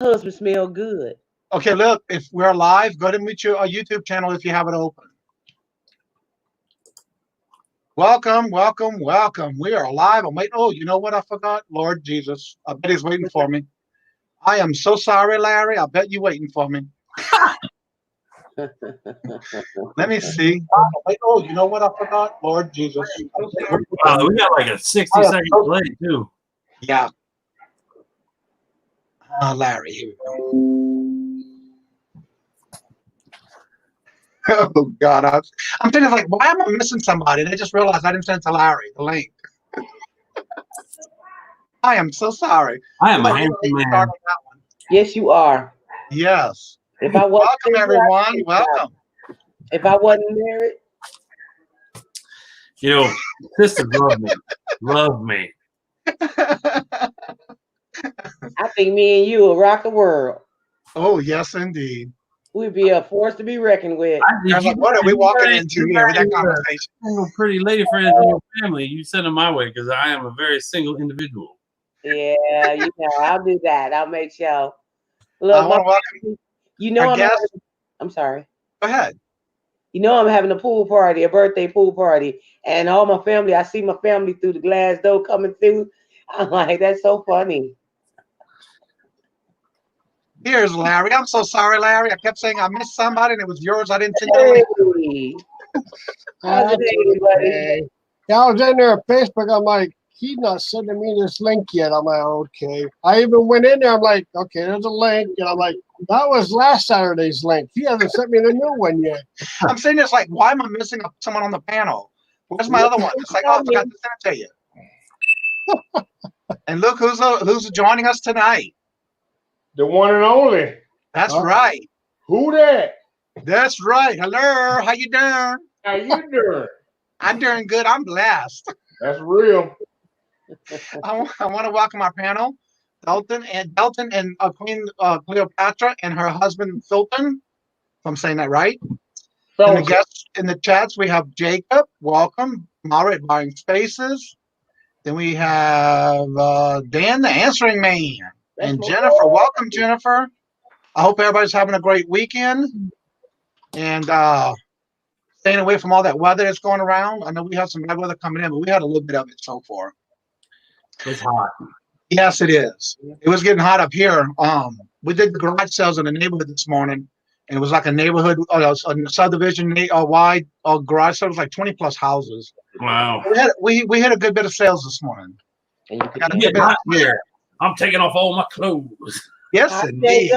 Husband smell good. Okay, look, if we're live, go to meet your YouTube channel if you have it open. Welcome, welcome, welcome. We are live. I'm waiting. Oh, you know what I forgot? Lord Jesus. I bet he's waiting for me. I am so sorry, Larry. I bet you're waiting for me. Let me see. Wait, oh, you know what I forgot? Lord Jesus. I'm so sorry. We got like a 60-second delay, too. Yeah. Larry, here we go. Oh, God. I'm thinking, like, why am I missing somebody? And I just realized I didn't send to Larry the link. I am so sorry. I am a handsome man. Yes, you are. Yes. If I wasn't Welcome, everyone. Welcome. If I wasn't married, You know, sisters love me. Love me. I think me and you will rock the world. Oh, yes, indeed. We'd be a force to be reckoned with. I was like, what are we walking into here with that conversation? Single pretty lady friends in your family. You send them my way because I am a very single individual. Yeah, you know, I'll do that. I'll make sure. Look, I want to welcome. You know, I'm sorry. Go ahead. You know, I'm having a pool party, a birthday pool party, and all my family. I see my family through the glass door coming through. I'm like, that's so funny. Here's Larry. I'm so sorry, Larry. I kept saying I missed somebody, and it was yours. I didn't send you. Okay. Yeah, I was in there at Facebook. I'm like, he's not sending me this link yet. I'm like, okay. I even went in there. I'm like, okay, there's a link. And I'm like, that was last Saturday's link. He hasn't sent me the new one yet. I'm saying this like, why am I missing someone on the panel? Where's my other one? It's like, oh, I forgot to send it to you. And look who's joining us tonight. The one and only. That's right. Who that? That's right. Hello. How you doing? How you doing? I'm doing good. I'm blessed. That's real. I want to welcome our panel, Delton and Queen Cleopatra and her husband Filton. If I'm saying that right. And the guests in the chats, we have Jacob. Welcome. Mara at Buying Spaces. Then we have Dan, the answering man. And Jennifer. Welcome, Jennifer. I hope everybody's having a great weekend. And staying away from all that weather that's going around. I know we have some bad weather coming in, but we had a little bit of it so far. It's hot. Yes, it is. It was getting hot up here. We did the garage sales in the neighborhood this morning, and it was like a neighborhood, a subdivision wide garage sale. It was like 20 plus houses. Wow. We had a good bit of sales this morning. I'm taking off all my clothes. Yes, indeed.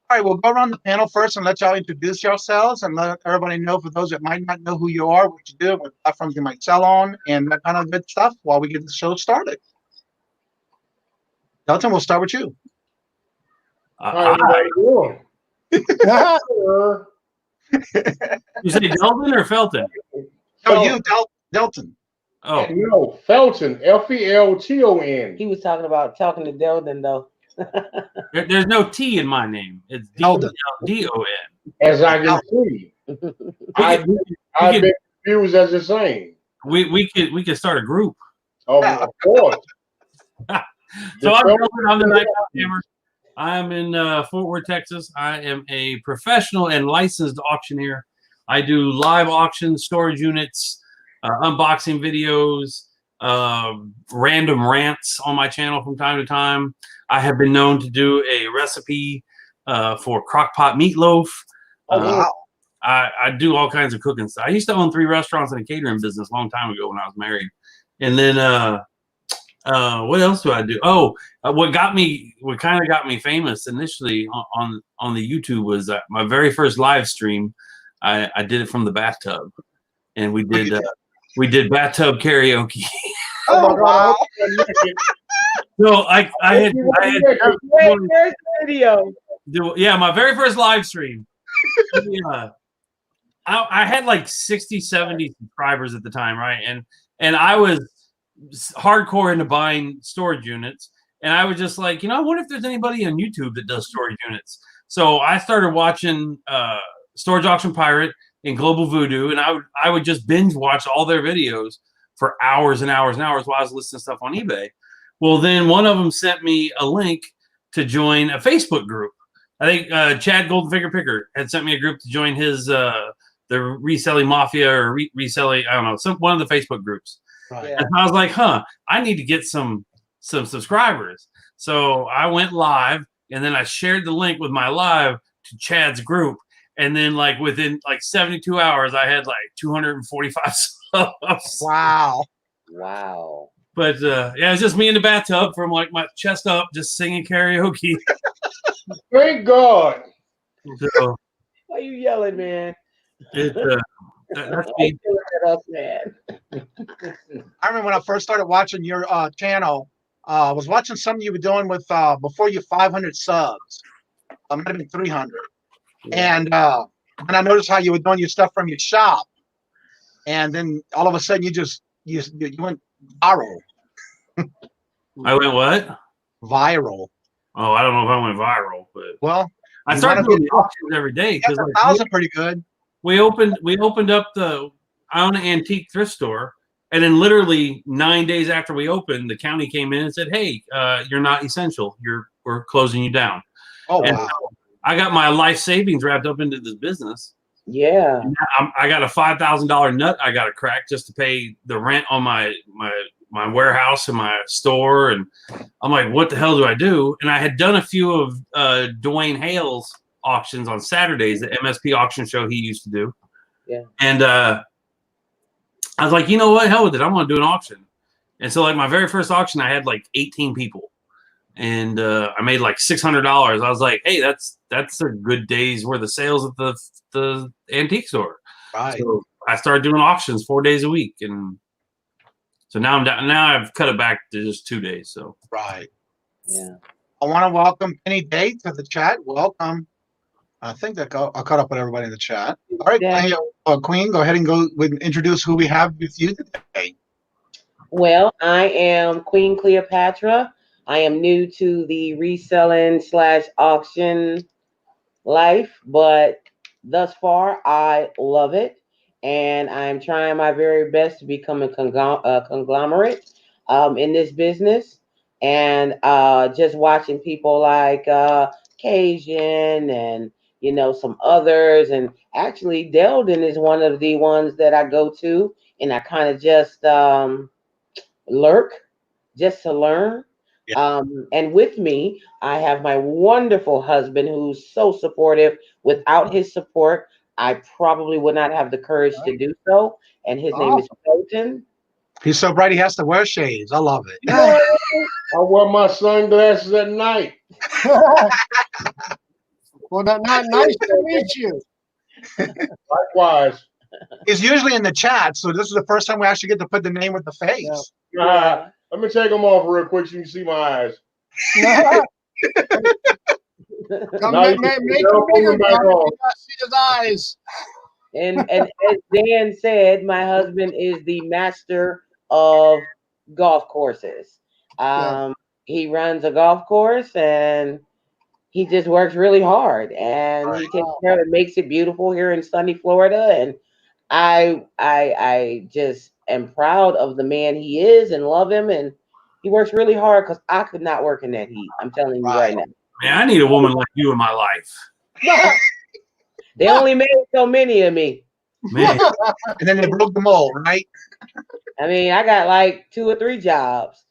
All right, we'll go around the panel first and let y'all introduce yourselves and let everybody know, for those that might not know who you are, what you do, what platforms you might sell on, and that kind of good stuff while we get the show started. Delton, we'll start with you. How you doing? You say Delton or Felton? No, you, Delton. Oh no, Felton. Felton. He was talking to Delton though. There's no T in my name. It's Delton. D-O-N. As I can see. I've been confused as the same. We could start a group. Oh, of course. So I'm the Night Gamer. I'm in Fort Worth, Texas. I am a professional and licensed auctioneer. I do live auctions, storage units, unboxing videos, random rants on my channel from time to time. I have been known to do a recipe for crockpot meatloaf. Oh, wow. I do all kinds of cooking stuff. I used to own 3 restaurants and a catering business a long time ago when I was married. And then what else do I do? Oh, what kind of got me famous initially on the YouTube was my very first live stream. I did it from the bathtub, and we did bathtub karaoke. Oh, wow. So I had video. Yeah, my very first live stream. Yeah. I had like 60, 70 subscribers at the time, right? And I was hardcore into buying storage units. And I was just like, I wonder if there's anybody on YouTube that does storage units. So I started watching Storage Auction Pirate and Global Voodoo, and I would just binge watch all their videos for hours and hours and hours while I was listing stuff on eBay. Well, then one of them sent me a link to join a Facebook group. I think Chad Golden Finger Picker had sent me a group to join his the Reselling Mafia or Reselling, I don't know, one of the Facebook groups. Right. Yeah. And I was like, I need to get some subscribers. So I went live, and then I shared the link with my live to Chad's group. And then like within like 72 hours, I had like 245 subs. Wow. Wow. But yeah, it's just me in the bathtub from like my chest up, just singing karaoke. Thank God. So Why you yelling, man? it, that's Why me. you yelling at us, man? I remember when I first started watching your channel. I was watching something you were doing with before you 500 subs. It might have been 300. Yeah. And I noticed how you were doing your stuff from your shop, and then all of a sudden you went viral. I went what? Viral. Oh, I don't know if I went viral, but Well, I you started wanna doing auctions every day yeah, because like 1,000 pretty good. we opened up I own an antique thrift store, and then literally 9 days after we opened, the county came in and said, "Hey, you're not essential. We're closing you down." Oh And wow. so I got my life savings wrapped up into this business. Yeah. And I got a $5,000 nut I got to crack just to pay the rent on my warehouse and my store. And I'm like, what the hell do I do? And I had done a few of Dwayne Hale's auctions on Saturdays, the MSP auction show he used to do. Yeah. And I was like, you know what? Hell with it. I'm going to do an auction. And so like my very first auction, I had like 18 people. And I made like $600. I was like, hey, that's a good day's worth of sales at the antique store. Right. So I started doing auctions 4 days a week, and so now I'm down. Now I've cut it back to just 2 days. So Right. Yeah. I want to welcome Penny Day to the chat. Welcome. I think that I caught up with everybody in the chat. All right, Yeah. Queen, go ahead and introduce who we have with you today. Well, I am Queen Cleopatra. I am new to the reselling / auction life, but thus far I love it, and I'm trying my very best to become a conglomerate in this business. And just watching people like Kajun and some others, and actually Delden is one of the ones that I go to, and I kind of just lurk just to learn. Yeah. And with me, I have my wonderful husband who's so supportive. Without his support, I probably would not have the courage to do so. And his name is Colton. He's so bright he has to wear shades. I love it. I wear my sunglasses at night. Well, nice to meet you. Likewise. He's usually in the chat, so this is the first time we actually get to put the name with the face. Yeah. Let me take them off real quick so you can see my eyes. Come Now make you make can make tell him bigger. them back Bobby. on. You gotta see his eyes. And as Dan said, my husband is the master of golf courses. He runs a golf course, and he just works really hard, and he takes care of it, makes it beautiful here in sunny Florida. And I just am proud of the man he is and love him, and he works really hard because I could not work in that heat. I'm telling you right now. man, I need a woman like you in my life. They only made so many of me. Man, And then they broke the mold, right? I mean, I got like 2 or 3 jobs.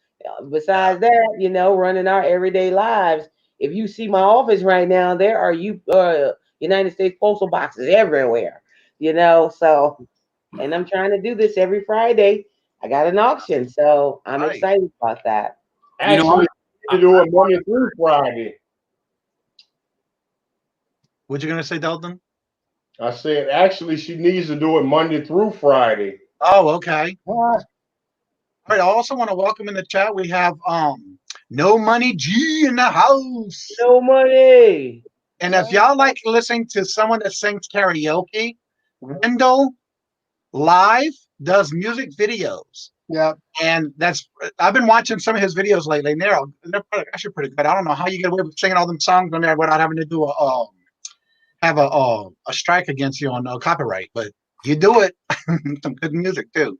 Besides that, running our everyday lives. If you see my office right now, there are United States postal boxes everywhere. So, and I'm trying to do this every Friday. I got an auction, so I'm Right. excited about that. Actually, you do it Monday through Friday. What you gonna say, Dalton? I said, actually, she needs to do it Monday through Friday. Oh, okay. All right. I also want to welcome in the chat. We have No Money G in the house. No money. And if y'all like listening to someone that sings karaoke, Wendell Live does music videos. Yeah. And I've been watching some of his videos lately, and they're actually pretty good. I don't know how you get away with singing all them songs on there without having to do have a strike against you on copyright, but you do it. Some good music too.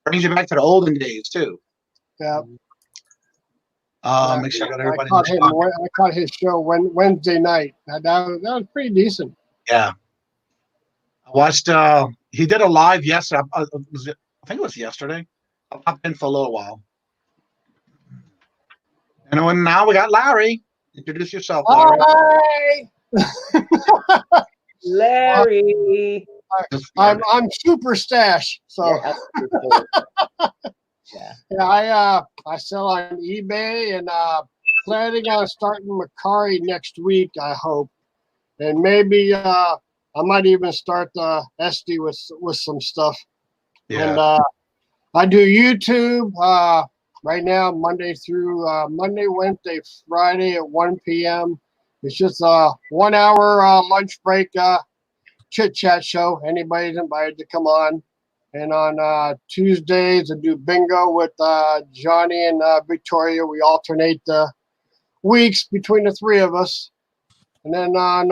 Brings you back to the olden days too. Yeah. Make sure I got everybody. I caught his show Wednesday night. That was pretty decent. Yeah. I watched. He did a live yesterday. I think it was yesterday. I popped in for a little while. And now we got Larry. Introduce yourself, Larry. Hi. Larry. I'm super Stache. So yeah. I sell on eBay and planning on starting Macari next week, I hope. And maybe I might even start SD with some stuff. Yeah. And I do YouTube right now, Monday, Wednesday, Friday at 1 p.m. It's just a 1 hour lunch break chit chat show. Anybody's invited to come on. And on Tuesdays, I do bingo with Johnny and Victoria. We alternate the weeks between the three of us. And then on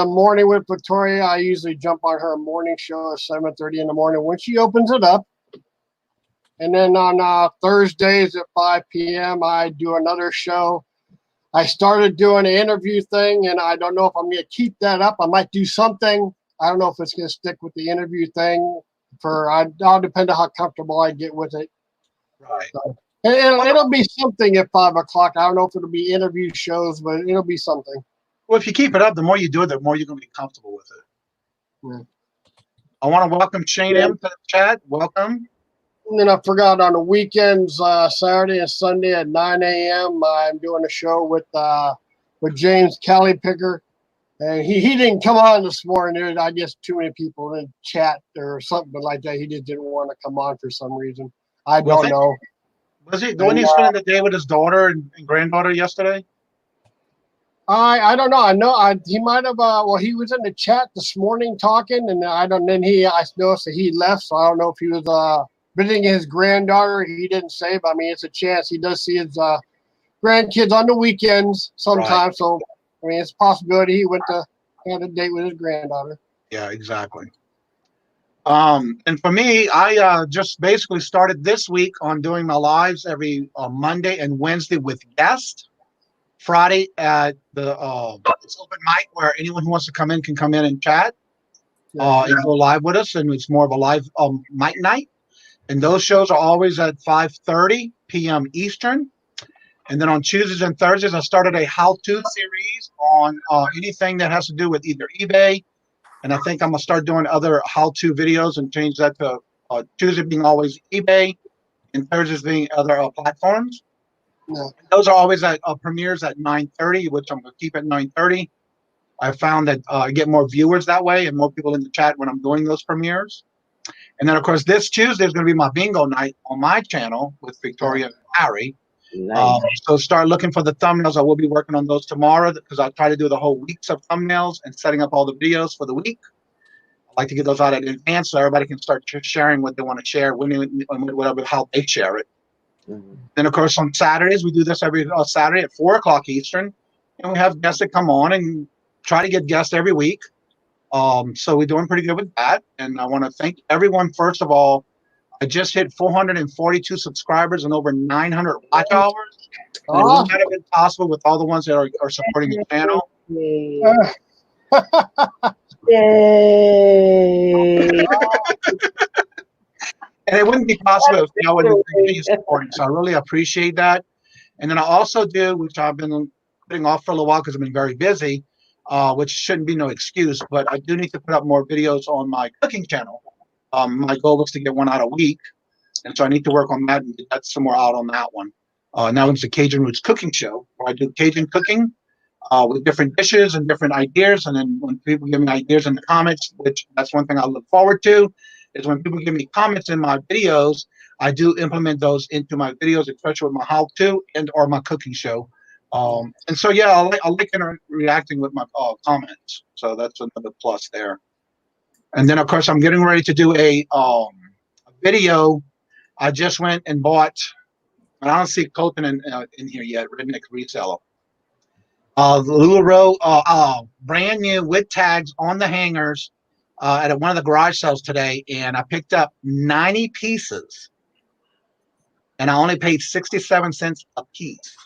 morning with Victoria, I usually jump on her morning show at 7:30 in the morning when she opens it up. And then on Thursdays at 5 p.m., I do another show. I started doing an interview thing, and I don't know if I'm going to keep that up. I might do something. I don't know if it's going to stick with the interview thing. I'll depend on how comfortable I get with it. Right. So, it'll be something at 5 o'clock. I don't know if it'll be interview shows, but it'll be something. Well, if you keep it up, the more you do it, the more you're going to be comfortable with it. Yeah. I want to welcome Shane M to the chat. Welcome. And then I forgot on the weekends, Saturday and Sunday at 9 a.m., I'm doing a show with James Callypicker. And he didn't come on this morning. There was, I guess, too many people in chat or something like that. He just didn't want to come on for some reason. I don't know. Was he the one he spent the day with his daughter and granddaughter yesterday? I don't know. He might have. He was in the chat this morning talking, and I noticed that he left. So I don't know if he was visiting his granddaughter. He didn't say, but I mean, it's a chance. He does see his grandkids on the weekends sometimes. Right. So I mean, it's a possibility he went to have a date with his granddaughter. Yeah, exactly. And for me, I just basically started this week on doing my lives every Monday and Wednesday with guests. Friday at the it's open mic where anyone who wants to come in can come in and chat and go live with us, and it's more of a live mic night. And those shows are always at 5:30 p.m. Eastern. And then on Tuesdays and Thursdays, I started a how-to series on anything that has to do with either eBay, and I think I'm gonna start doing other how-to videos and change that to Tuesday being always eBay and Thursdays being other platforms. Yeah. Those are always at premieres at 9:30, which I'm going to keep at 9:30. I found that I get more viewers that way and more people in the chat when I'm doing those premieres. And then, of course, this Tuesday is going to be my bingo night on my channel with Victoria and Harry. Nice. So start looking for the thumbnails. I will be working on those tomorrow because I'll try to do the whole weeks of thumbnails and setting up all the videos for the week. I like to get those out in advance so everybody can start sharing what they want to share, whatever, how they share it. Mm-hmm. Then, of course, on Saturdays, we do this every Saturday at 4 o'clock Eastern. And we have guests that come on and try to get guests every week. So we're doing pretty good with that. And I want to thank everyone. First of all, I just hit 442 subscribers and over 900 watch hours. And it wouldn't have been possible with all the ones that are supporting the channel. Yay! And it wouldn't be possible if I wouldn't continue supporting. So I really appreciate that. And then I also do, which I've been putting off for a little while because I've been very busy, which shouldn't be no excuse, but I do need to put up more videos on my cooking channel. My goal was to get one out a week. And so I need to work on that and get that somewhere out on that one. Now it's the Kajun Roots cooking show where I do Cajun cooking with different dishes and different ideas. And then when people give me ideas in the comments, which that's one thing I look forward to, is when people give me comments in my videos, I do implement those into my videos, especially with my how-to and or my cooking show. And so, yeah, I like reacting with my comments. So that's another plus there. And then, of course, I'm getting ready to do a video. I just went and bought, and I don't see Colton in here yet, Redneck Reseller. LuLaRoe, brand new with tags on the hangers. At one of the garage sales today, and I picked up 90 pieces. and I only paid 67 cents a piece.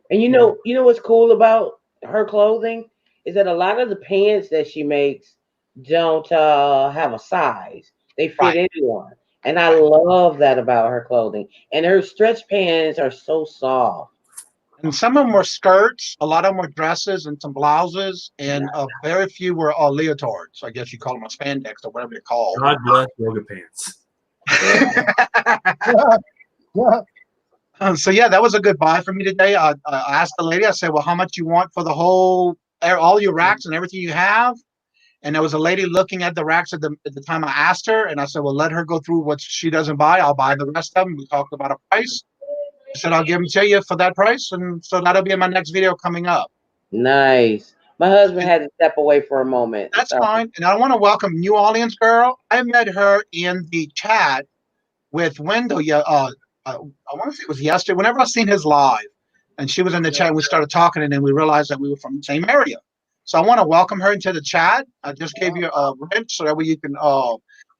And you know what's cool about her clothing is that a lot of the pants that she makes don't have a size. They fit Right. anyone. And I love that about her clothing. And her stretch pants are so soft. And some of them were skirts, a lot of them were dresses and some blouses, and very few were leotards. I guess you call them a spandex or whatever they're called. God bless yoga pants. So yeah, that was a good buy for me today. I asked the lady, I said, well, how much you want for the whole, all your racks and everything you have? And there was a lady looking at the racks at the time I asked her, and I said, well, let her go through what she doesn't buy. I'll buy the rest of them. We talked about a price. I said, I'll give them to you for that price. And so that'll be in my next video coming up. Nice. My husband had to step away for a moment. That's fine. And I want to welcome New Orleans girl. I met her in the chat with Wendell. I want to say it was yesterday, whenever I seen his live. And she was in the chat, and we started talking, and then we realized that we were from the same area. So I want to welcome her into the chat. I just gave you a link so that way you can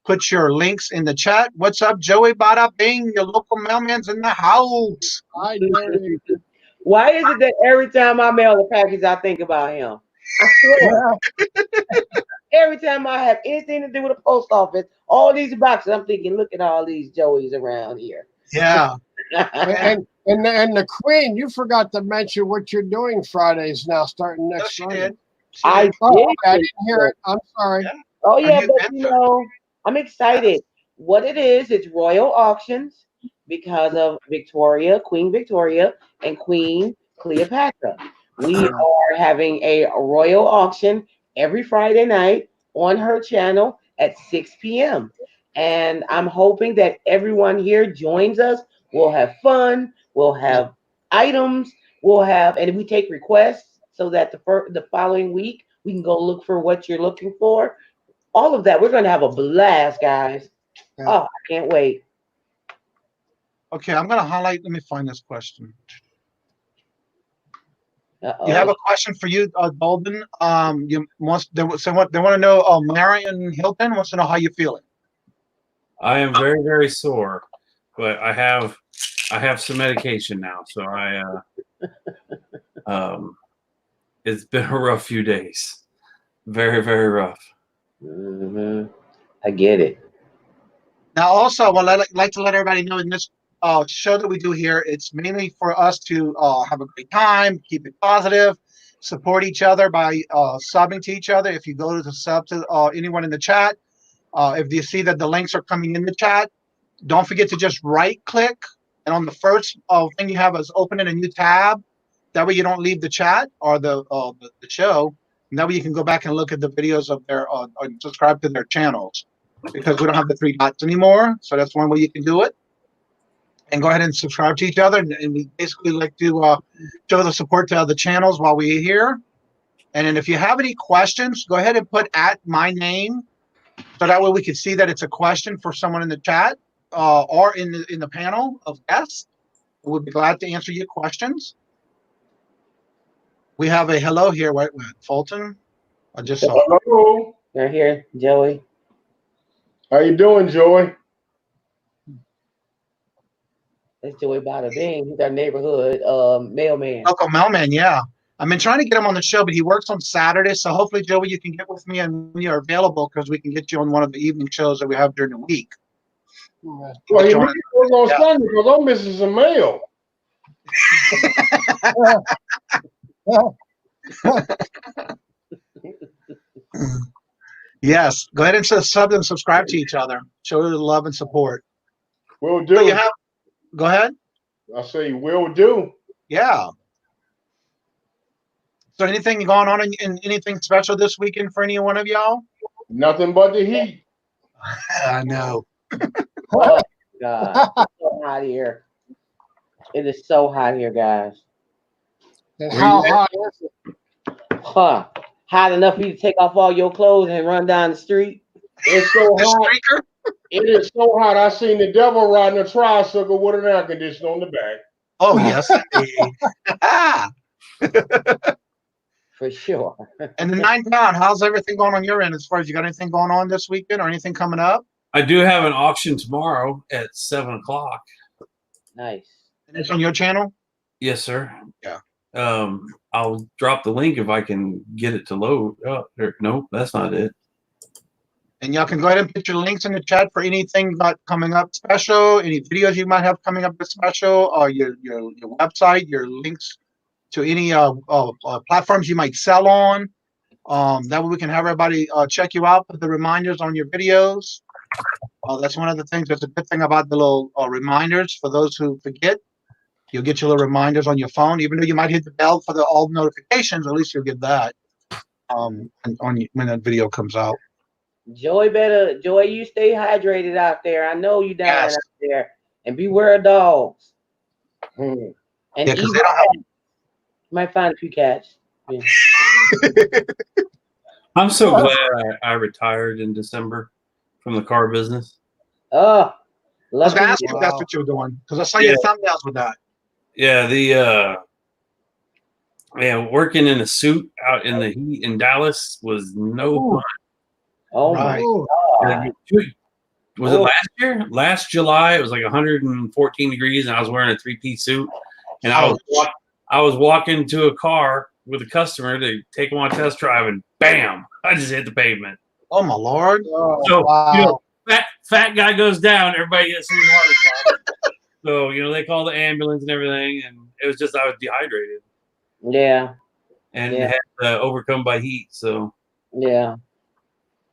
put your links in the chat. What's up, Joey? Bada bing, your local mailman's in the house. Hi, Joey. Why is it that every time I mail a package, I think about him? I swear. Every time I have anything to do with a post office, all these boxes, I'm thinking, look at all these Joeys around here. Yeah. and the Queen, you forgot to mention what you're doing Fridays now, starting next Friday. I did. I didn't hear it. I'm sorry. Yeah. Oh yeah, but I'm excited. What it is, it's Royal Auctions because of Queen Victoria, and Queen Cleopatra. We are having a royal auction every Friday night on her channel at 6 p.m. And I'm hoping that everyone here joins us. We'll have fun. We'll have items. And we take requests so that the following week we can go look for what you're looking for. All of that. We're going to have a blast, guys. Yeah. Oh, I can't wait. Okay, I'm going to highlight. Let me find this question. Uh-oh. You have a question for you, Golden. They want to know. Marion Hilton wants to know how you're feeling. I am very, very sore, but I have some medication now, so it's been a rough few days. Very, very rough. Mm-hmm. I get it. Now, also, I would like to let everybody know in this show that we do here, it's mainly for us to have a great time, keep it positive, support each other by subbing to each other. If you go to the sub to anyone in the chat, if you see that the links are coming in the chat, don't forget to just right click, and on the first thing you have is opening a new tab. That way you don't leave the chat or the show. And that way you can go back and look at the videos of their or subscribe to their channels, because we don't have the 3 dots anymore. So that's one way you can do it. And go ahead and subscribe to each other. And we basically like to show the support to other channels while we're here. And then if you have any questions, go ahead and put at my name, so that way we can see that it's a question for someone in the chat or in the panel of guests. We'll be glad to answer your questions. We have a hello here. Wait, Fulton. I just saw. Hello. They're here, Joey. How you doing, Joey? That's Joey Bada Bing. He's our neighborhood mailman. Local mailman, yeah. I've been trying to get him on the show, but he works on Saturdays. So hopefully, Joey, you can get with me and when you're available, because we can get you on one of the evening shows that we have during the week. Well, he works on Sunday because I'm missing some mail. Yes, go ahead and sub and subscribe to each other. Show the love and support. Will do. Go ahead. I say will do. Yeah. So anything going on in anything special this weekend for any one of y'all? Nothing but the heat. I know. Oh, God. It's so hot here. It is so hot here, guys. And how hot is it? Huh. Hot enough for you to take off all your clothes and run down the street? It's so hot. It is so hot. I seen the devil riding a tricycle with an air conditioner on the back. Oh, yes. For sure. And the 9 pound, how's everything going on your end as far as you got anything going on this weekend or anything coming up? I do have an auction tomorrow at 7 o'clock. Nice. And it's on your channel? Yes, sir. Yeah. I'll drop the link if I can get it to load. Nope, that's not it. And y'all can go ahead and put your links in the chat for anything got coming up special, any videos you might have coming up that's special, or your website, your links to any platforms you might sell on. That way we can have everybody check you out, put the reminders on your videos. That's one of the things that's a good thing about the little reminders for those who forget. You'll get your little reminders on your phone, even though you might hit the bell for all notifications. At least you'll get that when that video comes out. Joy, you stay hydrated out there. I know you dying Yes. out there, and beware of dogs. And Yeah, because they don't have. you might find a few cats. Yeah. I'm so glad I retired in December from the car business. Oh, I was lucky gonna ask you if that's Wow. what you were doing because I saw your thumbnails with that. Yeah, working in a suit out in the heat in Dallas was no fun. Oh Right. my God. Was it last year? Last July, it was like 114 degrees, and I was wearing a 3-piece suit. And I was walking to a car with a customer to take him on a test drive, and bam, I just hit the pavement. Oh my Lord! Oh, So wow. fat guy goes down, everybody gets some heart attack. So they call the ambulance and everything, and it was just I was dehydrated. Yeah. And had to overcome by heat. So yeah,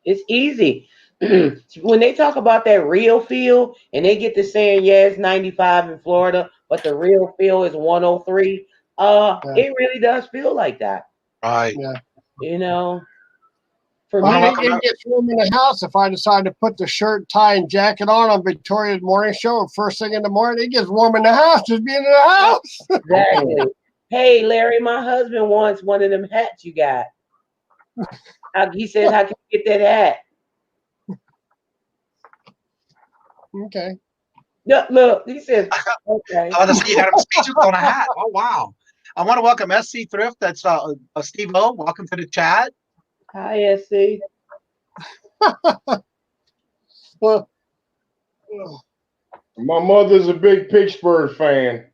it's easy. When they talk about that real feel and they get to saying, yeah, it's 95 in Florida, but the real feel is 103. It really does feel like that. Right. Yeah. For Well, me, it gets warm in the house if I decide to put the shirt, tie, and jacket on Victoria's morning show. First thing in the morning, it gets warm in the house just being in the house. Exactly. Hey, Larry, my husband wants one of them hats you got. He says, how can you get that hat? Okay. Look, he says, okay. Oh, you got him on a hat. Oh, wow. I want to welcome SC Thrift. That's Steve O. Welcome to the chat. Hi, SC. Well, My mother's a big Pittsburgh fan.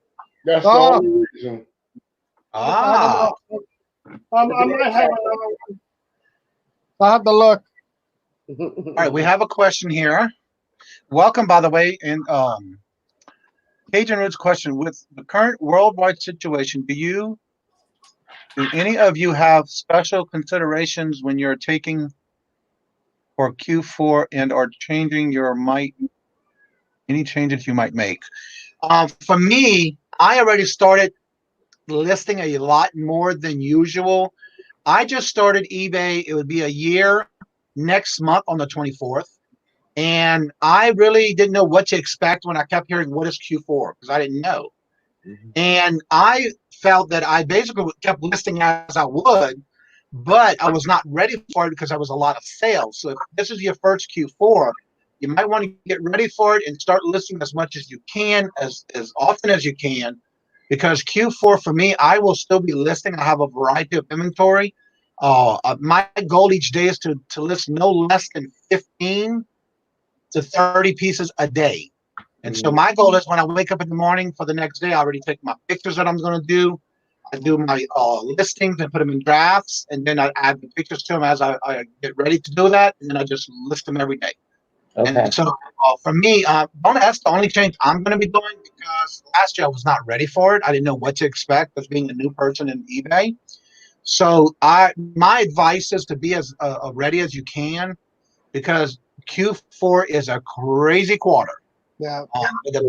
That's the only reason. Ah. I might have another one. I'll have to look. All right, we have a question here. Welcome, by the way, and Cajun Roots question: with the current worldwide situation, do any of you have special considerations when you're taking for Q4 and are changing any changes you might make? For me, I already started listing a lot more than usual. I just started eBay. It would be a year next month on the 24th. And I really didn't know what to expect when I kept hearing, what is Q4? Because I didn't know. And I felt that I basically kept listing as I would, but I was not ready for it because there was a lot of sales. So if this is your first Q4, you might want to get ready for it and start listing as much as you can, as often as you can, because Q4 for me, I will still be listing. I have a variety of inventory. My goal each day is to list no less than 15 to 30 pieces a day. And so my goal is when I wake up in the morning for the next day, I already take my pictures that I'm going to do. I do my listings and put them in drafts, and then I add the pictures to them as I get ready to do that, and then I just list them every day. Okay. And so for me, that's the only change I'm going to be doing, because last year I was not ready for it. I didn't know what to expect as being a new person in eBay. So my advice is to be as ready as you can, because Q4 is a crazy quarter. Yeah. The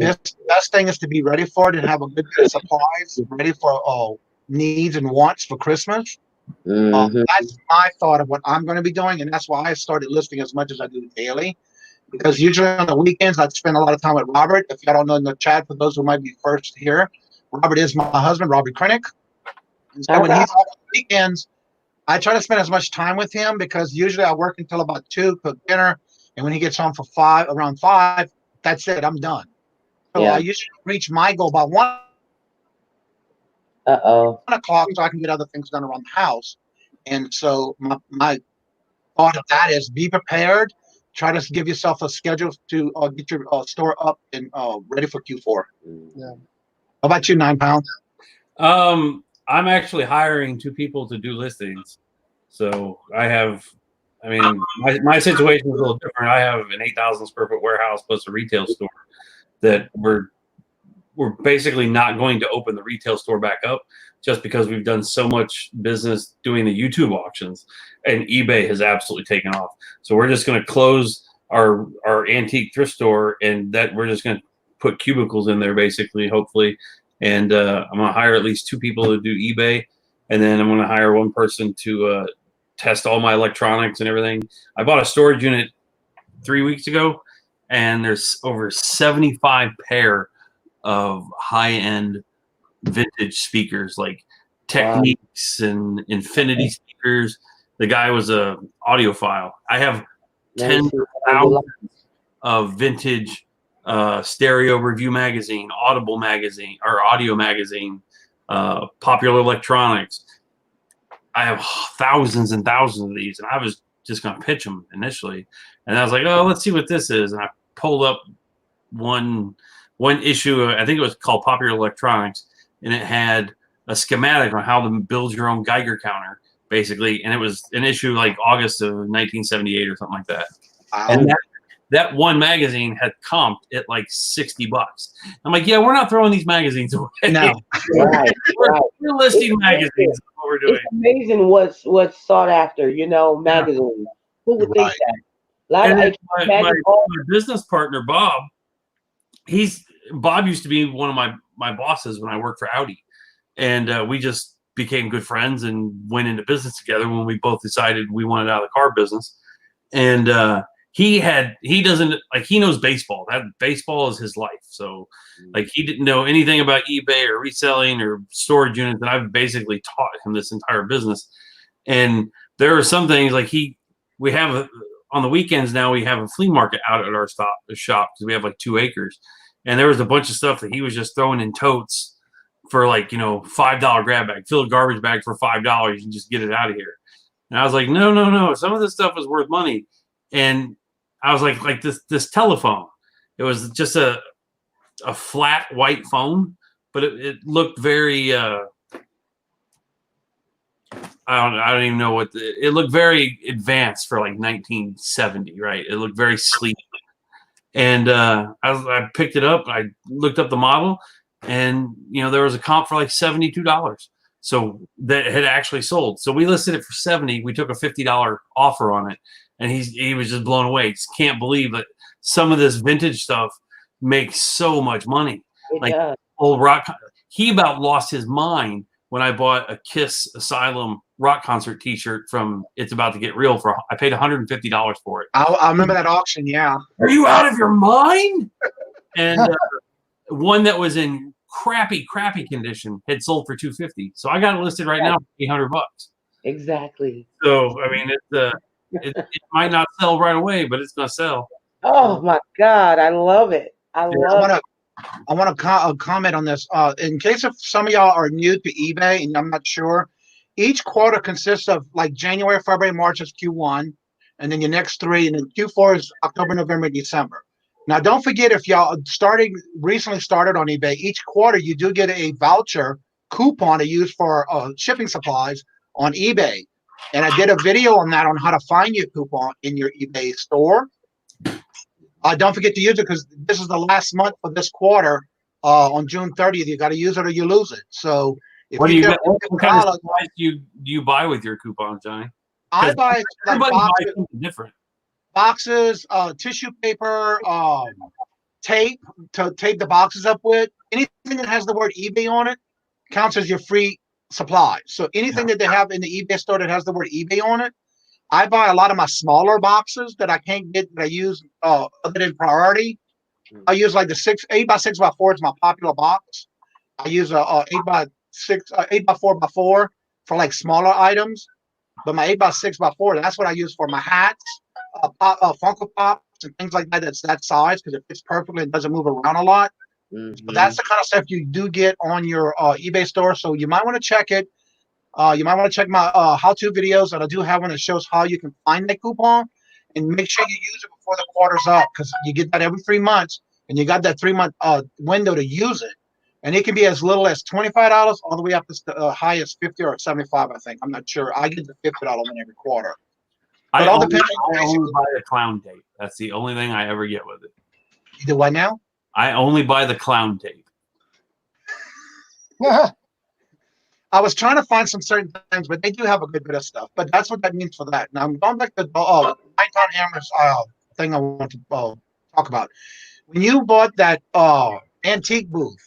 best thing is to be ready for it and have a good bit of supplies ready for needs and wants for Christmas. That's my thought of what I'm going to be doing, and that's why I started listing as much as I do daily. Because usually on the weekends, I'd spend a lot of time with Robert. If y'all don't know in the chat, for those who might be first here, Robert is my husband, Robert Krennick. And so when he's on the weekends, I try to spend as much time with him, because usually I work until about 2, cook dinner, and when he gets home for around 5, that's it. I'm done. So I usually reach my goal by 1 o'clock, so I can get other things done around the house. And so my thought of that is be prepared try to give yourself a schedule to get your store up and ready for Q4. Yeah. How about you, 9 pounds? I'm actually hiring 2 people to do listings. So I mean, my situation is a little different. I have an 8,000 square foot warehouse plus a retail store that we're basically not going to open the retail store back up just because we've done so much business doing the YouTube auctions, and eBay has absolutely taken off. So we're just going to close our antique thrift store, and that we're just going to put cubicles in there basically, hopefully. And I'm going to hire at least 2 people to do eBay, and then I'm going to hire 1 person to test all my electronics and everything. I bought a storage unit 3 weeks ago, and there's over 75 pair of high-end vintage speakers like Techniques and Infinity speakers. The guy was a audiophile. I have 10,000 of vintage stereo review magazine, Audible magazine, or audio magazine, Popular Electronics. I have thousands and thousands of these, and I was just going to pitch them initially. And I was like, oh, let's see what this is. And I pulled up one issue, I think it was called Popular Electronics, and it had a schematic on how to build your own Geiger counter, basically. And it was an issue like August of 1978 or something like that. Wow. And that one magazine had comped at like $60. I'm like, yeah, we're not throwing these magazines away. No. We're listing magazines. That's what we're doing. It's amazing what's sought after, magazines. Who would think that? My business partner, Bob, Bob used to be one of my bosses when I worked for Audi. And we just became good friends and went into business together when we both decided we wanted out of the car business. And he knows baseball. That baseball is his life. So like he didn't know anything about eBay or reselling or storage units. And I've basically taught him this entire business. And there are some things like on the weekends now we have a flea market out at our shop because we have like 2 acres. And there was a bunch of stuff that he was just throwing in totes for like, $5 grab bag, fill a garbage bag for $5 and just get it out of here. And I was like, no. Some of this stuff is worth money. And I was like this telephone. It was just a flat white phone, but it looked very I don't even know it looked very advanced for like 1970, right? It looked very sleek. And I picked it up. I looked up the model, and there was a comp for like $72. So that had actually sold. So we listed it for $70. We took a $50 offer on it, and he was just blown away. Just can't believe that some of this vintage stuff makes so much money. Like old rock. He about lost his mind when I bought a Kiss Asylum rock concert T-shirt from It's About to Get Real I paid $150 for it. I remember that auction. Yeah. Are you out of your mind? And one that was in crappy condition had sold for $250. So I got it listed right now for $800. Exactly. So I mean, it might not sell right away, but it's gonna sell. Oh my God, I love it. I want to comment on this. In case if some of y'all are new to eBay and I'm not sure, each quarter consists of like January, February, March is Q1, and then your next 3, and then Q4 is October, November, December. Now, don't forget, if y'all recently started on eBay, each quarter you do get a voucher coupon to use for shipping supplies on eBay. And I did a video on that, on how to find your coupon in your eBay store. Don't forget to use it, because this is the last month for this quarter. On June 30th, you got to use it or you lose it. So if what kind of supplies do you buy with your coupon, Johnny? I buy like boxes, different boxes, tissue paper, tape to tape the boxes up with. Anything that has the word eBay on it counts as your free supply. So anything that they have in the eBay store that has the word eBay on it, I buy a lot of my smaller boxes that I can't get, that I use other than priority. I use like the 8x6x4 is my popular box. I use a 8x6, 8x4x4 for like smaller items. But my 8x6x4, that's what I use for my hats, Funko Pops, and things like that. That's that size because it fits perfectly and doesn't move around a lot. But that's the kind of stuff you do get on your eBay store. So you might want to check it. You might want to check my how-to videos, and I do have one that shows how you can find that coupon, and make sure you use it before before the quarter's up, because you get that every 3 months, and you got that 3-month window to use it. And it can be as little as $25 all the way up to the highest 50 or 75, I think. I'm not sure. I get the $50 one every quarter. But I only buy the clown tape. That's the only thing I ever get with it. You do what now? I only buy the clown tape. I was trying to find some certain things, but they do have a good bit of stuff. But that's what that means for that. Now I'm going back to the Nighttime Hammers thing I want to talk about. When you bought that antique booth,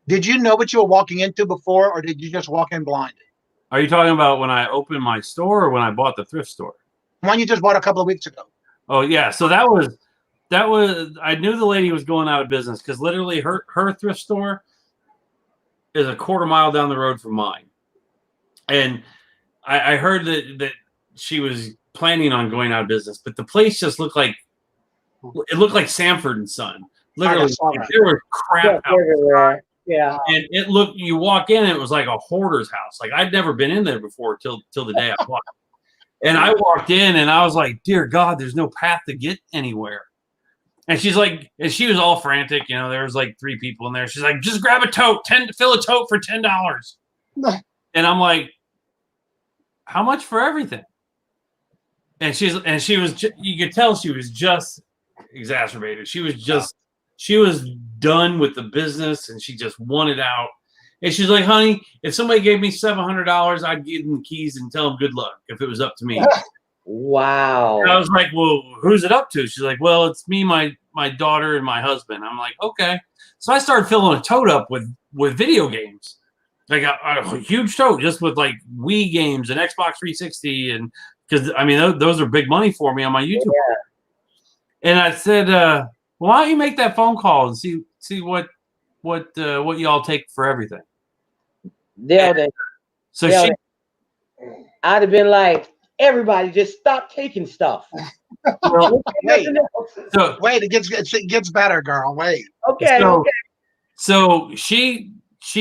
did you know what you were walking into before, or did you just walk in blind? Are you talking about when I opened my store or when I bought the thrift store? One you just bought a couple of weeks ago. Oh yeah, so that was I knew the lady was going out of business because literally her thrift store is a quarter mile down the road from mine, and I heard that she was planning on going out of business, but the place just looked like Sanford and Son. Literally, there was crap everywhere. Yeah, and it looked. You walk in, it was like a hoarder's house. Like I'd never been in there before till the day I bought. And I walked in, and I was like, "Dear God, there's no path to get anywhere." And she's like, and she was all frantic. You know, there was like 3 people in there. She's like, "Just grab a tote, fill a tote for $10." And I'm like, "How much for everything?" And she was. You could tell she was just exacerbated. She was done with the business, and she just wanted out. And she's like, "Honey, if somebody gave me $700, I'd give them the keys and tell them good luck if it was up to me." Wow. And I was like, "Well, who's it up to?" She's like, "Well, it's me, my daughter, and my husband." I'm like, "Okay." So I started filling a tote up with video games, like a huge tote just with like Wii games and Xbox 360, and because I mean those are big money for me on my YouTube. Yeah. And I said, "Well, why don't you make that phone call and see what y'all take for everything?" I'd have been like, everybody just stop taking stuff. Well, wait, it gets better, girl. Wait. Okay. So she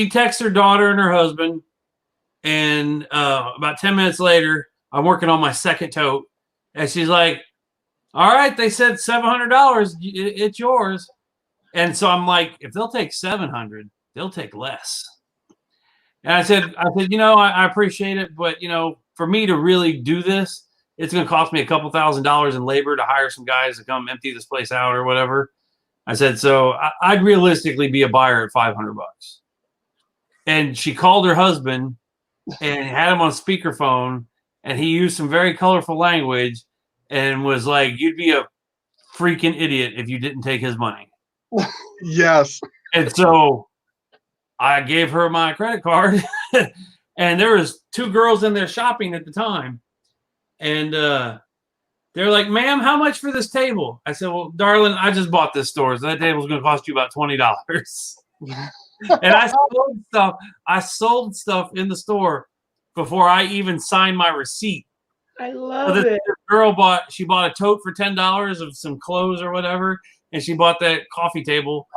texts her daughter and her husband, and about 10 minutes later, I'm working on my second tote, and she's like, "All right, they said $700. It's yours." And so I'm like, if they'll take $700, they'll take less. And I said, I appreciate it, but for me to really do this, it's going to cost me a couple $1,000s in labor to hire some guys to come empty this place out or whatever. I said, so I'd realistically be a buyer at $500. And she called her husband and had him on speakerphone, and he used some very colorful language and was like, "You'd be a freaking idiot if you didn't take his money." Yes. And so I gave her my credit card, and there was 2 girls in there shopping at the time. And they're like, "Ma'am, how much for this table?" I said, "Well, darling, I just bought this store, so that table's going to cost you about $20. And I sold stuff in the store before I even signed my receipt. I love it. This girl bought a tote for $10 of some clothes or whatever, and she bought that coffee table.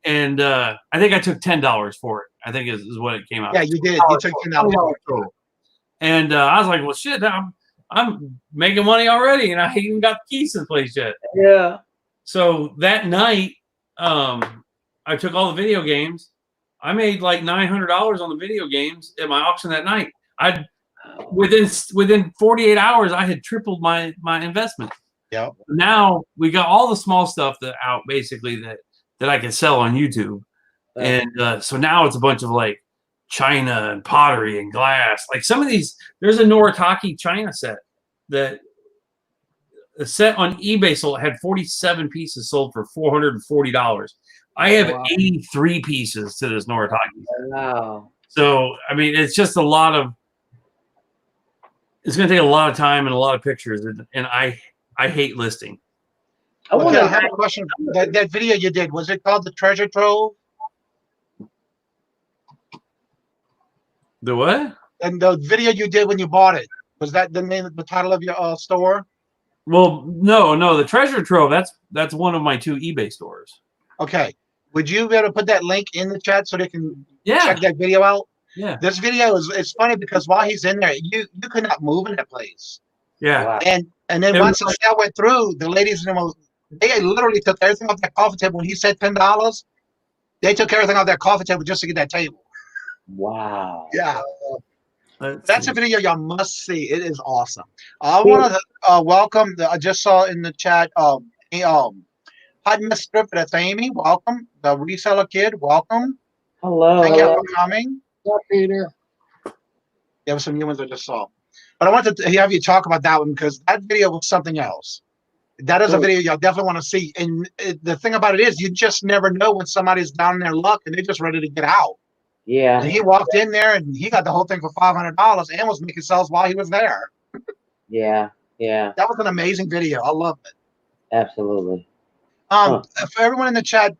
And I think I took $10 for it. I think is what it came out. Yeah, you did. You took $10. And I was like, "Well, shit, I'm making money already, and I ain't even got the keys to the place yet." Yeah. So that night, I took all the video games. I made like $900 on the video games at my auction that night. Within 48 hours, I had tripled my investment. Yeah. Now we got all the small stuff out basically that I can sell on YouTube, and so now it's a bunch of like china and pottery and glass. Like some of these, there's a Noritake china set that a set on eBay had 47 pieces sold for $440. I have 83 pieces to this Noritake. Wow. So I mean, it's just a lot of. It's going to take a lot of time and a lot of pictures, and I hate listing. I have a question. That video you did, was it called The Treasure Trove? The what? And the video you did when you bought it, was that the title of your store? Well, no, The Treasure Trove. That's one of my 2 eBay stores. Okay. Would you be able to put that link in the chat so they can check that video out? Yeah. This video it's funny because while he's in there, you could not move in that place. Yeah. And And then once the sale went through, the ladies, they literally took everything off that coffee table. When he said $10, they took everything off that coffee table just to get that table. Wow. Yeah. That's a video y'all must see. It is awesome. I want to welcome. I just saw in the chat. Hi, Miss Griffith. That's Amy. Welcome. The reseller kid. Welcome. Hello. Thank you for coming. Hello, Peter. There were some new ones I just saw, but I wanted to have you talk about that one because that video was something else. That is a video y'all definitely want to see. And the thing about it is, you just never know when somebody's down in their luck and they're just ready to get out. Yeah. And he walked in there and he got the whole thing for $500 and was making sales while he was there. Yeah. Yeah. That was an amazing video. I love it. Absolutely. For everyone in the chat,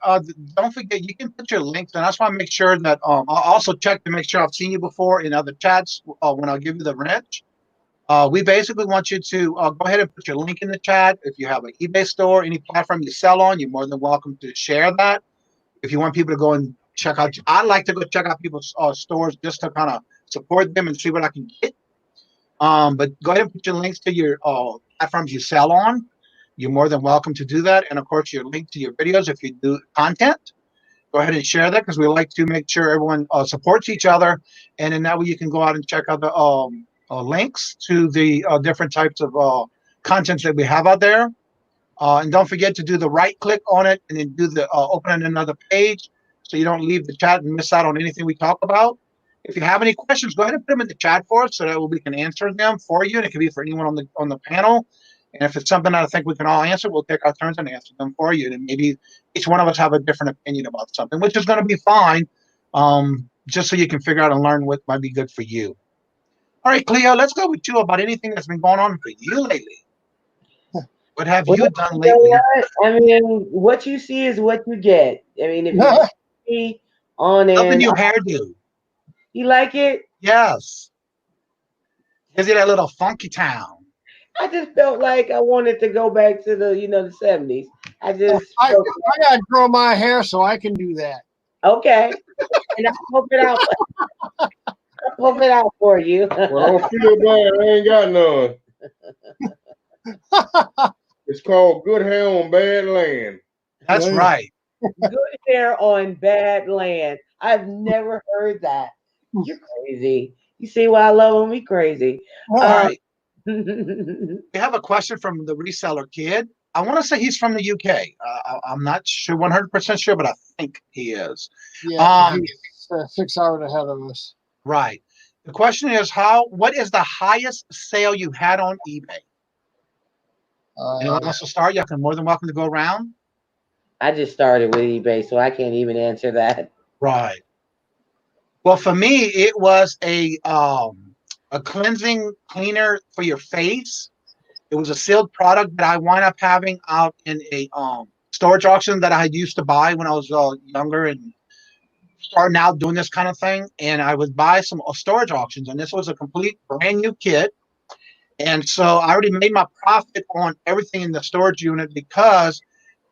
don't forget you can put your links, and I just want to make sure that I'll also check to make sure I've seen you before in other chats when I'll give you the wrench. We basically want you to go ahead and put your link in the chat. If you have an eBay store, any platform you sell on, you're more than welcome to share that. If you want people to go and check out, I like to go check out people's stores just to kind of support them and see what I can get. But go ahead and put your links to your platforms you sell on. You're more than welcome to do that. And of course, your link to your videos if you do content. Go ahead and share that because we like to make sure everyone supports each other. And then that way you can go out and check out the links to the different types of contents that we have out there. And don't forget to do the right click on it and then do the open another page so you don't leave the chat and miss out on anything we talk about. If you have any questions, go ahead and put them in the chat for us so that we can answer them for you. And it can be for anyone on the panel. And if it's something that I think we can all answer, we'll take our turns and answer them for you. And maybe each one of us have a different opinion about something, which is going to be fine, just so you can figure out and learn what might be good for you. All right, Cleo, let's go with you about anything that's been going on for you lately. What have you done lately? I mean, what you see is what you get. I mean, if you see on a new hairdo. You like it? Yes. Gives you that little funky town. I just felt like I wanted to go back to the, the 70s. I gotta grow my hair so I can do that. Okay. And I'll pump it out. I'll pump it out for you. Well, don't feel bad. I ain't got none. It's called good hair on bad land. That's right. Good hair on bad land. I've never heard that. You're crazy. You see why I love when we crazy. All right. We have a question from the reseller kid. I want to say he's from the UK. I'm not sure, 100% sure, but I think he is. Yeah, he's 6 hours ahead of us. Right. The question is, what is the highest sale you had on eBay? Anyone wants to start? Y'all can more than welcome to go around. I just started with eBay, so I can't even answer that. Right. Well, for me, it was a cleansing cleaner for your face. It was a sealed product that I wound up having out in a storage auction that I had used to buy when I was younger and starting out doing this kind of thing. And I would buy some storage auctions, and this was a complete brand new kit. And so I already made my profit on everything in the storage unit because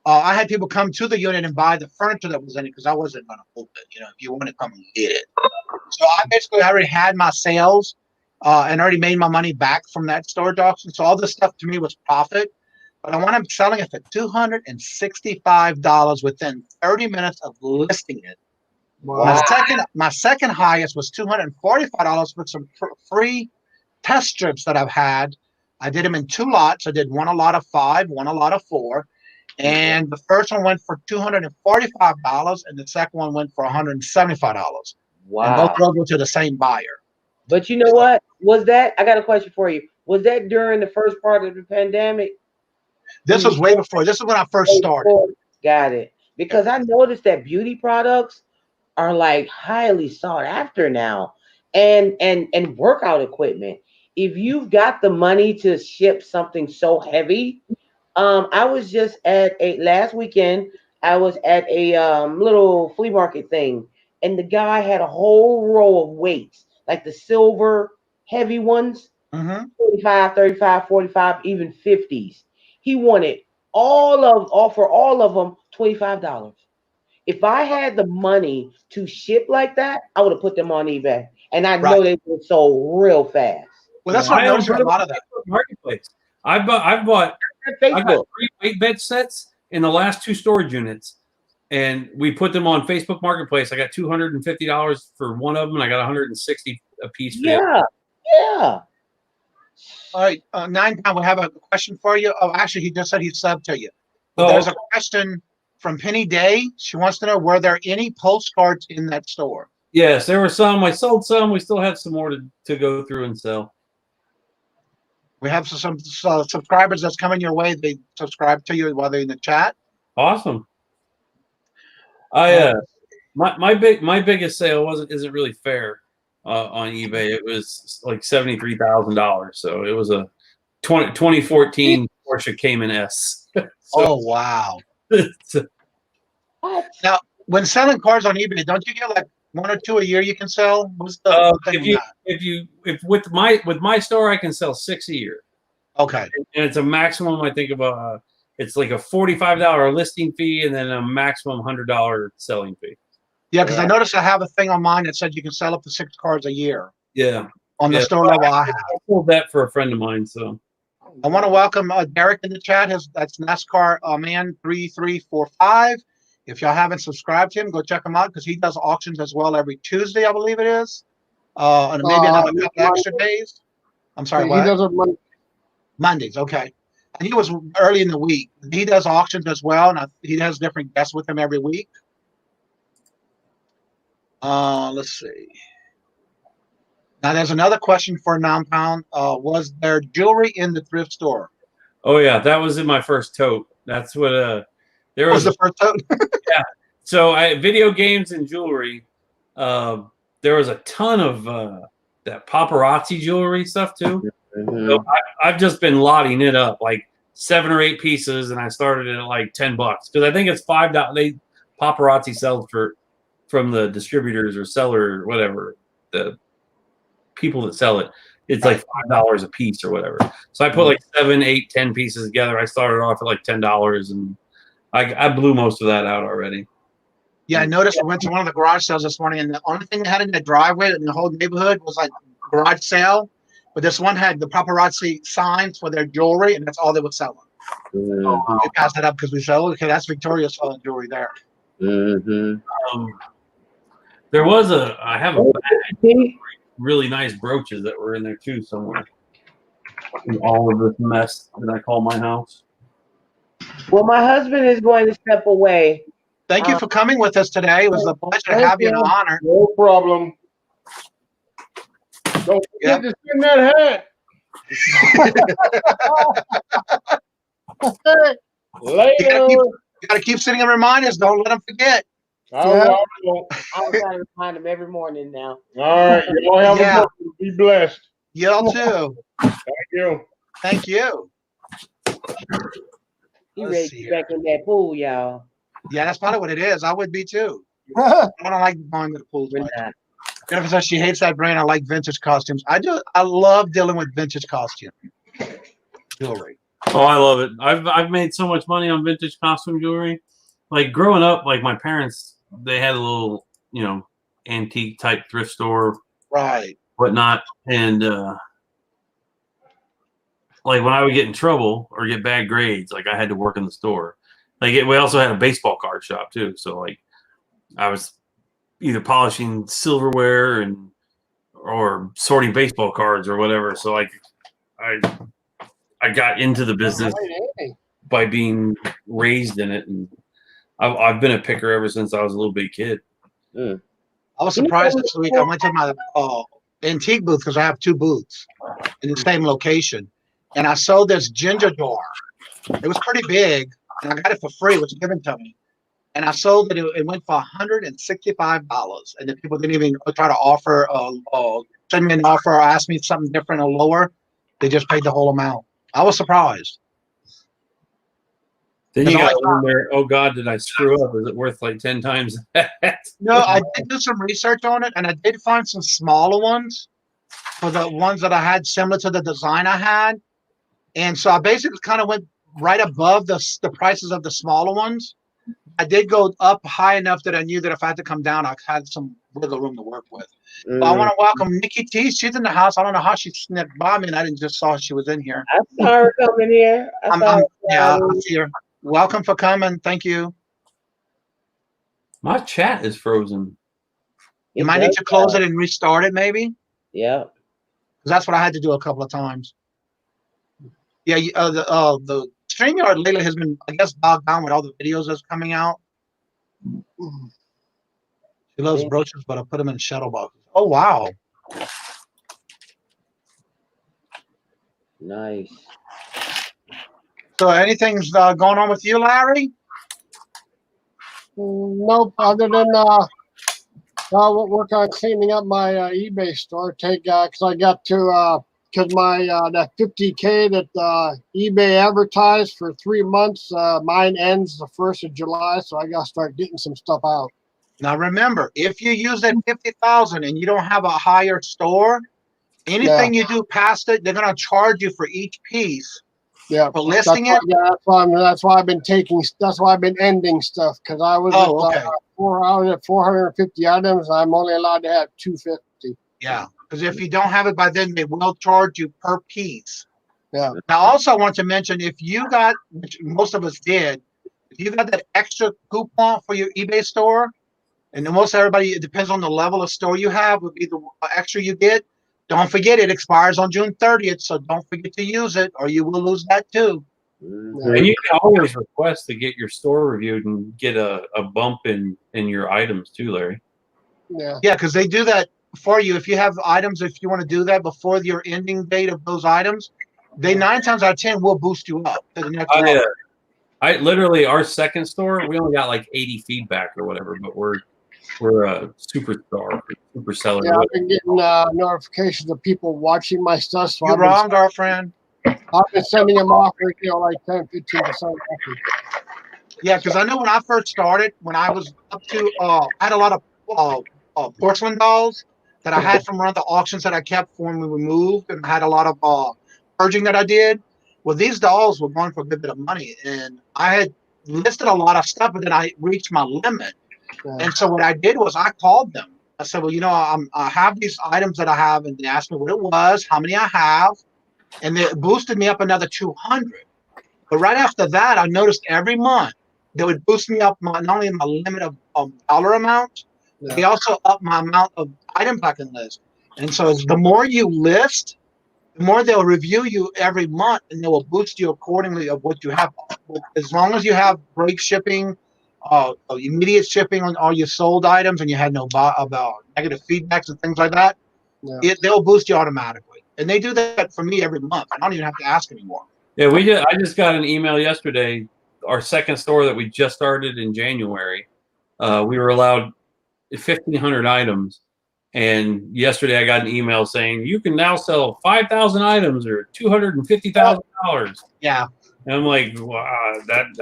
I had people come to the unit and buy the furniture that was in it because I wasn't going to open it. If you want to come and get it. So I basically already had my sales and already made my money back from that storage auction. So all this stuff to me was profit. But I wound up selling it for $265 within 30 minutes of listing it. Wow. My second highest was $245 with some free test strips that I've had. I did them in 2 lots. I did one a lot of 5, one a lot of 4. And the first one went for $245 and the second one went for $175. Wow. And both go to the same buyer. But you know what? Was that, I got a question for you. Was that during the first part of the pandemic? This was way before. This is when I first started. Got it. Because I noticed that beauty products are like highly sought after now. And workout equipment. If you've got the money to ship something so heavy, I was just at last weekend, I was at a little flea market thing, and the guy had a whole row of weights, like the silver heavy ones, 45, 35, 45, even 50s. He wanted for all of them, $25. If I had the money to ship like that, I would have put them on eBay. And I know they were sold real fast. Well, that's what I noticed a lot of that. Marketplace. I got Facebook. 3 weight bench sets in the last 2 storage units, and we put them on Facebook Marketplace. I got $250 for one of them, and I got $160 a piece for the other. Yeah. All right, 9-pound. We have a question for you. Oh, actually, he just said he subbed to you. Oh, There's a question from Penny Day. She wants to know, were there any postcards in that store? Yes, there were some. I sold some. We still have some more to go through and sell. We have some subscribers that's coming your way. They subscribe to you while they're in the chat. Awesome. My biggest sale isn't really fair on eBay. It was like $73,000. So it was a 2014 Porsche Cayman S. Oh wow! Now, when selling cars on eBay, don't you get like 1 or 2 a year you can sell? What's the thing? If with my store, I can sell 6 a year. Okay. And it's a maximum, I think, of it's like a $45 listing fee and then a maximum $100 selling fee. Yeah, because I noticed I have a thing on mine that said you can sell up to 6 cars a year. Yeah. On the store level, I have. I sold that for a friend of mine. So I want to welcome Derek in the chat. That's NASCAR man 3345. If y'all haven't subscribed to him, go check him out because he does auctions as well every Tuesday, I believe it is, and maybe another couple extra days. I'm sorry, what? He does it Mondays, okay. And he was early in the week. He does auctions as well, and he has different guests with him every week. Let's see. Now, there's another question for 9-pound. Was there jewelry in the thrift store? Oh yeah, that was in my first tote. That's what there was the first tote. Yeah. So video games and jewelry. There was a ton of that paparazzi jewelry stuff too. Mm-hmm. So I've just been lotting it up like 7 or 8 pieces, and I started it at like $10 because I think it's $5. They paparazzi sells from the distributors or seller or whatever, the people that sell it. It's like $5 a piece or whatever. So I put like 7, 8, 10 pieces together. I started off at like $10, and I blew most of that out already. Yeah, I noticed I went to one of the garage sales this morning, and the only thing they had in the driveway in the whole neighborhood was like garage sale. But this one had the paparazzi signs for their jewelry, and that's all they were selling. Mm-hmm. They passed it up because we said, okay, that's Victoria's selling jewelry there. Mm-hmm. There was I have a bag. Really nice brooches that were in there too somewhere. In all of this mess that I call my house. Well, my husband is going to step away. Thank you for coming with us today. It was a pleasure to have you, and an honor. No problem. Don't forget to send that hat. Later. You gotta keep sending them reminders. Don't let them forget. I'm trying to remind him every morning now. All right, y'all have a good one. Be blessed. Y'all too. Thank you. Thank you. He ready to get back in that pool, y'all. Yeah, that's probably what it is. I would be too. I don't like going to the pool. Jennifer says she hates that brand. I like vintage costumes. I do. I love dealing with vintage costume jewelry. Oh, I love it. I've made so much money on vintage costume jewelry. Like growing up, like my parents, they had a little, antique type thrift store, right? Whatnot, and like when I would get in trouble or get bad grades, like I had to work in the store. Like we also had a baseball card shop too, so like I was either polishing silverware or sorting baseball cards or whatever. So like I got into the business by being raised in it, and I've been a picker ever since I was a little big kid. I was surprised this week. I went to my antique booth because I have 2 booths in the same location, and I sold this ginger jar. It was pretty big, and I got it for free. It was given to me, and I sold it. It went for $165, and the people didn't even try to offer, send me an offer or ask me something different or lower. They just paid the whole amount. I was surprised. Then you got to wonder, oh God, did I screw up? Is it worth like 10 times that? No, I did do some research on it, and I did find some smaller ones for the ones that I had similar to the design I had. And so I basically kind of went right above the prices of the smaller ones. I did go up high enough that I knew that if I had to come down, I had some wiggle room to work with. But I want to welcome Nikki T. She's in the house. I don't know how she snipped by me, and I didn't just saw she was in here. I saw her coming here. I see her. Welcome for coming. Thank you. My chat is frozen. You might need to close it and restart it, maybe. Yeah. Because that's what I had to do a couple of times. Yeah, the StreamYard lately has been, I guess, bogged down with all the videos that's coming out. She loves brooches, but I put them in shuttle boxes. Oh, wow. Nice. So anything's going on with you, Larry? Nope, other than we'll work on cleaning up my eBay store. Because I got to because my that 50K that eBay advertised for 3 months, mine ends the 1st of July, so I got to start getting some stuff out. Now remember, if you use that 50,000 and you don't have a higher store, anything you do past it, they're gonna charge you for each piece. Yeah, for listing it. That's why I've been taking. That's why I've been ending stuff because I was at 450 items. I'm only allowed to have 250. Yeah, because if you don't have it by then, they will charge you per piece. Yeah. Now, also, I want to mention if you got, which most of us did, if you got that extra coupon for your eBay store, and most everybody, it depends on the level of store you have, would be the extra you get. Don't forget it expires on June 30th, so don't forget to use it, or you will lose that too. And you can always request to get your store reviewed and get a bump in your items too, Larry. Yeah, because they do that for you. If you have items, if you want to do that before your ending date of those items, they 9 times out of 10 will boost you up to the next level. I literally, our second store, we only got like 80 feedback or whatever, but we're a superstar, super seller. Yeah, I've been getting notifications of people watching my stuff. So You're wrong, girlfriend. I've been sending them offers, like 10, 15% offers. Yeah, because I know when I first started, when I was up to, I had a lot of porcelain dolls that I had from around the auctions that I kept when we moved, and I had a lot of purging that I did. Well, these dolls were going for a good bit of money, and I had listed a lot of stuff, but then I reached my limit. Yeah. And so what I did was I called them. I said, well, I have these items that I have, and they asked me what it was, how many I have, and they boosted me up another 200. But right after that, I noticed every month they would boost me up not only my limit of dollar amount, they also up my amount of items I can list. And so the more you list, the more they'll review you every month, and they will boost you accordingly of what you have. As long as you have great shipping, immediate shipping on all your sold items, and you had no negative feedbacks and things like that, they'll boost you automatically. And they do that for me every month. I don't even have to ask anymore. Yeah, I just got an email yesterday. Our second store that we just started in January, we were allowed 1,500 items. And yesterday I got an email saying you can now sell 5,000 items or $250,000. Yeah. And I'm like, wow,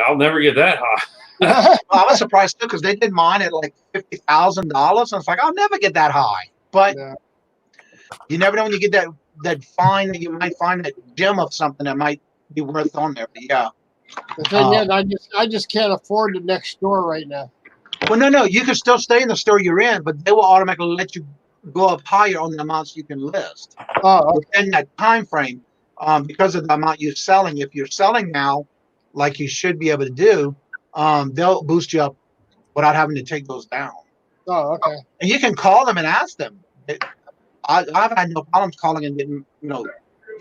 I'll never get that high. Well, I was surprised too because they did mine at like $50,000. I was like, I'll never get that high. But you never know when you get that find that you might find that gem of something that might be worth on there. But yeah. The thing is, I just can't afford the next store right now. Well, no, you can still stay in the store you're in, but they will automatically let you go up higher on the amounts you can list within that time frame, because of the amount you're selling. If you're selling now, like you should be able to do, they'll boost you up without having to take those down. Oh, okay. And you can call them and ask them. I've had no problems calling and getting, you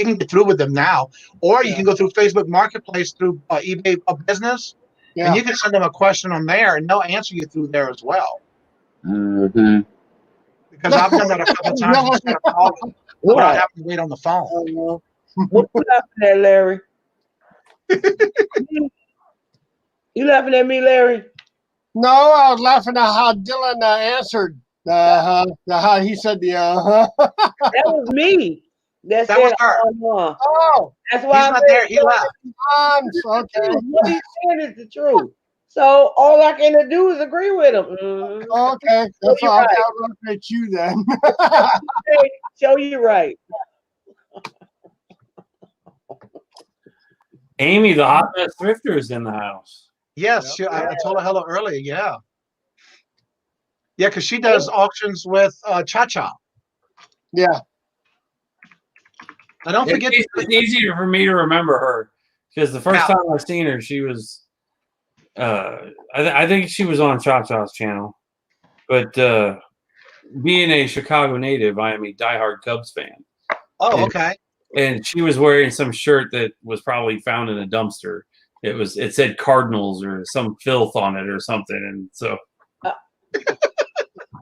can get through with them now, or you can go through Facebook Marketplace through eBay Business. Yeah. And you can send them a question on there, and they'll answer you through there as well. Mm-hmm. Because I've done that a couple of times instead of calling, without having to wait on the phone. What you laughing at, Larry? You laughing at me, Larry? No, I was laughing at how Dylan answered. How he said the That was me. That was her. Oh, that's why he's not there. He left. Okay. What he's saying is the truth. So all I can do is agree with him. Mm-hmm. Okay, that's all. Right. I'll look at you then. Show you right. Amy, the hot mess thrifter, is in the house. Yes, I told her hello earlier. Yeah. Yeah, because she does auctions with Cha-Cha. Yeah. I don't forget. It's easier for me to remember her because the first time I seen her, she was. I think she was on Cha-Cha's channel, but being a Chicago native, I am a diehard Cubs fan. Oh, okay. And she was wearing some shirt that was probably found in a dumpster. It said Cardinals or some filth on it or something, and so.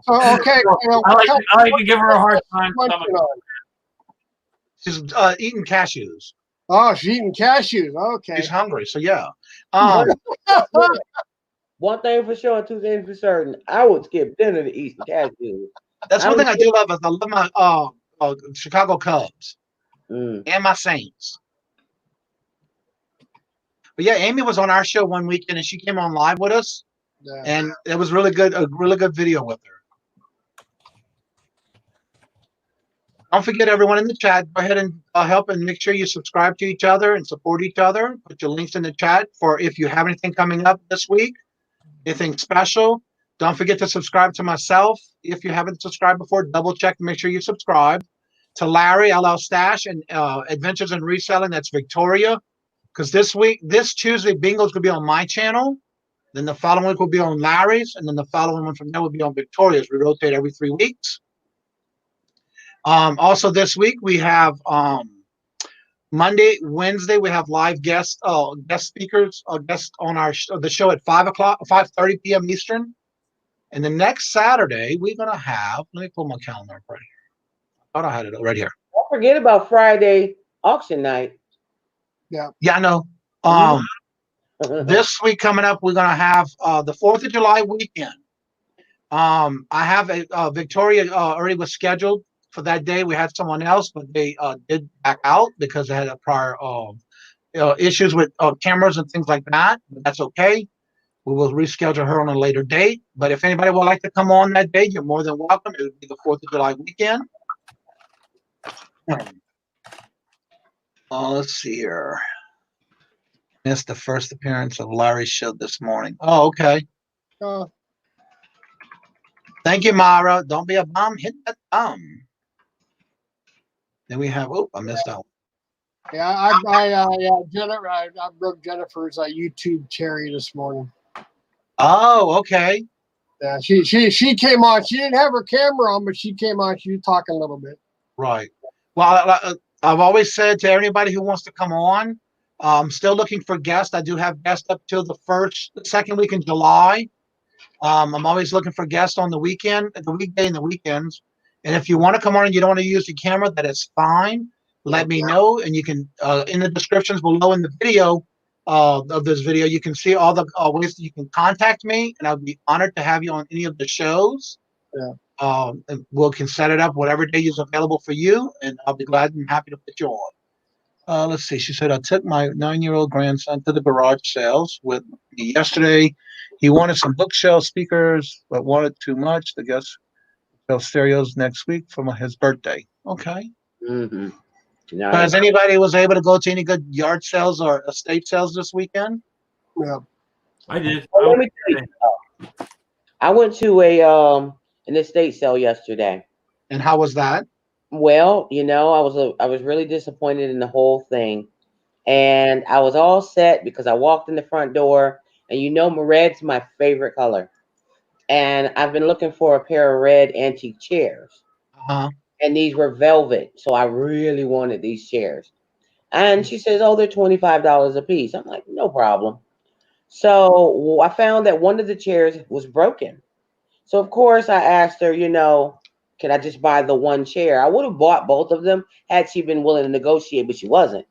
Okay. I like to give her a hard time. She's eating cashews. Oh, she's eating cashews. Okay. She's hungry, so yeah. One thing for sure, two things for certain. I would skip dinner to eat some cashews. That's one thing I do love is I love my Chicago Cubs and my Saints. But yeah, Amy was on our show one weekend and she came on live with us, and it was really good. A really good video with her. Don't forget, everyone in the chat, go ahead and help and make sure you subscribe to each other and support each other. Put your links in the chat for if you have anything coming up this week, anything special. Don't forget to subscribe to myself. If you haven't subscribed before, double check to make sure you subscribe. To Larry, LL Stache, and Adventures in Reselling, that's Victoria. Because this Tuesday, Bingo's going to be on my channel. Then the following week will be on Larry's. And then the following one from there will be on Victoria's. We rotate every 3 weeks. Also this week we have Monday, Wednesday we have live guest speakers, guests on the show at 5:30 p.m. Eastern, and the next Saturday we're gonna have. Let me pull my calendar up right here. I thought I had it right here. Don't forget about Friday auction night. Yeah, I know. This week coming up, we're gonna have the 4th of July weekend. I have a Victoria already was scheduled for that day. We had someone else, but they did back out because they had a prior issues with cameras and things like that. But that's okay. We will reschedule her on a later date. But if anybody would like to come on that day, you're more than welcome. It would be the 4th of July weekend. Let's see here. Missed the first appearance of Larry's show this morning. Oh, okay. Thank you, Mara. Don't be a bum. Hit that thumb. Then we have. Oh, I missed out. Yeah, I broke Jennifer's YouTube cherry this morning. Oh, okay. Yeah, she came on. She didn't have her camera on, but she came on. She was talking a little bit. Right. Well, I've always said to everybody who wants to come on, I'm still looking for guests. I do have guests up till the second week in July. I'm always looking for guests on the weekend, the weekday and the weekends. And if you want to come on and you don't want to use the camera, that is fine. Let me know, and you can in the descriptions below in the video of this video, you can see all the ways that you can contact me, and I'd be honored to have you on any of the shows. Yeah. And can set it up whatever day is available for you, and I'll be glad and happy to put you on. Let's see. She said, I took my 9-year-old grandson to the garage sales with me yesterday. He wanted some bookshelf speakers, but wanted too much. The guest sell stereos next week for his birthday. Okay. Mm-hmm. Nice. Has anybody was able to go to any good yard sales or estate sales this weekend? Yeah. I did. Well, let me tell you, I went to an estate sale yesterday. And how was that? Well, I was really disappointed in the whole thing, and I was all set because I walked in the front door, and red's my favorite color, and I've been looking for a pair of red antique chairs, and these were velvet, so I really wanted these chairs. And she says, "Oh, they're $25 a piece." I'm like, "No problem." So I found that one of the chairs was broken. So of course I asked her, can I just buy the one chair? I would have bought both of them had she been willing to negotiate, but she wasn't.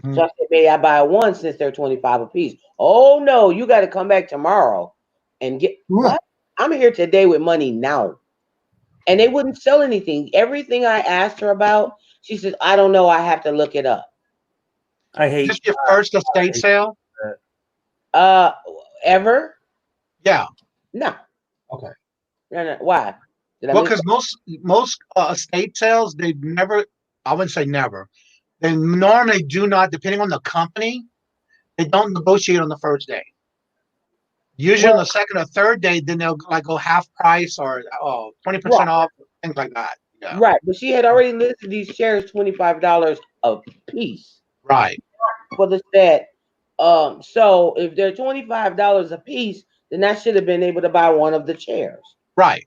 So I said, maybe I buy one since they're 25 a piece. Oh no, you got to come back tomorrow and get what? I'm here today with money now. And they wouldn't sell anything. Everything I asked her about, she says, I don't know. I have to look it up. I hate. Is this your first estate sale? Ever? Yeah. No. Okay. No. Why? Well, because most estate sales, they never. I wouldn't say never. They normally do not, depending on the company, they don't negotiate on the first day. Usually on the second or third day, then they'll like go half price or 20% off, things like that. Yeah. Right, but she had already listed these chairs $25 a piece Right. for the set. So if they're $25 a piece, then I should have been able to buy one of the chairs. Right.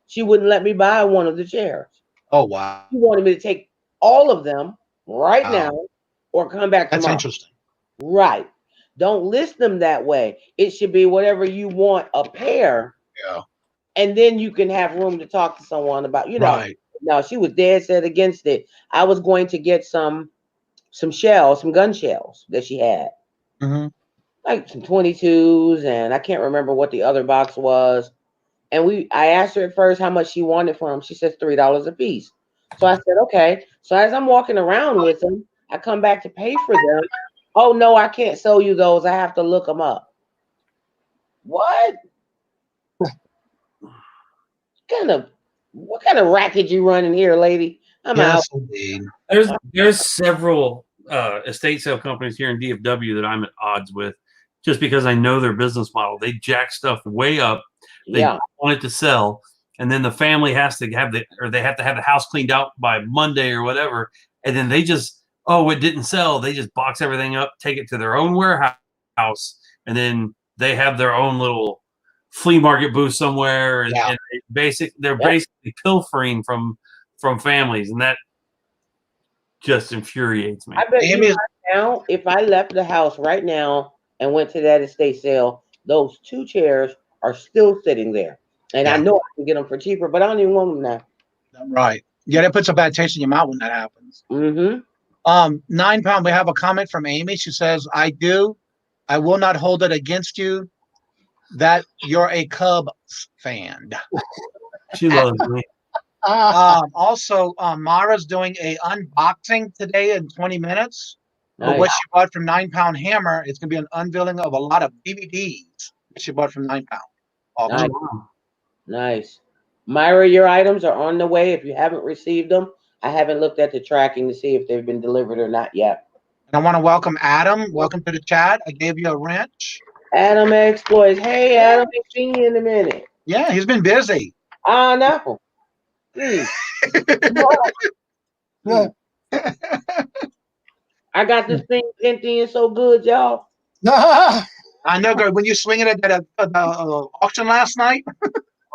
She wouldn't let me buy one of the chairs. Oh wow. She wanted me to take all of them right now or come back tomorrow. That's interesting. Right. Don't list them that way. It should be whatever you want a pair. Yeah. And then you can have room to talk to someone about, Right. No, she was dead set against it. I was going to get some shells, some gun shells that she had. Mm-hmm. Like some 22s, and I can't remember what the other box was. And I asked her at first how much she wanted for them. She says $3 a piece. So I said, okay. So as I'm walking around with them, I come back to pay for them. Oh no, I can't sell you those. I have to look them up. What? What kind of racket you running here, lady? I'm out. Indeed. There's several estate sale companies here in DFW that I'm at odds with, just because I know their business model. They jack stuff way up. They want it to sell, and then the family has to have they have to have the house cleaned out by Monday or whatever, and then they just it didn't sell. They just box everything up, take it to their own warehouse, and then they have their own little flea market booth somewhere, and they're basically pilfering from families, and that just infuriates me. I bet you right now, if I left the house right now and went to that estate sale, those 2 chairs are still sitting there. And I know I can get them for cheaper, but I don't even want them now. Right. Yeah, that puts a bad taste in your mouth when that happens. Mm-hmm. 9 pound, we have a comment from Amy. She says, I will not hold it against you that you're a Cubs fan. She loves me. Also, Mara's doing a unboxing today in 20 minutes. Nice. What she bought from 9 Pound Hammer. It's going to be an unveiling of a lot of DVDs that she bought from 9 Pound. Nice. Nice. Myra, your items are on the way. If you haven't received them, I haven't looked at the tracking to see if they've been delivered or not yet. And I want to welcome Adam. Welcome to the chat. I gave you a wrench. Adam Exploits. Hey, Adam, I've seen you in a minute. Yeah, he's been busy. I know. I got this thing emptying so good, y'all. I know, girl. When you swing it at the auction last night.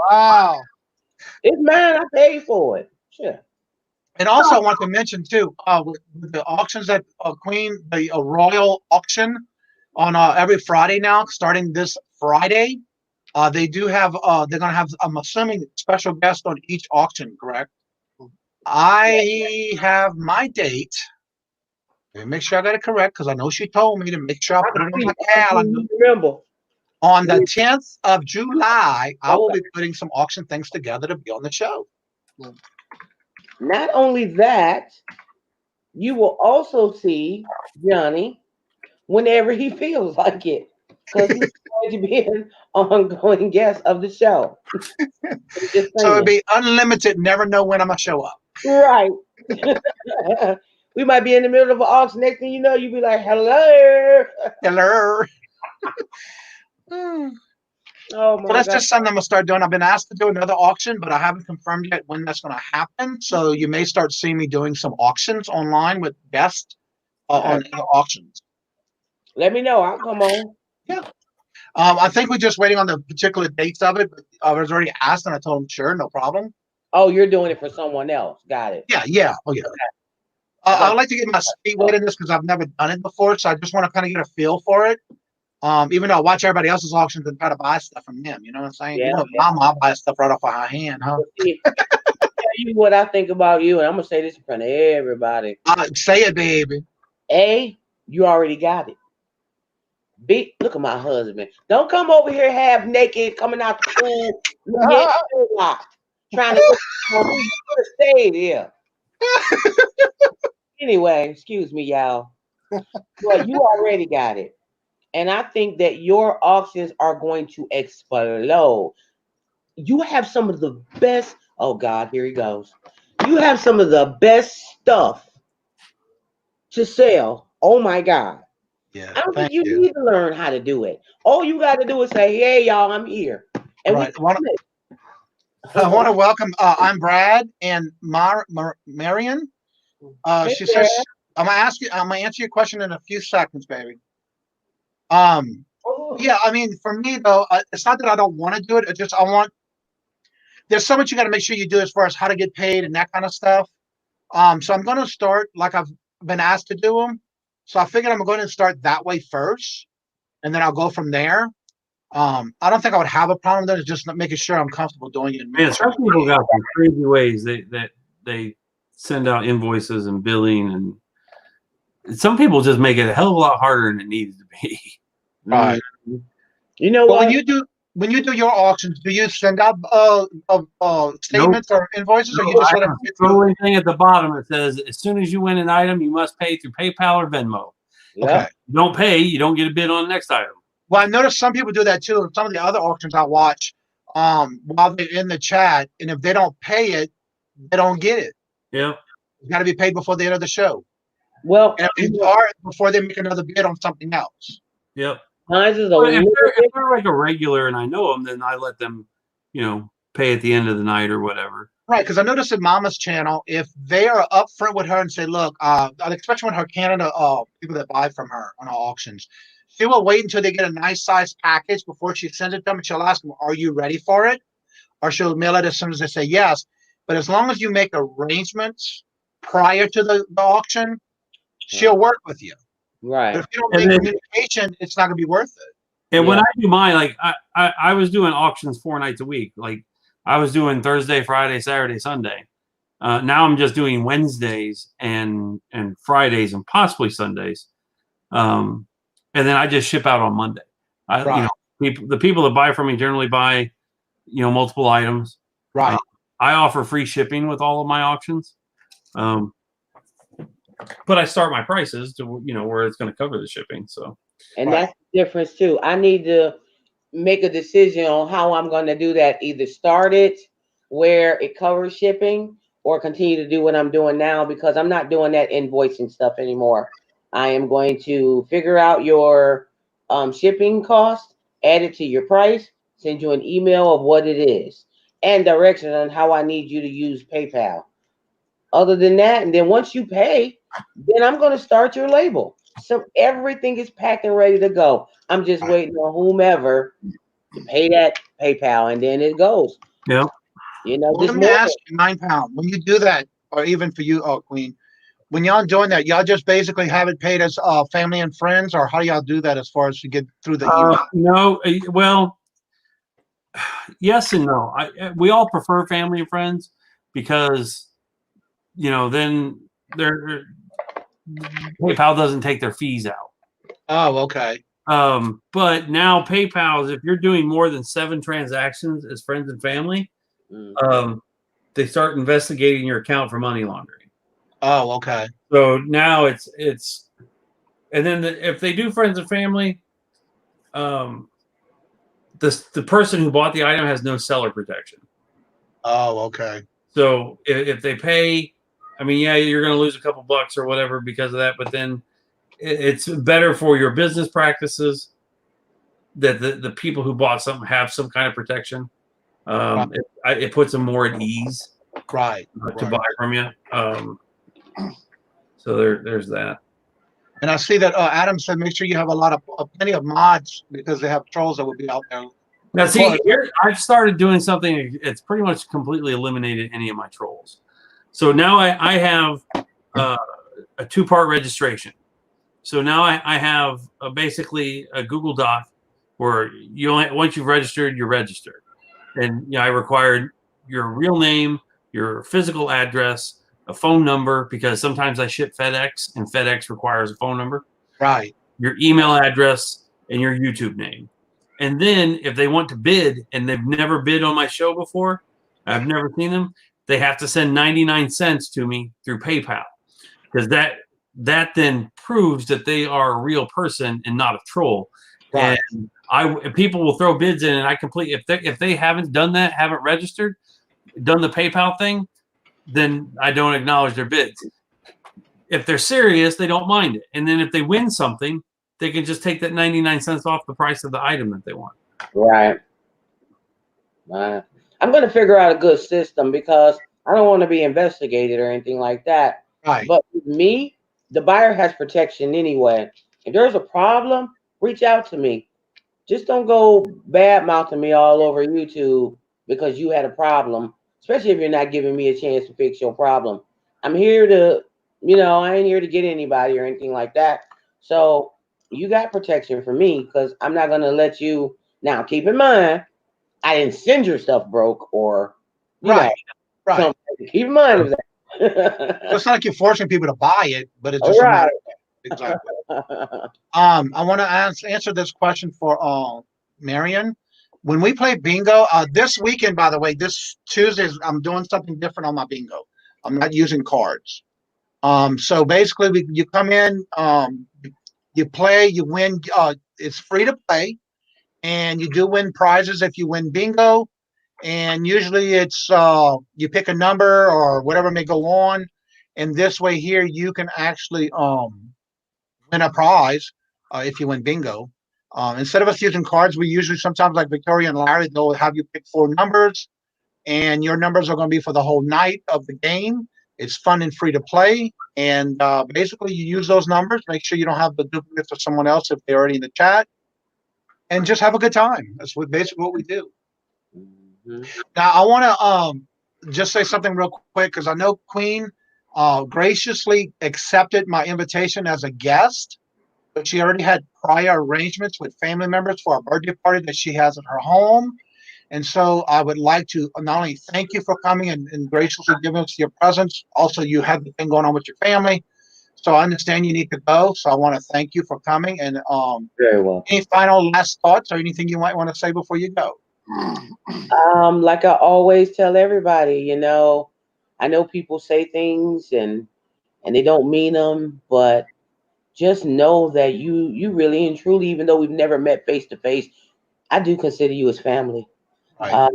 Wow. It's mine. I paid for it. Sure. And also, I want to mention too, with the auctions at Queen, the Royal auction on every Friday now, starting this Friday. They do have. They're gonna have. I'm assuming special guests on each auction. Correct. I have my date. Let me make sure I got it correct because I know she told me to make sure I put it on my calendar. Remember. On the 10th of July, I will be putting some auction things together to be on the show. Not only that, you will also see Johnny whenever he feels like it, because he's going to be an ongoing guest of the show. So it'll be unlimited, never know when I'm going to show up. Right. We might be in the middle of an auction. Next thing you know, you'll be like, hello. Hello. Oh my so that's God. just something I'm going to start doing. I've been asked to do another auction, but I haven't confirmed yet when that's going to happen. So you may start seeing me doing some auctions online with guests on other auctions. Let me know. I'll come on. Yeah. I think we're just waiting on the particular dates of it. But I was already asked, and I told him, sure, no problem. Oh, you're doing it for someone else. Got it. Yeah. Oh, yeah. I'd like to get my feet wet in this because I've never done it before. So I just want to kind of get a feel for it. Even though I watch everybody else's auctions and try to buy stuff from them. You know what I'm saying? Yeah, Mama, I'll buy stuff right off of her hand, huh? Tell you what I think about you, and I'm going to say this in front of everybody. Say it, baby. A, you already got it. B, look at my husband. Don't come over here half naked, coming out the pool, trying to stay here. Anyway, excuse me, y'all. But you already got it. And I think that your auctions are going to explode. You have some of the best. Oh, God, here he goes. You have some of the best stuff to sell. Oh, my God. Yeah. I don't think Thank you you. need to learn how to do it. All you got to do is say, "Hey, y'all, I'm here," and Right. I we. want to welcome. I'm Brad and Marion. Hey, She Brad. says, I'm gonna ask you. I'm gonna answer your question in a few seconds, baby. Yeah. I mean, for me though, it's not that I don't want to do it. It's just I want. There's so much you got to make sure you do as far as how to get paid and that kind of stuff. So I'm gonna start like I've been asked to do them. So I figured I'm going to start that way first, and then I'll go from there. I don't think I would have a problem with it. It's just making sure I'm comfortable doing it. Man, some people got some crazy ways they send out invoices and billing, and some people just make it a hell of a lot harder than it needs to be. Right. You know But what? when you do your auctions, do you send out statements or invoices, or you No, just I let have them a get through? scrolling thing at the bottom that says, as soon as you win an item, you must pay through PayPal or Venmo. Okay. You don't pay, you don't get a bid on the next item. Well, I noticed some people do that too. Some of the other auctions I watch, while they're in the chat, and if they don't pay it, they don't get it. Yep. It's got to be paid before the end of the show, Well, and if they are, before they make another bid on something else. Yep. mine is a But little if they're like a regular and I know them, then I let them, pay at the end of the night or whatever. Right, because I noticed in Mama's channel, if they are upfront with her and say, "Look, especially when her Canada people that buy from her on her auctions, she will wait until they get a nice size package before she sends it to them, and she'll ask them, "Are you ready for it?" Or she'll mail it as soon as they say yes. But as long as you make arrangements prior to the auction, she'll work with you. right. But if you don't make communication, it's not going to be worth it. And when I do mine, like I was doing auctions 4 nights a week. Like I was doing Thursday, Friday, Saturday, Sunday. Now I'm just doing Wednesdays and Fridays and possibly Sundays. And then I just ship out on Monday. Right. The people that buy from me generally buy, multiple items. Right. I offer free shipping with all of my auctions. But I start my prices to, where it's going to cover the shipping. So, And that's the difference too. I need to make a decision on how I'm going to do that. Either start it where it covers shipping or continue to do what I'm doing now, because I'm not doing that invoicing stuff anymore. I am going to figure out your shipping cost, add it to your price, send you an email of what it is, and directions on how I need you to use PayPal. Other than that, and then once you pay, then I'm going to start your label. So everything is packed and ready to go. I'm just waiting on whomever to pay that PayPal, and then it goes. Yeah. Well, let me ask you, £9. When you do that, or even for you, Queen, when y'all doing that, y'all just basically have it paid as family and friends, or how do y'all do that as far as to get through the email? No, well, yes and no. We all prefer family and friends because, then PayPal doesn't take their fees out. Oh, okay. But now PayPal's, if you're doing more than 7 transactions as friends and family, they start investigating your account for money laundering. Oh, okay. So now it's, and then if they do friends and family, the person who bought the item has no seller protection. Oh, okay. So if they pay, I mean, yeah, you're going to lose a couple bucks or whatever because of that, but then it's better for your business practices that the people who bought something have some kind of protection. It puts them more at ease, to buy from you. So there's that. And I see that Adam said, make sure you have a lot of plenty of mods because they have trolls that will be out there. Now, see, here I've started doing something. It's pretty much completely eliminated any of my trolls. So now I have a 2-part registration. So now I have basically a Google Doc where once you've registered, you're registered. And I required your real name, your physical address, a phone number, because sometimes I ship FedEx and FedEx requires a phone number. Right. Your email address and your YouTube name. And then if they want to bid and they've never bid on my show before, I've never seen them, they have to send 99 cents to me through PayPal, because that then proves that they are a real person and not a troll. Right. And people will throw bids in, and I complete if they haven't done that, haven't registered, done the PayPal thing, then I don't acknowledge their bids. If they're serious, they don't mind it. And then if they win something, they can just take that 99 cents off the price of the item that they want. Right. I'm going to figure out a good system because I don't want to be investigated or anything like that. Right. But with me, the buyer has protection anyway. If there's a problem, reach out to me. Just don't go bad mouthing me all over YouTube because you had a problem, especially if you're not giving me a chance to fix your problem. I'm here to, I ain't here to get anybody or anything like that. So you got protection for me because I'm not going to let you. Now, keep in mind, I didn't send your stuff broke or, Right. something. Keep in mind of that. So it's not like you're forcing people to buy it, but it's All just a right. matter of exactly. I want to answer this question for Marion. When we play bingo, this weekend, by the way, this Tuesday, I'm doing something different on my bingo. I'm not using cards. So basically, you come in, you play, you win. It's free to play, and you do win prizes if you win bingo. And usually it's you pick a number or whatever may go on, and this way here you can actually win a prize if you win bingo. Instead of us using cards, we usually sometimes like Victoria and Larry, they'll have you pick 4 numbers, and your numbers are going to be for the whole night of the game. It's fun and free to play, and basically you use those numbers. Make sure you don't have the duplicates of someone else if they're already in the chat, and just have a good time. That's basically what we do. Mm-hmm. Now I want to just say something real quick because I know Queen graciously accepted my invitation as a guest, but she already had prior arrangements with family members for a birthday party that she has at her home. And so I would like to not only thank you for coming and graciously giving us your presence, also you have the thing going on with your family. So I understand you need to go. So I want to thank you for coming. And Very well. any final last thoughts or anything you might want to say before you go? Like I always tell everybody, I know people say things and they don't mean them, but just know that you really and truly, even though we've never met face to face, I do consider you as family. Right.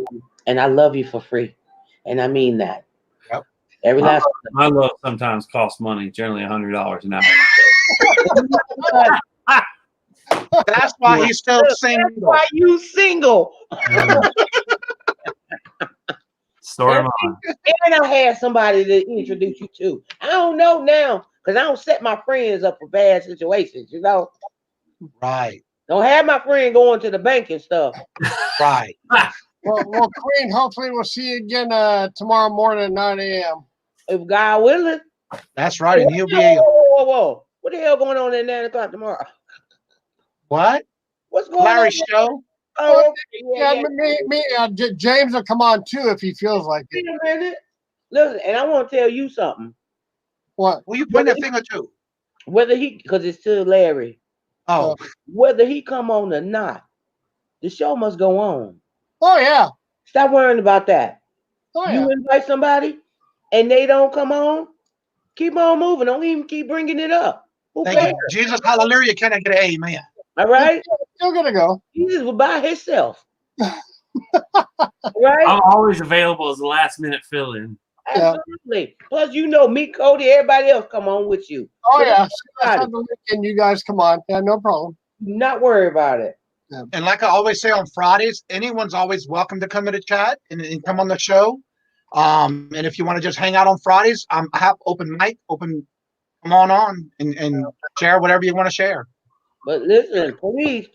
And I love you for free, and I mean that. Yep. Every last. My love sometimes costs money, generally $100 an hour. That's why he's still single. That's why you single. Story of mine. And I had somebody to introduce you to. I don't know now because I don't set my friends up for bad situations. Right. Don't have my friend going to the bank and stuff. Right. Well, Queen, hopefully we'll see you again tomorrow morning at 9 a.m. If God willing. That's right. And he'll be able. Whoa. What the hell going on at 9 o'clock tomorrow? What? What's going Larry's on? show? Oh, okay. James will come on too if he feels like it. Wait a minute. Listen, and I want to tell you something. What? Who you pointing that finger to? Whether because it's to Larry. Oh. Whether he come on or not, the show must go on. Oh, yeah. Stop worrying about that. Oh, you invite somebody and they don't come on, keep on moving. Don't even keep bringing it up. Thank you. Jesus, hallelujah. Can I get an amen? All right. Still gonna go. Jesus was by himself. Right? I'm always available as a last minute fill in. Absolutely. Yeah. Plus, me, Cody, everybody else come on with you. Oh, yeah. And you guys come on. Yeah, no problem. Not worry about it. Yeah. And like I always say on Fridays, anyone's always welcome to come in the chat and come on the show. And if you want to just hang out on Fridays, I have open mic, come on and share whatever you want to share. But listen, please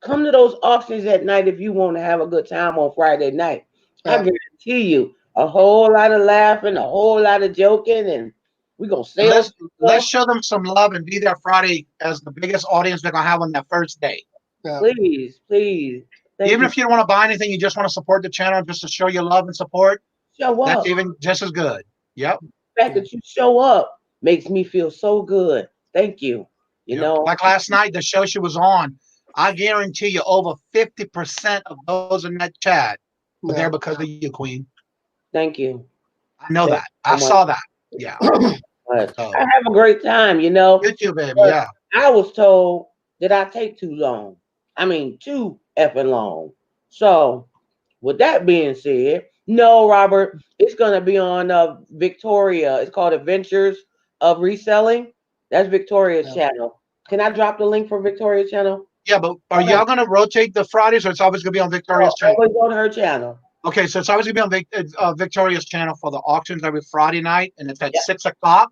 come to those auctions at night if you want to have a good time on Friday night. Yeah. I guarantee you a whole lot of laughing, a whole lot of joking, and we're going to sell. Let's show them some love and be there Friday as the biggest audience they're going to have on that first day. Yeah. Please. Even if you don't want to buy anything, you just want to support the channel just to show your love and support. Show up. That's even just as good. Yep. The fact that you show up makes me feel so good. Thank you. You know, like last night, the show she was on, I guarantee you over 50% of those in that chat were there because of you, Queen. Thank you. I know that. I saw that. Yeah. I have a great time, You too, baby. Yeah. I was told that I take too long. I mean, too effing long. So, with that being said, no, Robert, it's going to be on Victoria. It's called Adventures of Reselling. That's Victoria's channel. Can I drop the link for Victoria's channel? Yeah, but are y'all gonna rotate the Fridays, or it's always gonna be on Victoria's channel? Always on her channel. Okay, so it's always gonna be on Victoria's channel for the auctions every Friday night, and it's at Yep. 6 o'clock.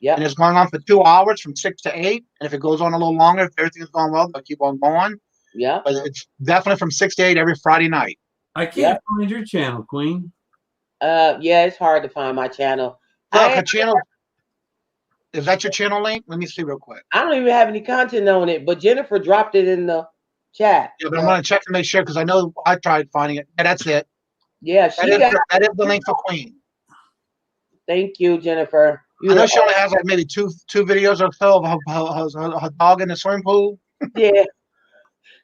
Yep. And it's going on for 2 hours from 6 to 8. And if it goes on a little longer, if everything's going well, they'll keep on going. Yeah. But it's definitely from 6 to 8 every Friday night. I can't find your channel, Queen. Yeah, it's hard to find my channel. Look, a channel. Is that your channel link? Let me see real quick. I don't even have any content on it, but Jennifer dropped it in the chat. Yeah, but I'm gonna check to make sure because I know I tried finding it. Yeah, that's it. Yeah, that is the link for Queen. Thank you, Jennifer. I know she only has like maybe two videos or so of her dog in the swimming pool. Yeah.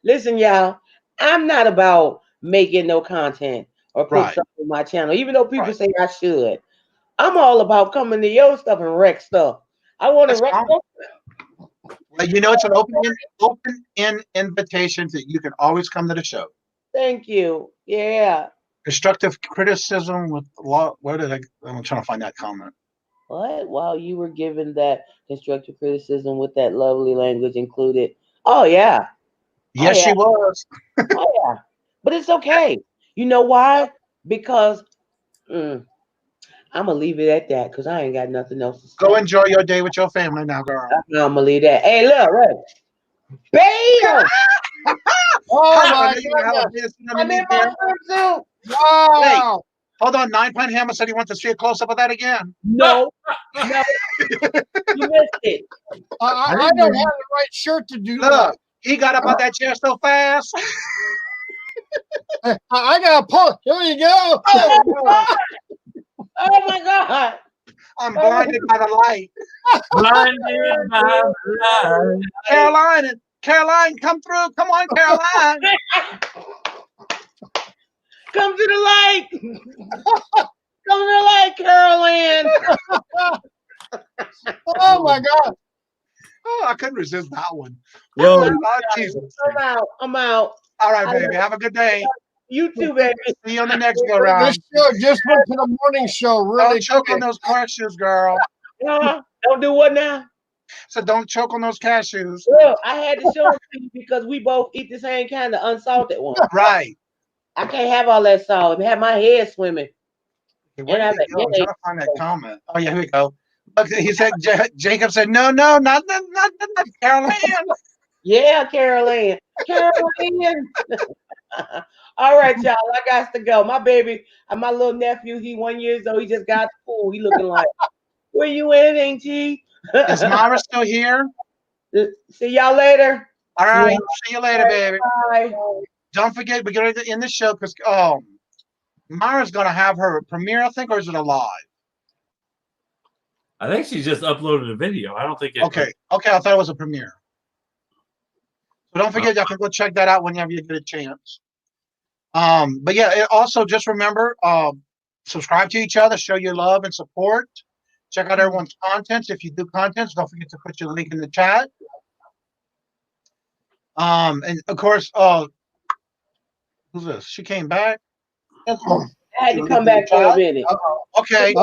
Listen, y'all, I'm not about making no content or put stuff on my channel, even though people say I should. I'm all about coming to your stuff and wreck stuff. I want to wreck stuff. Well, you know, it's an open invitation that you can always come to the show. Thank you. Yeah. Constructive criticism with law. Where did I'm trying to find that comment. What? While you were given that constructive criticism with that lovely language included. Oh, yeah. Yes, she was. Oh, yeah. But it's okay. You know why? Because I'm going to leave it at that because I ain't got nothing else to say. Go enjoy your day with your family now, girl. I'm going to leave that. Hey, look, right. Bam! Oh, my goodness. I'm in my swimsuit. Wow. Wait, hold on. 9-Point Hammer said he wants to see a close-up of that again. No. You missed it. I don't have the right shirt to do that. Look, he got up on that chair so fast. I got to pull. Here you go. Oh, my God. I'm blinded by the light. Blinded by the light. Caroline, come through. Come on, Caroline. Come to the light. Come to the light, Caroline. Oh, my God. Oh, I couldn't resist that one. Yo, Oh, Jesus. I'm out. All right, baby. Have a good day. You too, baby. See you on the next go round. This show just went to the morning show. Really Don't choke on those cashews, girl. Don't do what now? So don't choke on those cashews. Look, I had to show it to you because we both eat the same kind of unsalted one. Right. I can't have all that salt. It had my head swimming. Where did it go? I'm trying to find that comment. Oh, yeah, here we go. Look, he said, Jacob said, no, not Caroline. Yeah, Caroline. Caroline. All right, y'all. I got to go. My baby, my little nephew, he 1 year old. He just got to school. He looking like, where you in, ain't he? Is Mara still here? See y'all later. All right. See you later, baby. Bye. Don't forget, we're going to end the show because Mara's going to have her premiere, I think, or is it a live? I think she just uploaded a video. I don't think it. Okay. I thought it was a premiere. So don't forget, y'all can go check that out whenever you get a chance. But yeah, also just remember, subscribe to each other, show your love and support. Check out everyone's contents. If you do contents, don't forget to put your link in the chat. And of course, who's this? She came back. I had to come back for a minute. Okay.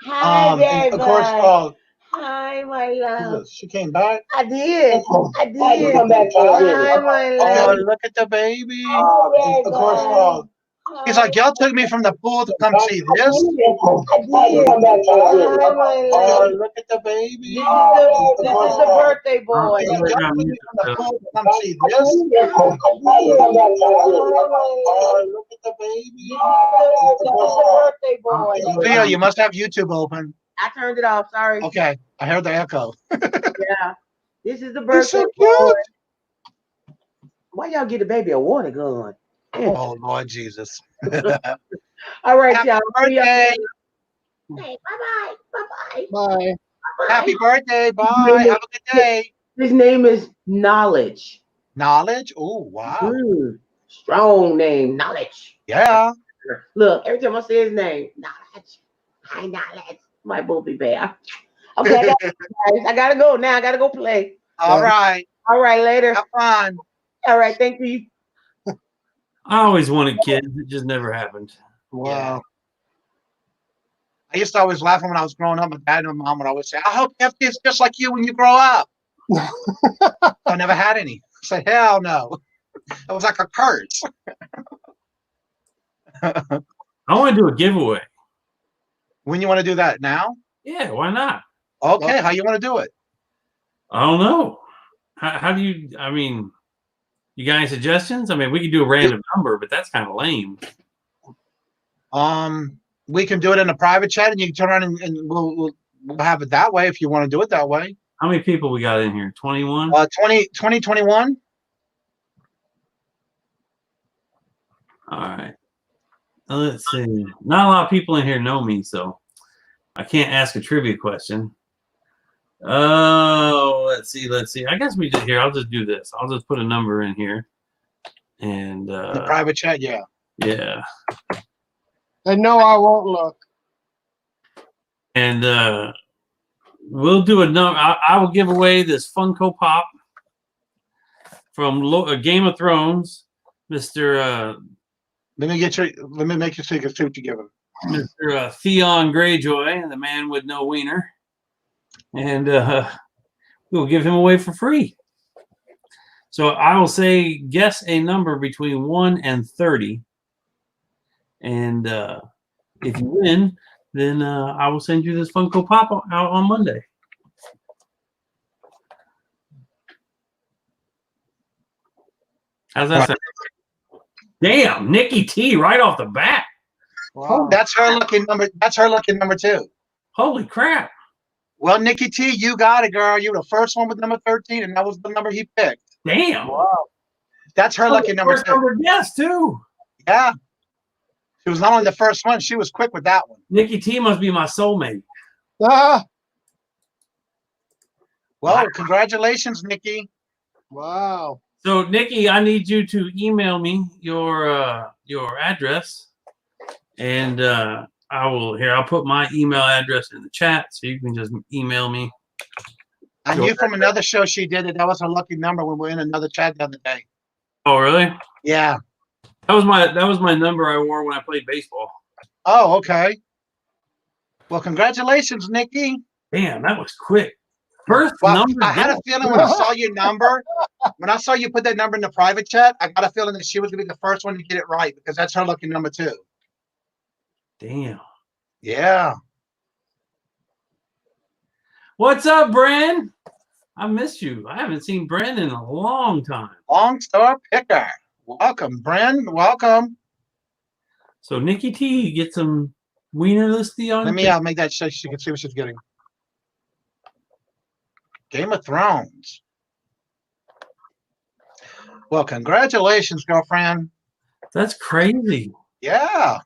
Hi, baby. And of course, hi, my love. She came back. I did. I did. Come back for a minute. Hi, my love. Oh, look at the baby. Oh, of course, he's like, y'all took me from the pool to come see this. I did. Come back for a minute. Oh, look at the baby. This is the birthday boy. Y'all took me from the pool to come see this. Oh, look at the baby. This is the birthday boy. Theo, you must have YouTube open. I turned it off. Sorry. Okay, I heard the echo. Yeah. This is the It's birthday so boy. cute. Why y'all get the baby a water gun? Oh, Lord Jesus. All right, Happy y'all. birthday. Hey, bye-bye. Bye-bye. Bye. Happy birthday. Bye. Have a good day. His name is Knowledge. Knowledge? Oh, wow. Strong name, Knowledge. Yeah. Look, every time I say his name, Knowledge. Hi, Knowledge. My booby bear. Okay, I gotta go now. I gotta go play. All right. All right, later. Have fun. All right, thank you. I always wanted kids. It just never happened. Wow. Yeah. I used to always laugh when I was growing up. My dad and my mom would always say, I hope you have kids just like you when you grow up. I never had any. I said, hell no. It was like a curse. I want to do a giveaway. When you want to do that? Now? Yeah, why not? Okay, how you want to do it? I don't know. How do you? I mean, you got any suggestions? I mean, we could do a random number, but that's kind of lame. We can do it in a private chat, and you can turn around and we'll have it that way if you want to do it that way. How many people we got in here? 21? 21. All right. Let's see. Not a lot of people in here know me, so I can't ask a trivia question. Oh, let's see. I guess we just here. I'll just do this. I'll just put a number in here, and The private chat, yeah. Yeah. And no, I won't look. And we'll do a number. I will give away this Funko Pop from Game of Thrones, Mr. Let me make you see what you're giving. Mr. Theon Greyjoy, the man with no wiener. And we'll give him away for free. So I will say, guess a number between 1 and 30. And if you win, then I will send you this Funko Pop out on Monday. How's that sound? Damn, Nikki T right off the bat. Wow. That's her lucky number. That's her lucky number too. Holy crap. Well, Nikki T, you got it, girl. You were the first one with number 13, and that was the number he picked. Damn. Wow. That's her lucky number first too. Number guess too. Yeah. She was not only the first one, she was quick with that one. Nikki T must be my soulmate. Ah. Well, Wow. Congratulations, Nikki. Wow. So, Nikki, I need you to email me your address, and I'll put my email address in the chat, so you can just email me. I knew from another show she did that was her lucky number when we were in another chat the other day. Oh, really? Yeah. That was my number I wore when I played baseball. Oh, okay. Well, congratulations, Nikki. Damn, that was quick. First Well, number. I had a feeling when I saw your number, when I saw you put that number in the private chat, I got a feeling that she was going to be the first one to get it right because that's her lucky number too. Damn. Yeah. What's up, Bren? I missed you. I haven't seen Bren in a long time. Long Star Picker. Welcome, Bren. Welcome. So Nikki T, get some wiener listy on. Let me make that so she can see what she's getting. Game of Thrones. Well, congratulations, girlfriend. That's crazy. Yeah.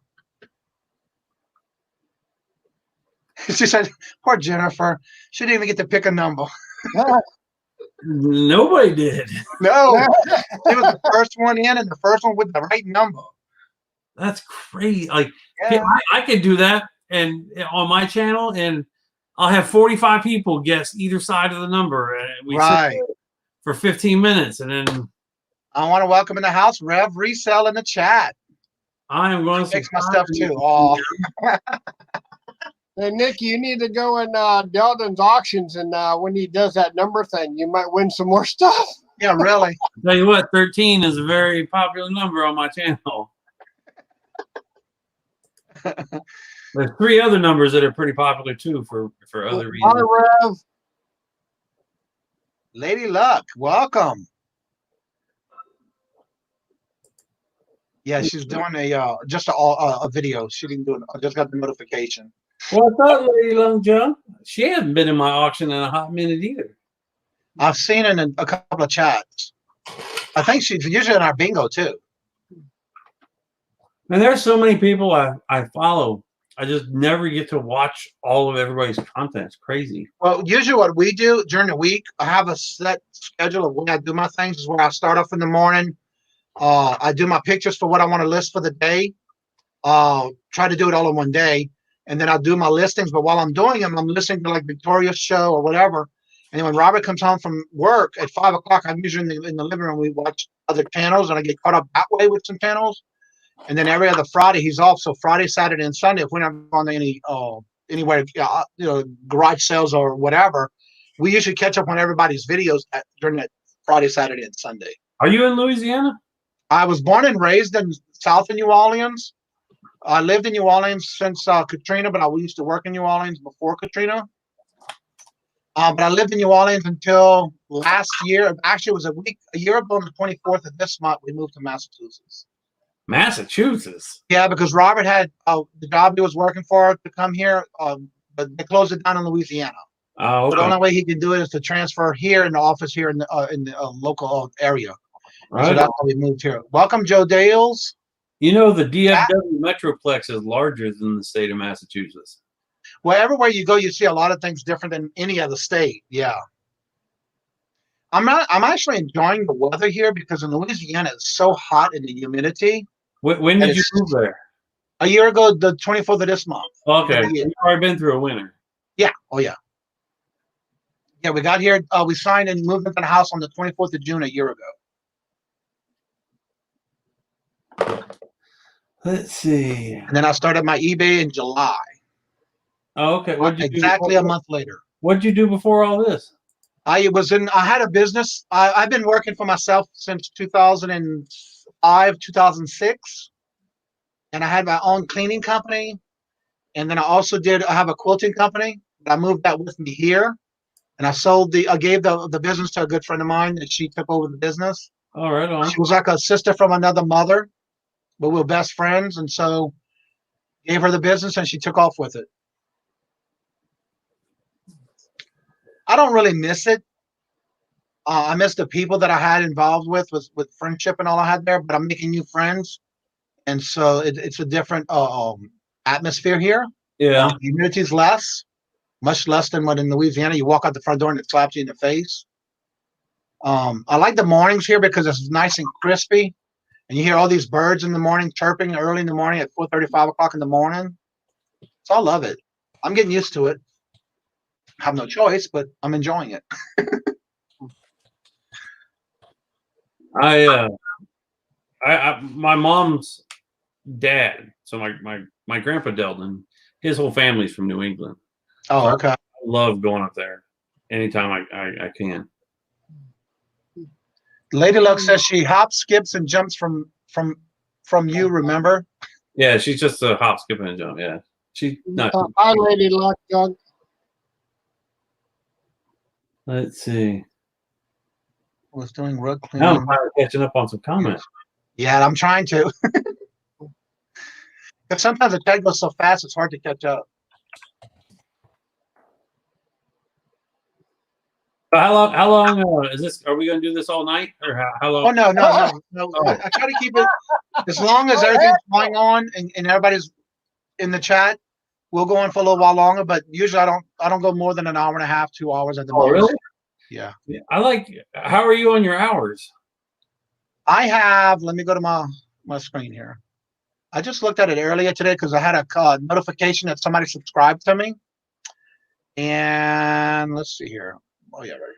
She said, poor Jennifer. She didn't even get to pick a number. Nobody did. No. She was the first one in and the first one with the right number. That's crazy. Like, Yeah. I could do that and on my channel, and I'll have 45 people guess either side of the number, and we sit there for 15 minutes, and then I want to welcome in the house Rev Resell in the chat. I am going to fix my stuff too. Oh. Hey, Nick, you need to go in Delton's auctions, and when he does that number thing, you might win some more stuff. Yeah, really. I'll tell you what, 13 is a very popular number on my channel. There's 3 other numbers that are pretty popular too for other reasons. Hi, Rev. Lady Luck, welcome. Yeah, she's doing just a video. She didn't do it. I just got the notification. What's up, Lady Long John? She hasn't been in my auction in a hot minute either. I've seen her in a couple of chats. I think she's usually in our bingo too. And there's so many people I follow. I just never get to watch all of everybody's content. It's crazy. Well, usually what we do during the week, I have a set schedule of when I do my things. Is where I start off in the morning. I do my pictures for what I want to list for the day. Try to do it all in one day. And then I'll do my listings. But while I'm doing them, I'm listening to like Victoria's show or whatever. And then when Robert comes home from work at 5 o'clock, I'm usually in the living room. We watch other channels and I get caught up that way with some channels. And then every other Friday he's off. So Friday, Saturday, and Sunday, if we're not on any anywhere, garage sales or whatever, we usually catch up on everybody's videos during that Friday, Saturday, and Sunday. Are you in Louisiana? I was born and raised in south of New Orleans. I lived in New Orleans since Katrina, but I used to work in New Orleans before Katrina. But I lived in New Orleans until last year. Actually, it was a year ago on the 24th of this month, we moved to Massachusetts. Massachusetts? Yeah, because Robert had the job he was working for to come here, but they closed it down in Louisiana. Oh, okay. So the only way he can do it is to transfer here in the office here in the local area. Right. So that's why we moved here. Welcome, Joe Dales. You know, the DFW Metroplex is larger than the state of Massachusetts. Well, everywhere you go, you see a lot of things different than any other state. Yeah. I'm actually enjoying the weather here because in Louisiana it's so hot in the humidity. When did you move there? A year ago, the 24th of this month. Okay. You've already been through a winter. Yeah. Oh, yeah. Yeah, we got here. We signed and moved into the house on the 24th of June a year ago. Let's see. And then I started my eBay in July. Oh, okay. What'd you exactly do a month later. What'd you do before all this? I had a business. I've been working for myself since 2005, 2006. And I had my own cleaning company. And then I have a quilting company. I moved that with me here. And I gave the business to a good friend of mine, and she took over the business. Oh, right on. She was like a sister from another mother, but we were best friends. And so gave her the business and she took off with it. I don't really miss it. I miss the people that I had involved with friendship and all I had there, but I'm making new friends. And so it's a different atmosphere here. Yeah. Humidity is less, much less than what in Louisiana. You walk out the front door and it slaps you in the face. I like the mornings here because it's nice and crispy. And you hear all these birds in the morning chirping early in the morning at 4:30, 5 o'clock in the morning. So I love it. I'm getting used to it. I have no choice, but I'm enjoying it. My mom's dad, so my grandpa Delton, his whole family's from New England. Oh, okay. I love going up there anytime I can. Lady Luck says she hops, skips, and jumps from you. Remember? Yeah, she's just a hop, skip, and jump. Yeah, she not. Hi, Lady Luck, Doug. Let's see. I was doing rug cleaning. Now I'm finally catching up on some comments. Yeah, I'm trying to. Because sometimes the tag goes so fast, it's hard to catch up. How long is this? Are we going to do this all night, or how long? Oh no! Oh. I try to keep it as long as everything's going on and everybody's in the chat. We'll go on for a little while longer, but usually I don't go more than an hour and a half, 2 hours at the most. Really? Yeah. I like. How are you on your hours? I have. Let me go to my screen here. I just looked at it earlier today because I had a notification that somebody subscribed to me. And let's see here. Oh yeah, right here.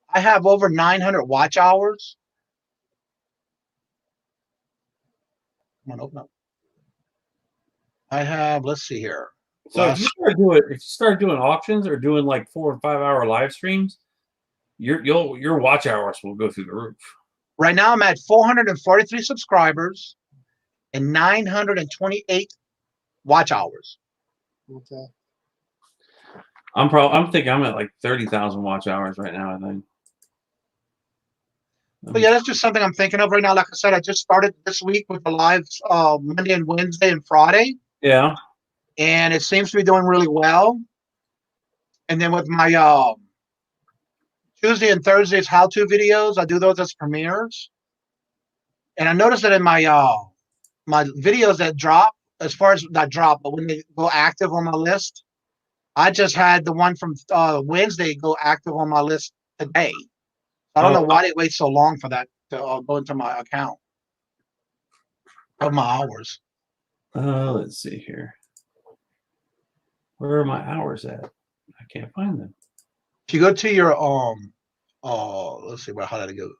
I have over 900 watch hours. Come on, open up. I have. Let's see here. So if you start doing auctions or doing like 4 and 5 hour live streams, your watch hours will go through the roof. Right now, I'm at 443 subscribers and 928 watch hours. Okay. I'm thinking I'm at like 30,000 watch hours right now, I think. But yeah, that's just something I'm thinking of right now. Like I said, I just started this week with the lives Monday and Wednesday and Friday. Yeah. And it seems to be doing really well. And then with my Tuesday and Thursdays how-to videos, I do those as premieres. And I noticed that in my my videos that drop, as far as not drop, but when they go active on my list, I just had the one from Wednesday go active on my list today. I don't know why they wait so long for that to go into my account of my hours. Let's see here. Where are my hours at? I can't find them. If you go to your let's see, how did it go?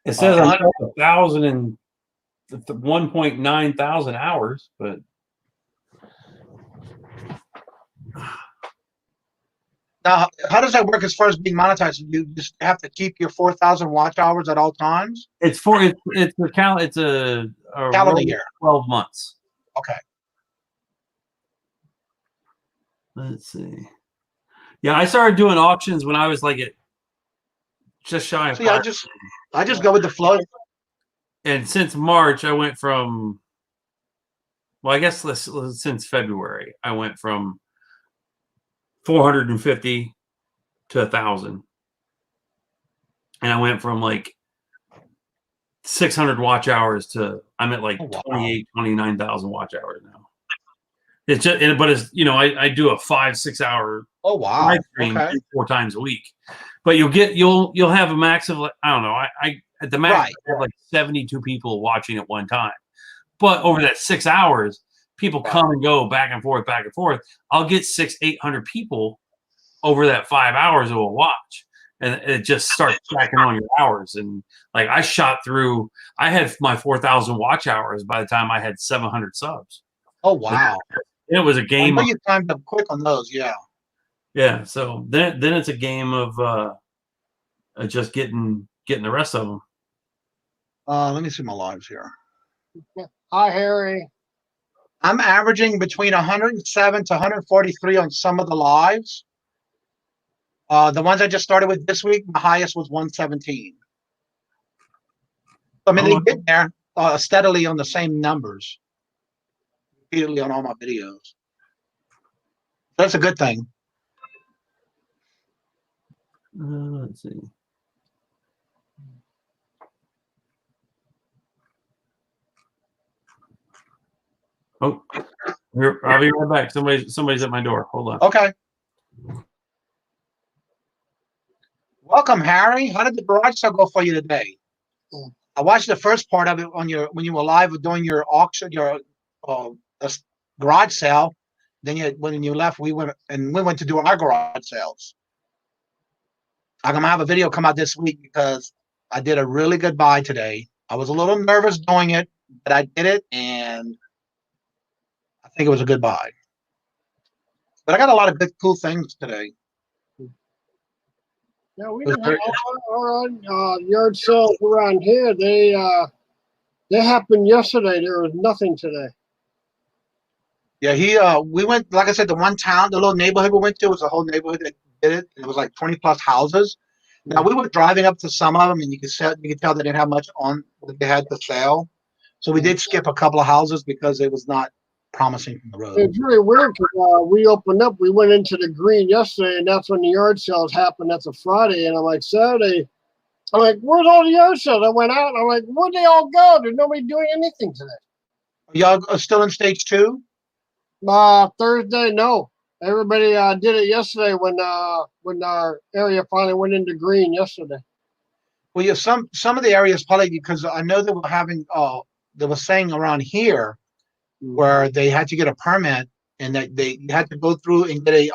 It says I'm 1,000 and 1.9 thousand hours, but Now, how does that work as far as being monetized? You just have to keep your 4,000 watch hours at all times? It's a Calendar year. 12 months. Okay. Let's see. Yeah, I started doing auctions when I was like at just shy of. See, I just go with the flow. And since March, I went from. Well, I guess since February, I went from 450 to 1,000, and I went from like 600 watch hours to I'm at like 29,000 watch hours now. It's just, but it's I do a 5-6 hour live stream 4 times a week, but you'll have a max of I don't know I at the max I have like 72 people watching at one time, but over that 6 hours, people come and go back and forth. I'll get 600-800 people over that 5 hours of a watch. And it just starts tracking on your hours. And like I had my 4,000 watch hours by the time I had 700 subs. Oh, wow. And it was a game. I know you timed up quick on those. Yeah. Yeah. So then it's a game of just getting the rest of them. Let me see my lives here. Hi, Harry. I'm averaging between 107 to 143 on some of the lives. The ones I just started with this week, the highest was 117. I mean, they get there steadily on the same numbers, repeatedly on all my videos. That's a good thing. Let's see. Oh, I'll be right back. Somebody's at my door. Hold on. Okay. Welcome, Harry. How did the garage sale go for you today? I watched the first part of it when you were live doing your auction, your garage sale. Then when you left, we went to do our garage sales. I'm gonna have a video come out this week because I did a really good buy today. I was a little nervous doing it, but I did it, and I think it was a good buy. But I got a lot of good, cool things today. Yeah, we have our yard sales around here. They happened yesterday. There was nothing today. Yeah, we went, like I said, the little neighborhood we went to was a whole neighborhood that did it. It was like 20 plus houses. Now we were driving up to some of them, and you could tell they didn't have much on that they had to sell. So we did skip a couple of houses because it was not promising from the road. It's really weird because we opened up. We went into the green yesterday, and that's when the yard sales happened. That's a Friday, and I'm like, Saturday. I'm like, where's all the yard sales? I went out, and I'm like, where'd they all go? There's nobody doing anything today. Y'all are still in stage 2? Thursday, no. Everybody did it yesterday when our area finally went into green yesterday. Well, yeah, some of the areas probably because I know they were having they were saying around here where they had to get a permit and that they had to go through and get a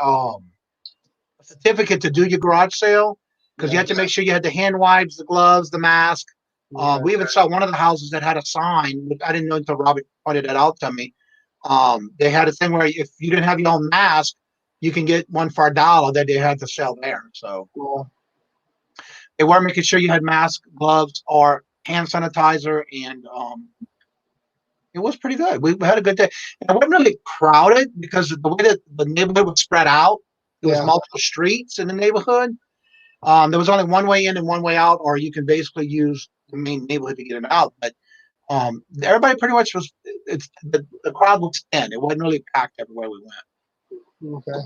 certificate to do your garage sale because you had to make sure you had the hand wipes, the gloves, the mask. We even saw one of the houses that had a sign, which I didn't know until Robert pointed that out to me. They had a thing where if you didn't have your own mask, you can get one for $1 that they had to sell there. So they were making sure you had mask, gloves, or hand sanitizer, and it was pretty good. We had a good day. And it wasn't really crowded because the way that the neighborhood was spread out, there was multiple streets in the neighborhood. There was only one way in and one way out, or you can basically use the main neighborhood to get in and out. But everybody pretty much was. The crowd was thin. It wasn't really packed everywhere we went. Okay.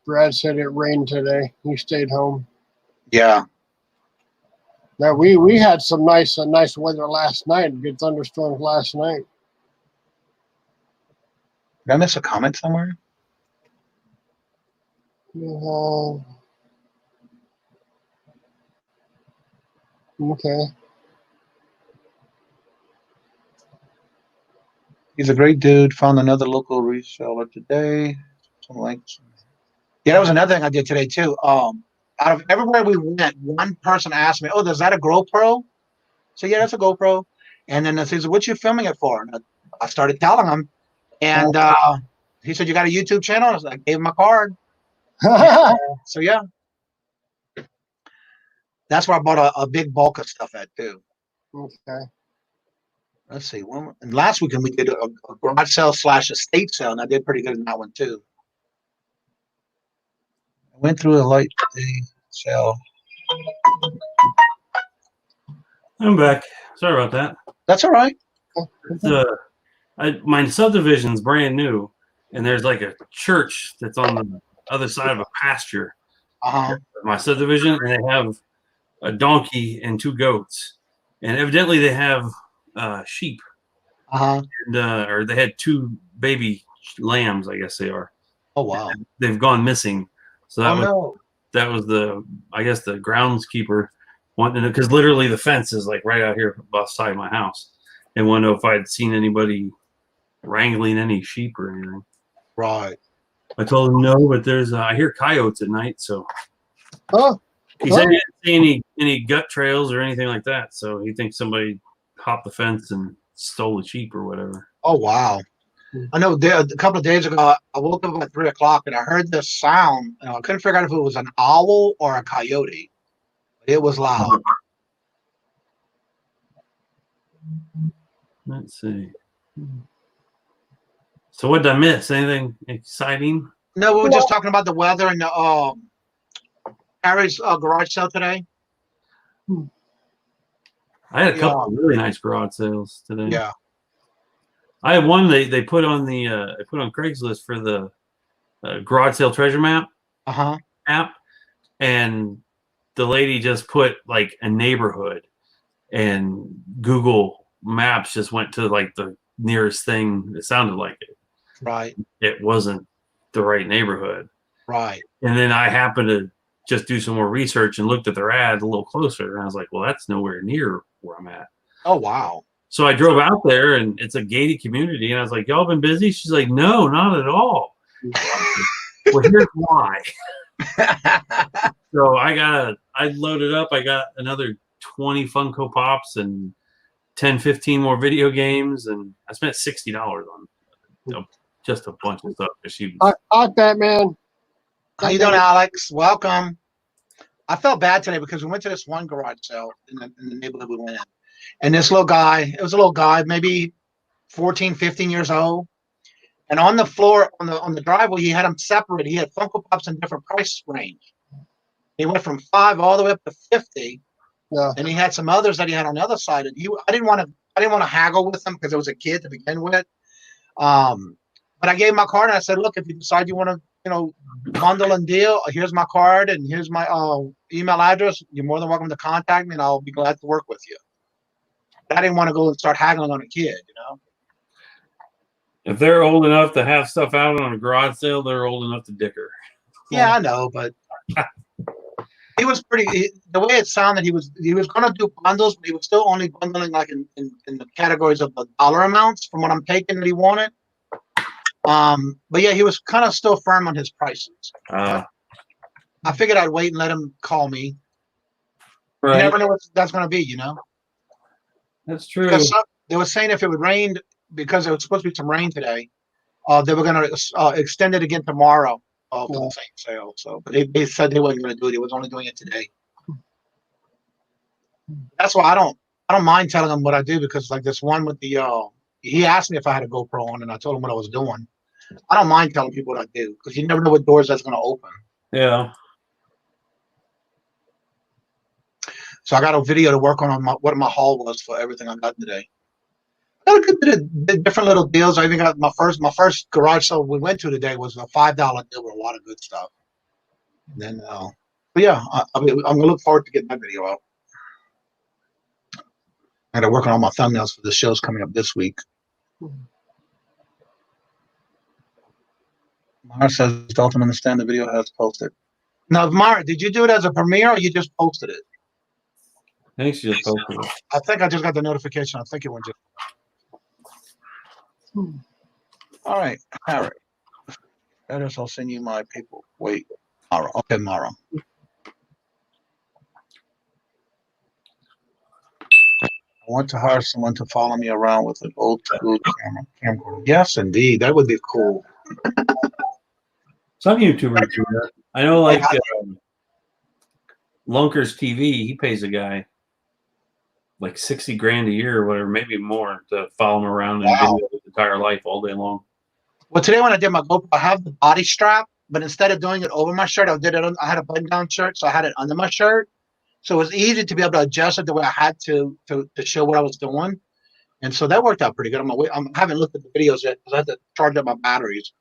Brad said it rained today. He stayed home. Yeah. Now we had some nice weather last night. Good thunderstorms last night. Did I miss a comment somewhere? Okay. He's a great dude. Found another local reseller today. Some links. Yeah, that was another thing I did today too. Out of everywhere we went, one person asked me, "Oh, is that a GoPro?" So yeah, that's a GoPro. And then he says, "What you filming it for?" And I started telling him, and he said, "You got a YouTube channel?" I was like, I gave him my card. So yeah, that's where I bought a big bulk of stuff at too. Okay. Let's see. And last weekend we did a garage sale / estate sale, and I did pretty good in that one too. I went through a light sale. I'm back. Sorry about that. That's all right. My subdivision's brand new, and there's like a church that's on the other side of a pasture. My subdivision, and they have a donkey and 2 goats, and evidently they have sheep. And, or they had 2 baby lambs, I guess they are. Oh wow! They've gone missing. So that was the, I guess, the groundskeeper wanting to, because literally the fence is like right out here beside my house, and wanted to know if I'd seen anybody wrangling any sheep or anything. Right. I told him no, but there's I hear coyotes at night, so. He said he didn't see any gut trails or anything like that, so he thinks somebody hopped the fence and stole the sheep or whatever. Oh wow! I know a couple of days ago I woke up at 3 o'clock and I heard this sound. I couldn't figure out if it was an owl or a coyote. It was loud. Let's see. So what did I miss? Anything exciting? No, we were just talking about the weather and the Harry's garage sale today. I had a couple of really nice garage sales today. Yeah. I had one they put on the they put on Craigslist for the garage sale treasure map app, and the lady just put like a neighborhood, and Google Maps just went to like the nearest thing that sounded like it. Right. It wasn't the right neighborhood. Right. And then I happened to just do some more research and looked at their ad a little closer, and I was like, well, that's nowhere near where I'm at. Oh wow. So I drove out there, and it's a gated community, and I was like, y'all been busy? She's like, no, not at all. Well, here's why. So I loaded up. I got another 20 Funko Pops and 10, 15 more video games, and I spent $60 on just a bunch of stuff. I got that, man. How you doing, Alex? Welcome. I felt bad today because we went to this one garage sale in the neighborhood we went in. And this little guy, it was a little guy, maybe 14, 15 years old. And on the floor, on the driveway, he had them separated. He had Funko Pops in different price range. He went from 5 all the way up to 50. Yeah. And he had some others that he had on the other side. And I didn't want to haggle with him because it was a kid to begin with. But I gave him my card and I said, look, if you decide you want to, bundle and deal, here's my card and here's my email address. You're more than welcome to contact me, and I'll be glad to work with you. But I didn't want to go and start haggling on a kid, If they're old enough to have stuff out on a garage sale, they're old enough to dicker. Yeah, I know, but he was the way it sounded, he was going to do bundles, but he was still only bundling like in the categories of the dollar amounts from what I'm taking that he wanted. But yeah, he was kind of still firm on his prices. I figured I'd wait and let him call me. Right. You never know what that's going to be, That's true. They were saying if it would rain, because there was supposed to be some rain today, they were going to extend it again tomorrow for the same sale. So, but they said they weren't going to do it. They was only doing it today. That's why I don't mind telling them what I do, because like this one with the he asked me if I had a GoPro on, and I told him what I was doing. I don't mind telling people what I do, because you never know what doors that's going to open. Yeah. So I got a video to work on what my haul was for everything I got today. I got a good bit of different little deals. I even got my first garage sale we went to today was a $5 deal with a lot of good stuff. And then, but yeah, I'm gonna look forward to getting that video out. I got to work on all my thumbnails for the shows coming up this week. Mara says, Dalton, understand the video has posted. Now, Mara, did you do it as a premiere or you just posted it? I think she just posted it. I think I just got the notification. I think it went just. All right, Harry. I'll send you my paper. Wait, Mara. Okay, Mara. want to hire someone to follow me around with an old school camcorder. Yes, indeed. That would be cool. Some YouTubers do that. I know, like Lunkers TV, he pays a guy like $60,000 a year or whatever, maybe more, to follow him around and video his entire life all day long. Well, today when I did my GoPro, I have the body strap, but instead of doing it over my shirt, I had a button-down shirt, so I had it under my shirt. So it was easy to be able to adjust it the way I had to show what I was doing. And so that worked out pretty good. I haven't looked at the videos yet because I had to charge up my batteries.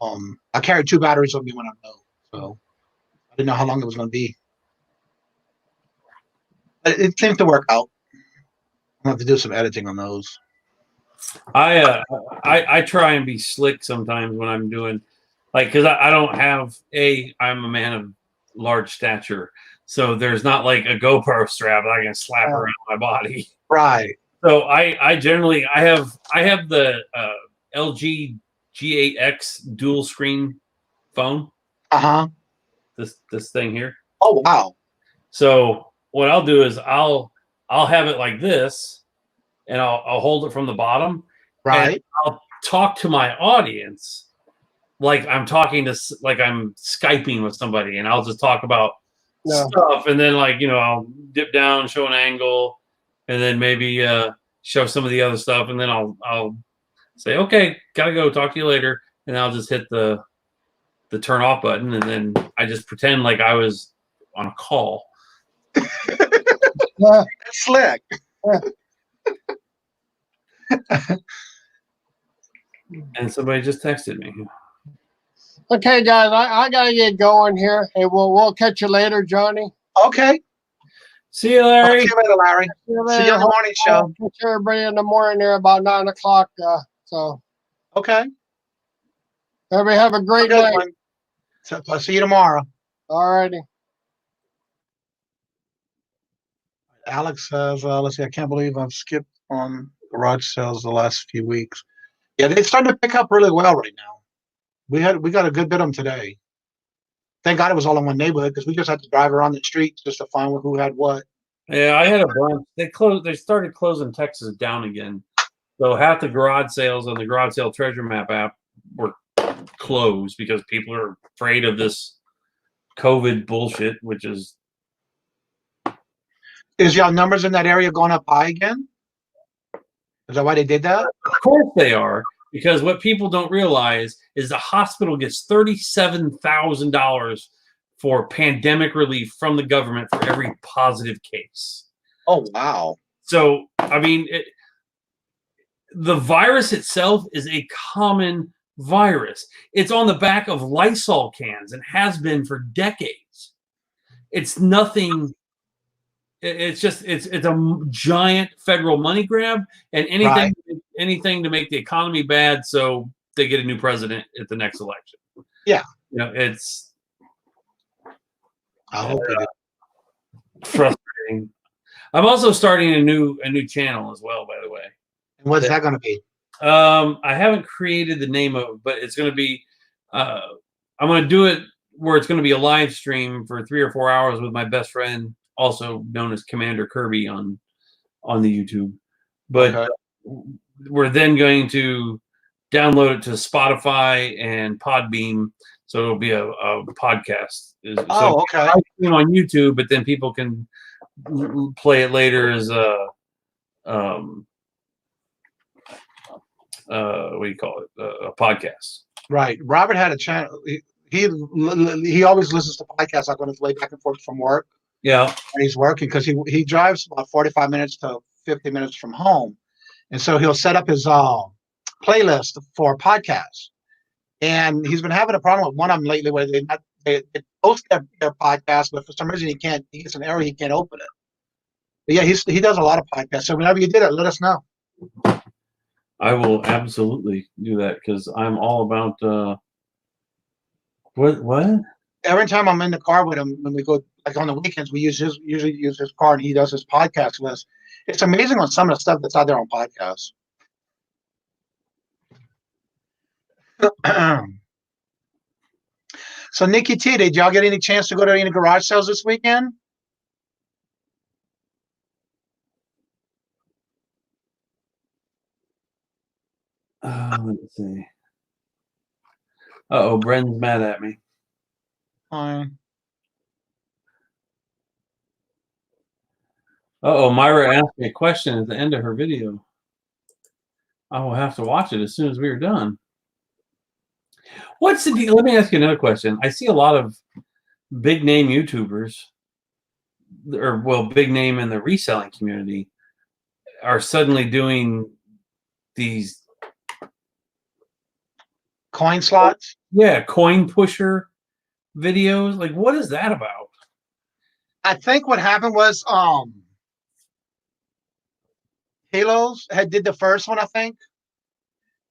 I carried 2 batteries with me when I go, so I didn't know how long it was going to be. But it seems to work out. I'm going to have to do some editing on those. I try and be slick sometimes when I'm doing, like, because I don't have I'm a man of large stature, so there's not like a GoPro strap that I can slap around my body. Right. So I generally I have the LG G8X dual screen phone. This thing here. Oh wow. So what I'll do is I'll have it like this, and I'll hold it from the bottom. Right. And I'll talk to my audience like I'm Skyping with somebody, and I'll just talk about stuff, and then I'll dip down, show an angle, and then maybe show some of the other stuff, and then I'll say, okay, gotta go, talk to you later, and I'll just hit the turn off button, and then I just pretend like I was on a call. Slick. And somebody just texted me. Okay, guys, I gotta get going here. Hey, we'll catch you later, Johnny. Okay. See you, Larry. See you later, Larry. See you on the morning show. Catch everybody in the morning there about 9 o'clock. So. Okay. Everybody have a great night. So I'll see you tomorrow. All righty. Alex says, let's see, I can't believe I've skipped on garage sales the last few weeks. Yeah, they're starting to pick up really well right now. We got a good bit of them today. Thank God it was all in one neighborhood because we just had to drive around the streets just to find who had what. Yeah, I had a bunch. They started closing Texas down again. So half the garage sales on the garage sale treasure map app were closed because people are afraid of this COVID bullshit, which is. Is y'all numbers in that area going up high again? Is that why they did that? Of course they are, because what people don't realize is the hospital gets $37,000 for pandemic relief from the government for every positive case. Oh, wow. So, I mean, the virus itself is a common virus. It's on the back of Lysol cans and has been for decades. It's nothing. It's a giant federal money grab, and anything to make the economy bad so they get a new president at the next election. Yeah. It's I hope it is. Frustrating. I'm also starting a new channel as well, by the way. And what's that going to be? I haven't created the name of it, but it's going to be I'm going to do it where it's going to be a live stream for 3 or 4 hours with my best friend, also known as Commander Kirby on the YouTube. But we're then going to download it to Spotify and Podbeam, so it'll be a podcast. Okay. On YouTube, but then people can play it later as a what do you call it? A podcast. Right. Robert had a channel. He always listens to podcasts like on his way back and forth from work. Yeah. And he's working because he drives about 45 minutes to 50 minutes from home. And so he'll set up his playlist for podcasts. And he's been having a problem with one of them lately where they post their podcast, but for some reason he gets an error, he can't open it. But yeah, he does a lot of podcasts. So whenever you did it, let us know. I will absolutely do that because I'm all about what? Every time I'm in the car with him, when we go like on the weekends, we usually use his car and he does his podcast list. It's amazing on some of the stuff that's out there on podcasts. So Nikki T, did y'all get any chance to go to any garage sales this weekend? Let's see. Uh-oh, Bren's mad at me. Fine. Uh-oh, Myra asked me a question at the end of her video. I will have to watch it as soon as we are done. What's the deal? Let me ask you another question. I see a lot of big name YouTubers, or well, big name in the reselling community, are suddenly doing these Coin slots. Yeah, coin pusher videos. Like, what is that about? I think what happened was Halos did the first one, I think,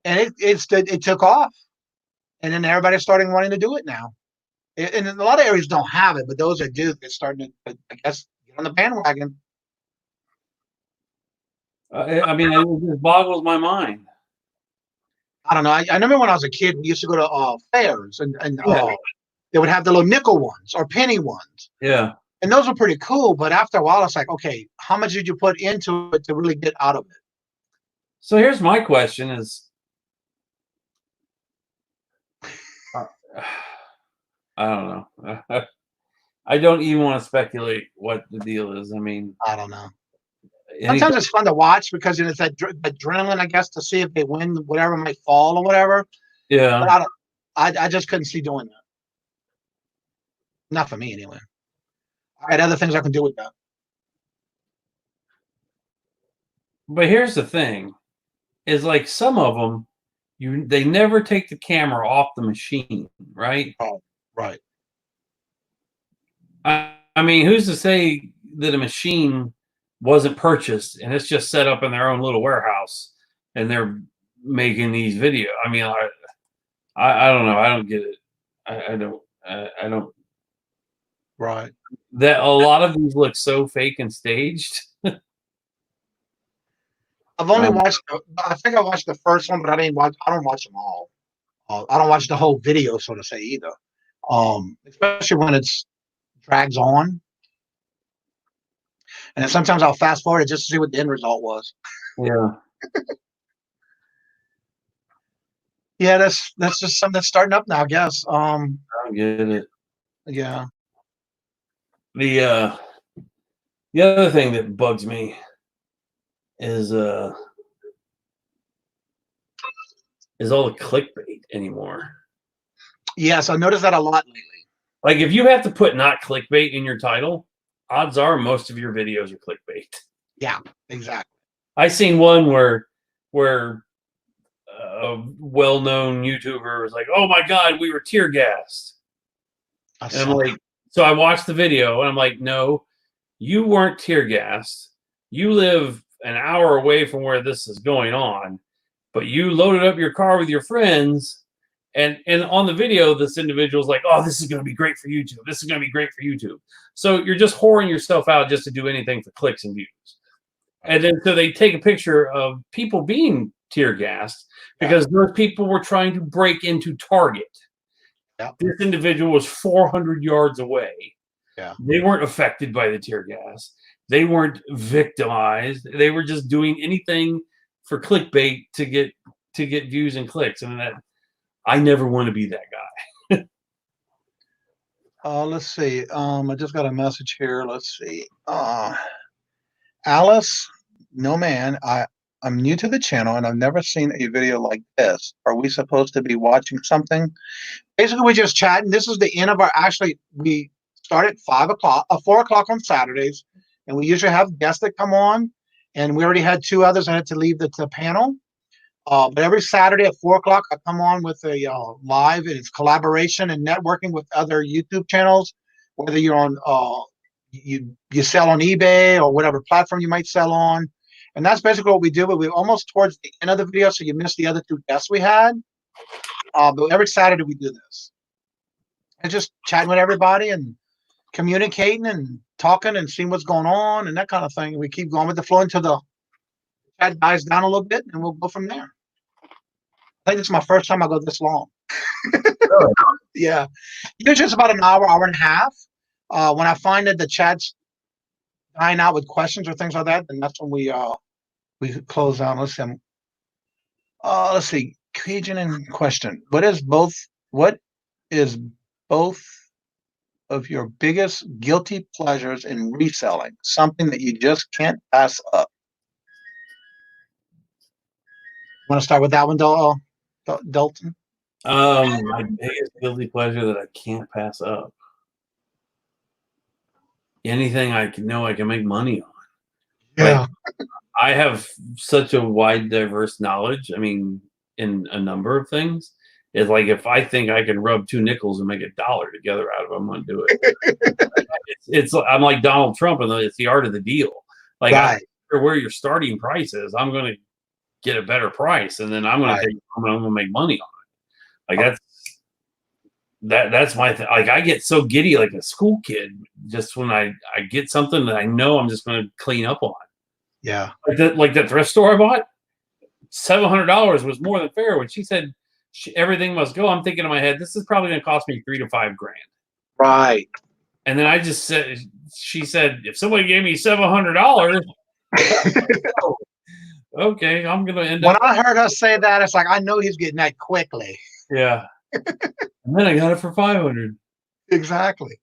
and it took off, and then everybody's starting wanting to do it now. And a lot of areas don't have it, but those that do, they're starting to, I guess, get on the bandwagon. I mean, it just boggles my mind. I don't know. I remember when I was a kid, we used to go to fairs, and Yeah. they would have the little nickel ones or penny ones. Yeah. And those were pretty cool. But after a while, it's like, okay, how much did you put into it to really get out of it? So here's my question is, I don't know. I don't even want to speculate what the deal is. I mean, I don't know. Sometimes it's fun to watch because it's that adrenaline, I guess, to see if they win, whatever might fall or whatever. Yeah. But I just couldn't see doing that. Not for me, anyway. I had other things I can do with that. But here's the thing, is like some of them, they never take the camera off the machine, right? Oh, right. I mean, who's to say that a machine wasn't purchased and it's just set up in their own little warehouse and they're making these videos? I mean, I don't know. I don't get it. I don't. Right. That a lot of these look so fake and staged. I've only watched. I think I watched the first one, but I didn't watch. I don't watch them all. I don't watch the whole video, so to say, either. Especially when it's drags on, and then sometimes I'll fast forward it just to see what the end result was. Yeah. Yeah, that's just something that's starting up now, I guess. I don't get it. Yeah. The other thing that bugs me is all the clickbait anymore. Yes, I noticed that a lot lately. Like, if you have to put not clickbait in your title, odds are most of your videos are clickbait. Yeah, exactly. I seen one where a well-known YouTuber was like, "Oh my God, we were tear gassed," and I'm like, so I watched the video and I'm like, "No, you weren't tear gassed. You live an hour away from where this is going on, but you loaded up your car with your friends." And on the video, this individual's like, "Oh, this is going to be great for YouTube. This is going to be great for YouTube." So you're just whoring yourself out just to do anything for clicks and views. And then so they take a picture of people being tear gassed because those people were trying to break into Target. Yeah. This individual was 400 yards away. Yeah. They weren't affected by the tear gas. They weren't victimized. They were just doing anything for clickbait to get views and clicks. And that, I never want to be that guy. Let's see. I just got a message here. Let's see. Alice, no man, I'm new to the channel and I've never seen a video like this. Are we supposed to be watching something? Basically, we're just chatting. This is the end of we start at 4 o'clock on Saturdays, and we usually have guests that come on, and we already had 2 others. I had to leave the panel. But every Saturday at 4 o'clock, I come on with a live, and it's collaboration and networking with other YouTube channels, whether you're on you sell on eBay or whatever platform you might sell on. And that's basically what we do, but we're almost towards the end of the video, so you missed the other 2 guests we had. But every Saturday we do this. And just chatting with everybody and communicating and talking and seeing what's going on and that kind of thing. We keep going with the flow until the chat dies down a little bit, and we'll go from there. I think it's my first time I go this long. Really? Yeah. Usually it's about an hour, hour and a half. When I find that the chat's dying out with questions or things like that, then that's when we close down. Let's see. Let's see. Kajun in question. What is both of your biggest guilty pleasures in reselling? Something that you just can't pass up. Want to start with that one, Dalton? My biggest guilty pleasure that I can't pass up. Anything I can make money on. Yeah. Like, I have such a wide, diverse knowledge. I mean, in a number of things. It's like if I think I can rub two nickels and make $1 together out of them, I'm gonna do it. I'm like Donald Trump, and it's the art of the deal. Like, right. I don't care where your starting price is, I'm gonna get a better price, and then I'm gonna take it home and I'm gonna make money on it. Like that's my thing. Like, I get so giddy like a school kid just when I get something that I know I'm just gonna clean up on. Yeah. Like that thrift store I bought, $700 was more than fair. When she said everything must go, I'm thinking in my head, this is probably going to cost me $3 to $5 grand. Right. And then I just said, she said, if somebody gave me $700, okay, I'm going to end up. When I heard her say that, it's like, I know he's getting that quickly. Yeah. And then I got it for $500. Exactly.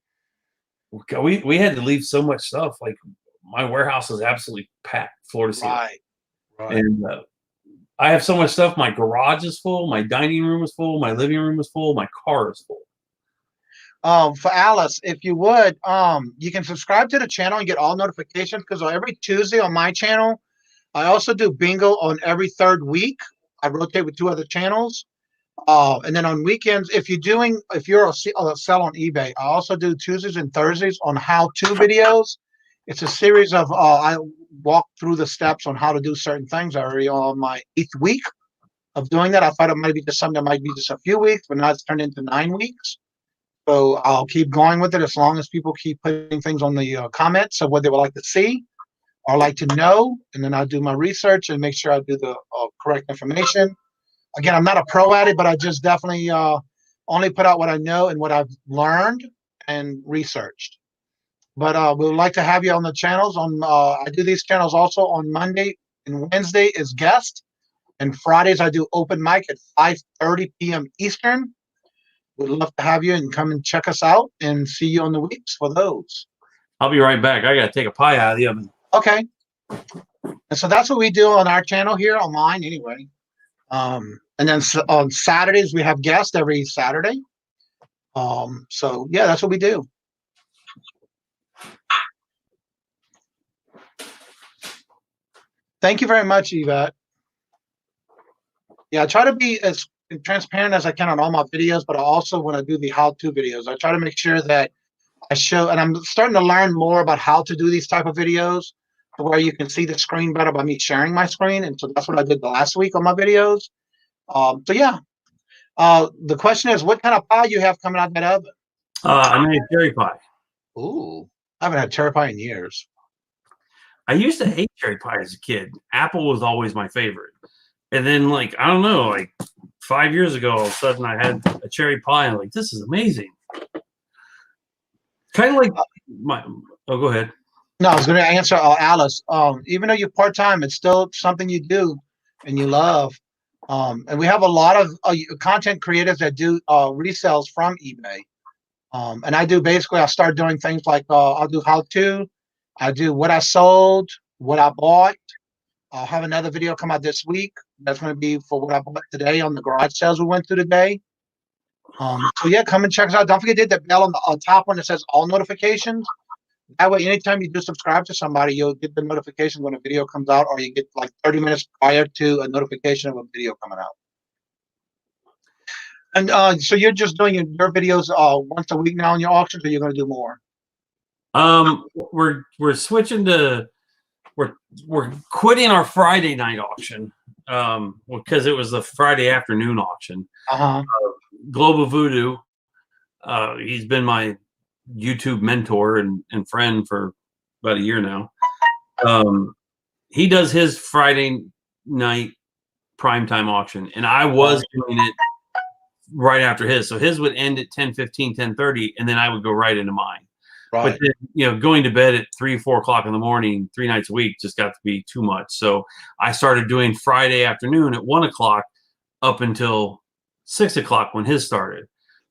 We had to leave so much stuff. Like, my warehouse is absolutely packed, floor to ceiling. Right. And I have so much stuff. My garage is full. My dining room is full. My living room is full. My car is full. For Alice, if you would, you can subscribe to the channel and get all notifications, because every Tuesday on my channel, I also do bingo on every third week. I rotate with 2 other channels. And then on weekends, if you're a sell on eBay, I also do Tuesdays and Thursdays on how-to videos. It's a series of I walk through the steps on how to do certain things. I already on my 8th week of doing that. I thought it might be just something that might be just a few weeks, but now it's turned into 9 weeks. So I'll keep going with it as long as people keep putting things on the comments of what they would like to see or like to know, and then I'll do my research and make sure I do the correct information. Again, I'm not a pro at it, but I just definitely only put out what I know and what I've learned and researched. But we would like to have you on the channels. I do these channels also on Monday and Wednesday is guest, and Fridays I do open mic at 5:30 p.m. Eastern. We'd love to have you and come and check us out and see you on the weeks for those. I'll be right back. I got to take a pie out of the oven. Okay. And so that's what we do on our channel here, on mine anyway. And then on Saturdays, we have guests every Saturday. So, yeah, that's what we do. Thank you very much, Yvette. Yeah, I try to be as transparent as I can on all my videos, but also when I do the how-to videos, I try to make sure that I show, and I'm starting to learn more about how to do these type of videos to where you can see the screen better by me sharing my screen. And so that's what I did the last week on my videos. So yeah, the question is, what kind of pie you have coming out of that oven? I made cherry pie. Ooh, I haven't had cherry pie in years. I used to hate cherry pie as a kid. Apple was always my favorite. And then, like, I don't know, like 5 years ago, all of a sudden I had a cherry pie and I'm like, this is amazing. Kind of like go ahead. No, I was going to answer Alice. Even though you're part-time, it's still something you do and you love. And we have a lot of content creators that do resells from eBay. And I do basically, I start doing things like I'll do how-to, I do what I sold, what I bought. I'll have another video come out this week. That's going to be for what I bought today on the garage sales we went through today. So yeah, come and check us out. Don't forget to hit the bell on the top one that says all notifications. That way, anytime you do subscribe to somebody, you'll get the notification when a video comes out, or you get like 30 minutes prior to a notification of a video coming out. And so you're just doing your videos once a week now in your auctions, or you're going to do more? We're switching to we're quitting our Friday night auction because it was the Friday afternoon auction. Global Voodoo, he's been my YouTube mentor and friend for about a year now. He does his Friday night primetime auction, and I was doing it right after his. So his would end at 10:15, 10:30, and then I would go right into mine. Right. But then, going to bed at 3, 4 o'clock in the morning, 3 nights a week just got to be too much. So I started doing Friday afternoon at 1 o'clock up until 6 o'clock when his started.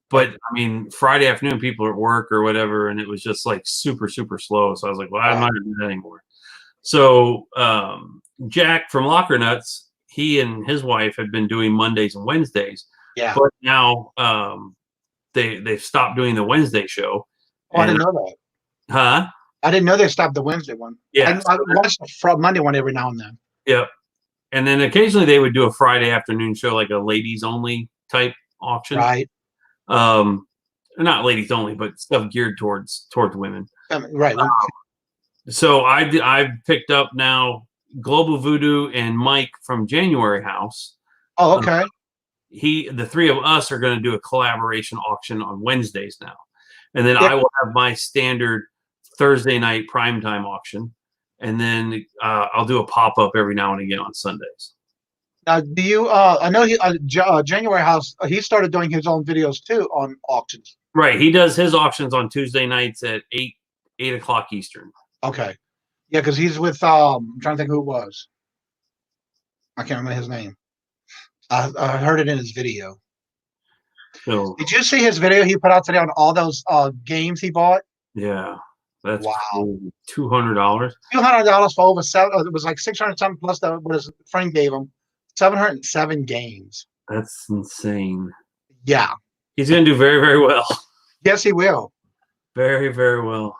But I mean, Friday afternoon, people are at work or whatever, and it was just like super, super slow. So I was like, well, I'm not going to do that anymore. So Jack from Locker Nuts, he and his wife had been doing Mondays and Wednesdays. Yeah. But now they've stopped doing the Wednesday show. Oh, I didn't know that. Huh? I didn't know they stopped the Wednesday one. Yeah. I watch the Monday one every now and then. Yep. And then occasionally they would do a Friday afternoon show, like a ladies only type auction. Right. Not ladies only, but stuff geared towards women. Right. So I've picked up now Global Voodoo and Mike from January House. Oh, okay. The three of us are going to do a collaboration auction on Wednesdays now. And then I will have my standard Thursday night primetime auction. And then I'll do a pop-up every now and again on Sundays. Now, do you? I know January House. He started doing his own videos too on auctions. Right. He does his auctions on Tuesday nights at 8 o'clock Eastern. Okay. Yeah, because he's with. I'm trying to think who it was. I can't remember his name. I heard it in his video. So, did you see his video he put out today on all those games he bought? Yeah. That's wow. $200. $200 for over seven. It was like 600 something plus what his friend gave him. 707 games. That's insane. Yeah. He's going to do very, very well. Yes, he will. Very, very well.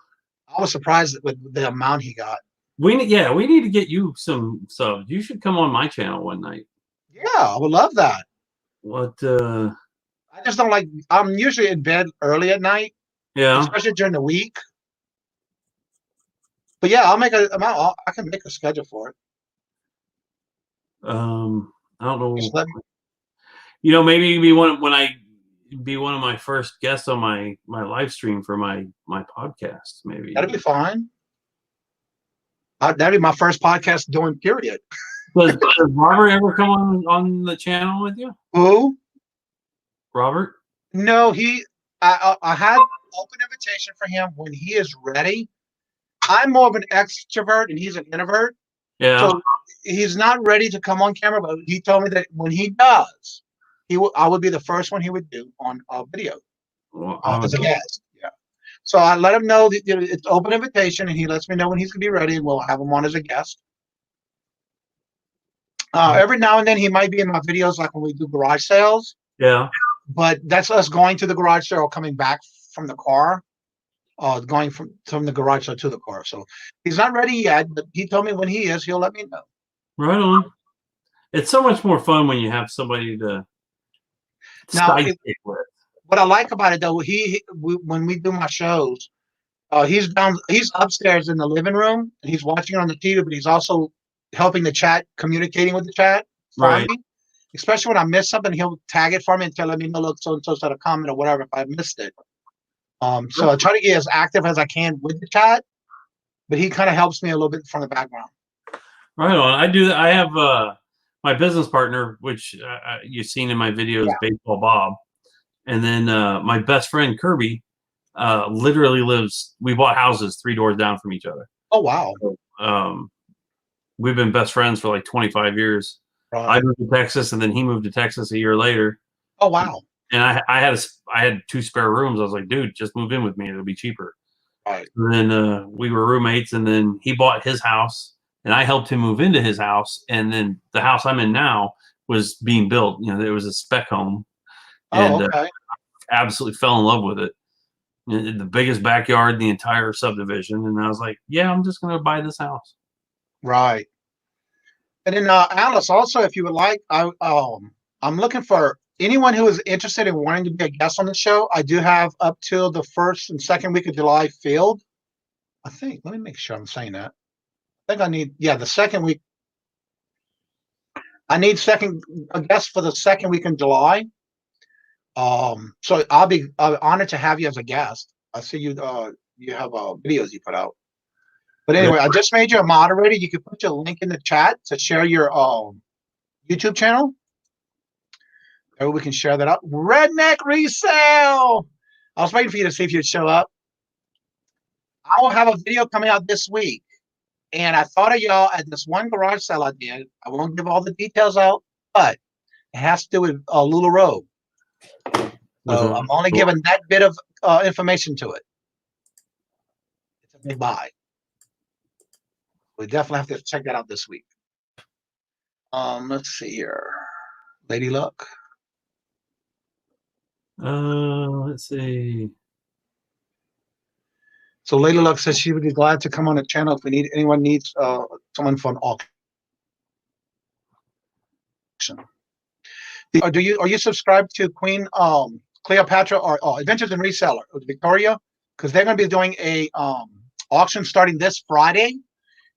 I was surprised with the amount he got. We need to get you some subs. You should come on my channel one night. Yeah, I would love that. What? I just don't like. I'm usually in bed early at night. Yeah. Especially during the week. But yeah, I can make a schedule for it. I don't know. Maybe you'd be one of my first guests on my live stream for my podcast. Maybe that'd be fine. That'd be my first podcast doing. Period. Does Robert ever come on the channel with you? Who? Robert? No, I had open invitation for him when he is ready. I'm more of an extrovert and he's an introvert. Yeah. So he's not ready to come on camera, but he told me that when he does, I would be the first one he would do on a video as a guest. Yeah. So I let him know that it's open invitation, and he lets me know when he's gonna be ready, and we'll have him on as a guest. Every now and then he might be in my videos, like when we do garage sales. Yeah. But that's us going to the garage sale or coming back from the car. Going from the garage to the car. So he's not ready yet, but he told me when he is, he'll let me know. Right on. It's so much more fun when you have somebody to with. What I like about it though, when we do my shows, he's upstairs in the living room and he's watching on the TV, but he's also helping the chat, communicating with the chat for me. Especially when I miss something, he'll tag it for me and let me know, look, so and so said a comment or whatever if I missed it. So I try to get as active as I can with the chat, but he kind of helps me a little bit from the background. Right on. I do. I have my business partner, which you've seen in my videos, Baseball Bob, and then my best friend Kirby literally lives. We bought houses 3 doors down from each other. Oh wow. So, we've been best friends for like 25 years. Right. I moved to Texas, and then he moved to Texas a year later. Oh wow. And I had 2 spare rooms. I was like, dude, just move in with me. It'll be cheaper. Right. And then we were roommates, and then he bought his house, and I helped him move into his house. And then the house I'm in now was being built. It was a spec home. And absolutely fell in love with it. The biggest backyard in the entire subdivision. And I was like, yeah, I'm just going to buy this house. Right. And then Alice, also, if you would like, I'm looking for anyone who is interested in wanting to be a guest on the show. I do have up till the 1st and 2nd week of July filled. I think. Let me make sure I'm saying that. I think I need, the 2nd week. I need a guest for the 2nd week in July. So I'll be honored to have you as a guest. I see you. You have videos you put out. But anyway, I just made you a moderator. You can put your link in the chat to share your YouTube channel. Or we can share that up. Redneck Resell. I was waiting for you to see if you'd show up. I will have a video coming out this week. And I thought of y'all at this one garage sale I did. I won't give all the details out, but It has to do with LuLaRoe. So I'm only giving that bit of information to it. It's a big buy. We definitely have to check that out this week. Let's see here. Lady Luck. Let's see. So Lady Luck says she would be glad to come on the channel if anyone needs someone for an auction. Are you subscribed to Queen Cleopatra or Adventures in Reseller with Victoria? Because they're going to be doing a auction starting this Friday,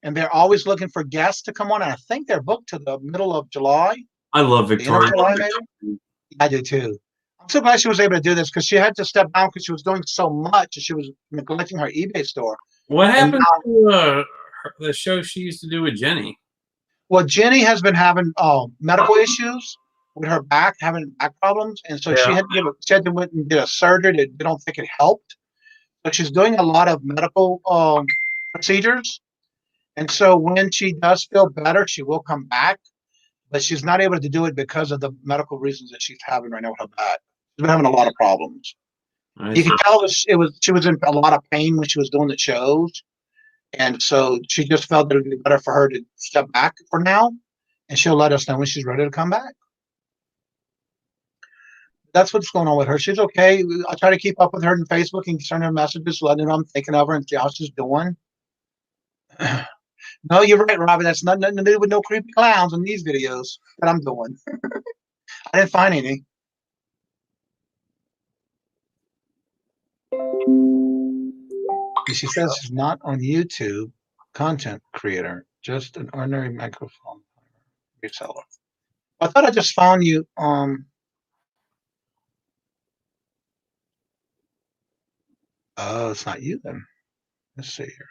and they're always looking for guests to come on. And I think they're booked to the middle of July. I love Victoria. July, maybe? I do too. I'm so glad she was able to do this because she had to step down because she was doing so much and she was neglecting her eBay store. What happened to the show she used to do with Jenny? Well, Jenny has been having medical issues with her back, having back problems, and so she had to went and did a surgery that they don't think it helped. But she's doing a lot of medical procedures, and so when she does feel better, she will come back. But she's not able to do it because of the medical reasons that she's having right now with her back. She's been having a lot of problems. You can tell she was in a lot of pain when she was doing the shows, and so she just felt that it would be better for her to step back for now, and she'll let us know when she's ready to come back. That's what's going on with her. She's okay. I try to keep up with her on Facebook and send her messages, letting her know I'm thinking of her and see how she's doing. No, you're right, Robin. That's nothing to do with no creepy clowns in these videos that I'm doing. I didn't find any. She says she's not on YouTube content creator, just an ordinary microphone reseller. I thought I just found you. Oh, it's not you then. Let's see here.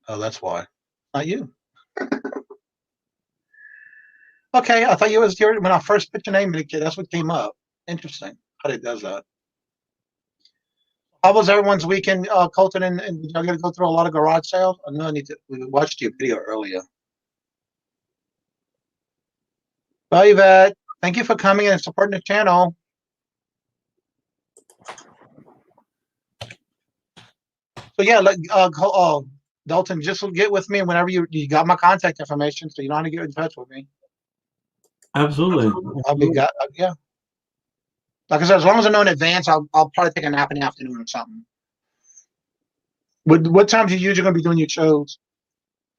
Oh, that's why. Not you. Okay, I thought you was your when I first put your name in, that's what came up. Interesting how it does that. How was everyone's weekend, Colton? And did y'all get to go through a lot of garage sales? I know we watched your video earlier. Bye, Yvette. Thank you for coming and supporting the channel. So yeah, Dalton, just get with me whenever you got my contact information, so you know how to get in touch with me. Absolutely. Yeah. Like I said, as long as I know in advance, I'll probably take a nap in the afternoon or something. What times are you usually going to be doing your shows?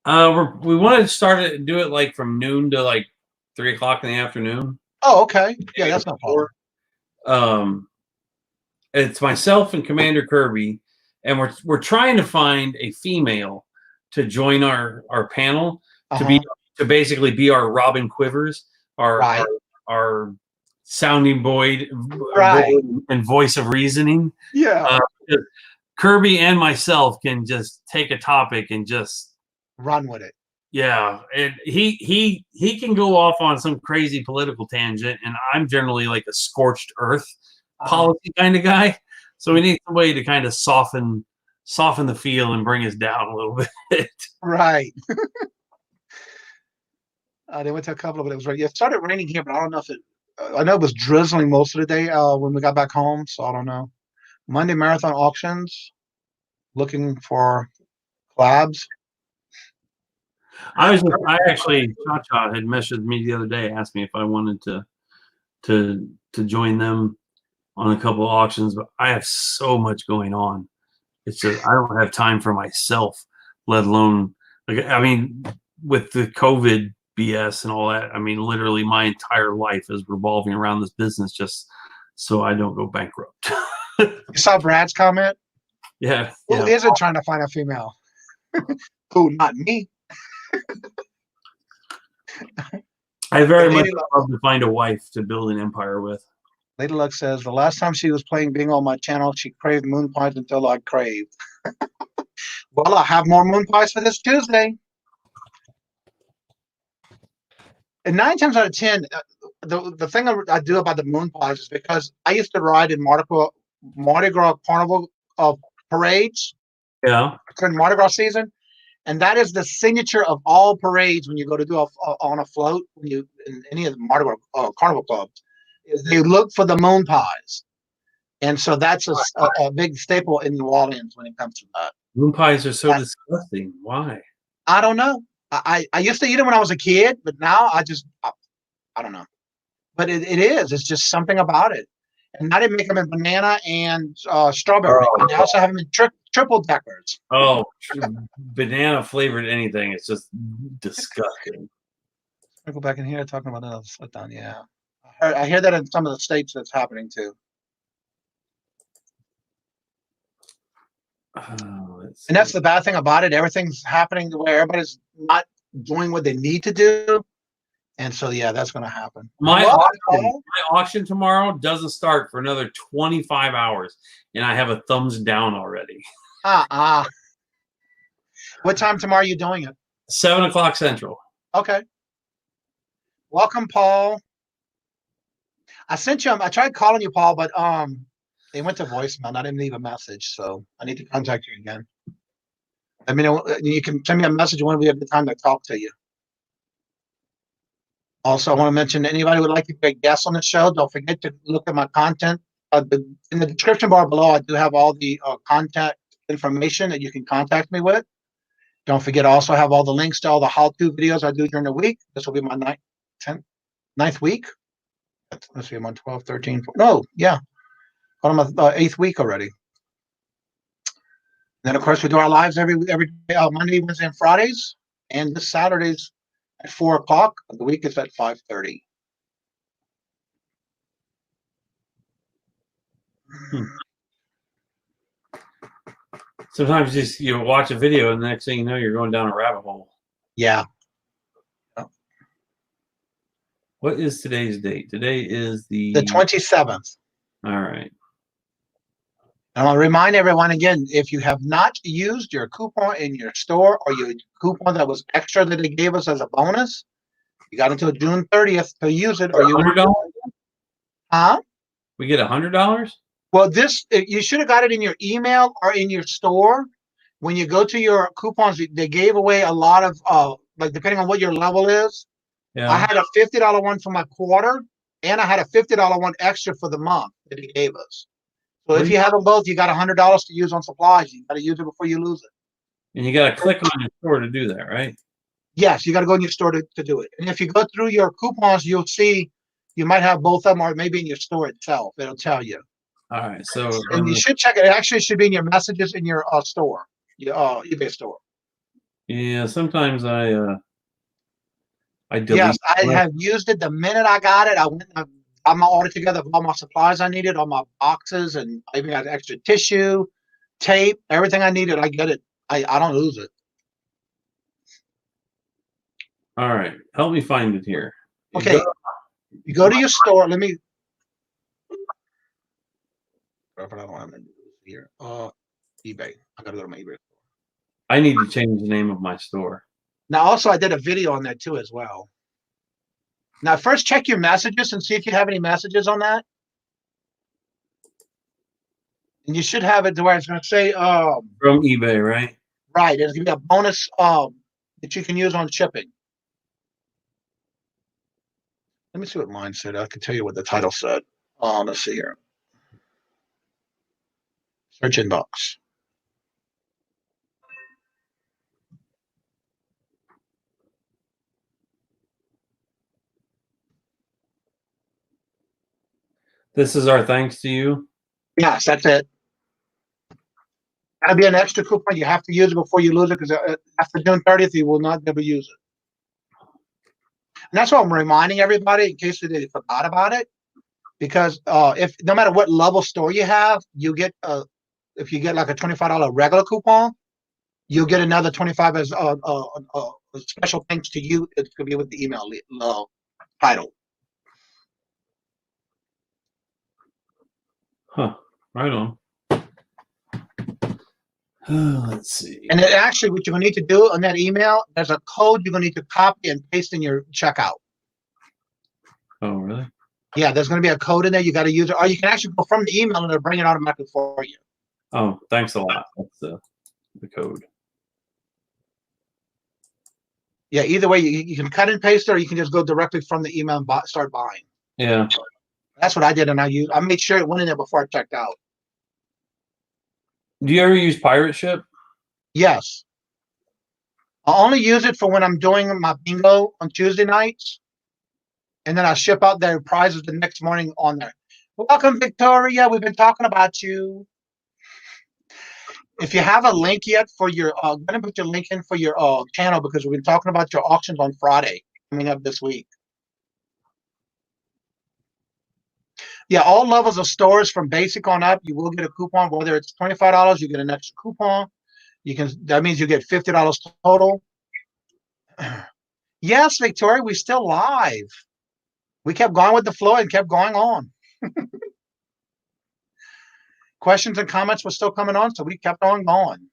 We wanted to start it and do it like from noon to like 3 o'clock in the afternoon. Oh, okay. Yeah, that's no problem. It's myself and Commander Kirby, and we're trying to find a female to join our panel to basically be our Robin Quivers, our sounding board and voice of reasoning. Yeah. Kirby and myself can just take a topic and just run with it. Yeah, and he can go off on some crazy political tangent, and I'm generally like a scorched earth policy kind of guy. So we need somebody to kind of soften the feel and bring us down a little bit. Right. They went to a couple of it. It was right. It started raining here, but I don't know if it. I know it was drizzling most of the day when we got back home, so I don't know. Monday Marathon Auctions, looking for collabs. I actually, Cha had messaged me the other day, asked me if I wanted to join them on a couple of auctions, but I have so much going on. It's just I don't have time for myself, let alone with the COVID BS and all that. I mean, literally my entire life is revolving around this business just so I don't go bankrupt. You saw Brad's comment? Yeah. Who isn't trying to find a female? Who? Not me. I very much love to find a wife to build an empire with. Lady Luck says the last time she was playing bingo on my channel, she craved moon pies until I craved. Well, I have more moon pies for this Tuesday. And 9 times out of 10, the thing I do about the moon pies is because I used to ride in Mardi Gras carnival parades. Yeah. During Mardi Gras season. And that is the signature of all parades when you go to do on a float, when you in any of the Mardi Gras carnival clubs, is they look for the moon pies. And so that's a big staple in New Orleans when it comes to that. Moon pies are so disgusting. Why? I don't know. I used to eat them when I was a kid, but now I don't know. But it is. It's just something about it. And I didn't make them in banana and strawberry. And they also have them in triple deckers. Oh, banana flavored anything. It's just disgusting. I go back in here talking about that. Let down. Yeah. I hear that in some of the states that's happening too. And that's the bad thing about it. Everything's happening to where everybody's not doing what they need to do. And so, yeah, that's going to happen. My auction tomorrow doesn't start for another 25 hours, and I have a thumbs down already. What time tomorrow are you doing it? 7 o'clock Central. Okay. Welcome, Paul. I tried calling you, Paul, but they went to voicemail. I didn't leave a message, so I need to contact you again. I mean, you can send me a message when we have the time to talk to you. Also, I want to mention anybody would like to be a guest on the show. Don't forget to look at my content. In the description bar below, I do have all the contact information that you can contact me with. Don't forget, I also have all the links to all the how-to videos I do during the week. This will be my ninth week. Let's see, I'm on 12, 13. No, yeah. I'm on my 8th week already. Then, of course, we do our lives every day, Monday, Wednesday, and Fridays. And this Saturday's at 4 o'clock. The week is at 5:30. Sometimes you watch a video, and the next thing you know, you're going down a rabbit hole. Yeah. What is today's date? Today is the 27th. All right. And I'll remind everyone again, if you have not used your coupon in your store or your coupon that was extra that they gave us as a bonus, you got until June 30th to use it. Or you $100? Huh? We get $100? Well, you should have got it in your email or in your store. When you go to your coupons, they gave away a lot of like depending on what your level is. Yeah. I had a $50 one for my quarter, and I had a $50 one extra for the month that he gave us. So if you have them both, you got $100 to use on supplies. You got to use it before you lose it. And you got to click on your store to do that, right? Yes, you got to go in your store to do it. And if you go through your coupons, you'll see you might have both of them, or maybe in your store itself. It'll tell you. All right. So and you should check it. It actually should be in your messages in your store, your eBay store. Yeah, sometimes I delete. Yes, I have used it the minute I got it. I went and got my order together of all my supplies I needed, all my boxes, and I even got extra tissue, tape, everything I needed. I get it. I don't lose it. All right, help me find it here. Okay, you go to your store. Let me. I don't have it here. eBay. I gotta go to my eBay store. I need to change the name of my store. Now, also, I did a video on that too as well. Now, first check your messages and see if you have any messages on that. And you should have it to where it's going to say from eBay, right? Right. There's going to be a bonus that you can use on shipping. Let me see what mine said. I can tell you what the title said. Let's see here. Search inbox. This is our thanks to you. Yes, that's it. That'll be an extra coupon. You have to use it before you lose it, because after June 30th, you will not be able to use it. And that's why I'm reminding everybody in case they forgot about it. Because if no matter what level store you have, you get if you get like a $25 regular coupon, you'll get another 25 as a special thanks to you. It's gonna be with the email title. Huh. Right on. Let's see. And then actually, what you're going to need to do on that email, there's a code you're going to need to copy and paste in your checkout. Oh, really? Yeah, there's going to be a code in there. You got to use it. Or you can actually go from the email and it'll bring it automatically for you. Oh, thanks a lot. That's the code. Yeah, either way, you can cut and paste, or you can just go directly from the email and start buying. Yeah. That's what I did, and I made sure it went in there before I checked out. Do you ever use Pirate Ship? Yes. I only use it for when I'm doing my bingo on Tuesday nights, and then I ship out their prizes the next morning on there. Welcome, Victoria. We've been talking about you. If you have a link yet for your, go ahead and put your link in for your channel, because we've been talking about your auctions on Friday coming up this week. Yeah, all levels of stores from basic on up, you will get a coupon. Whether it's $25, you get an extra coupon. That means you get $50 total. Yes, Victoria, we're still live. We kept going with the flow and kept going on. Questions and comments were still coming on, so we kept on going.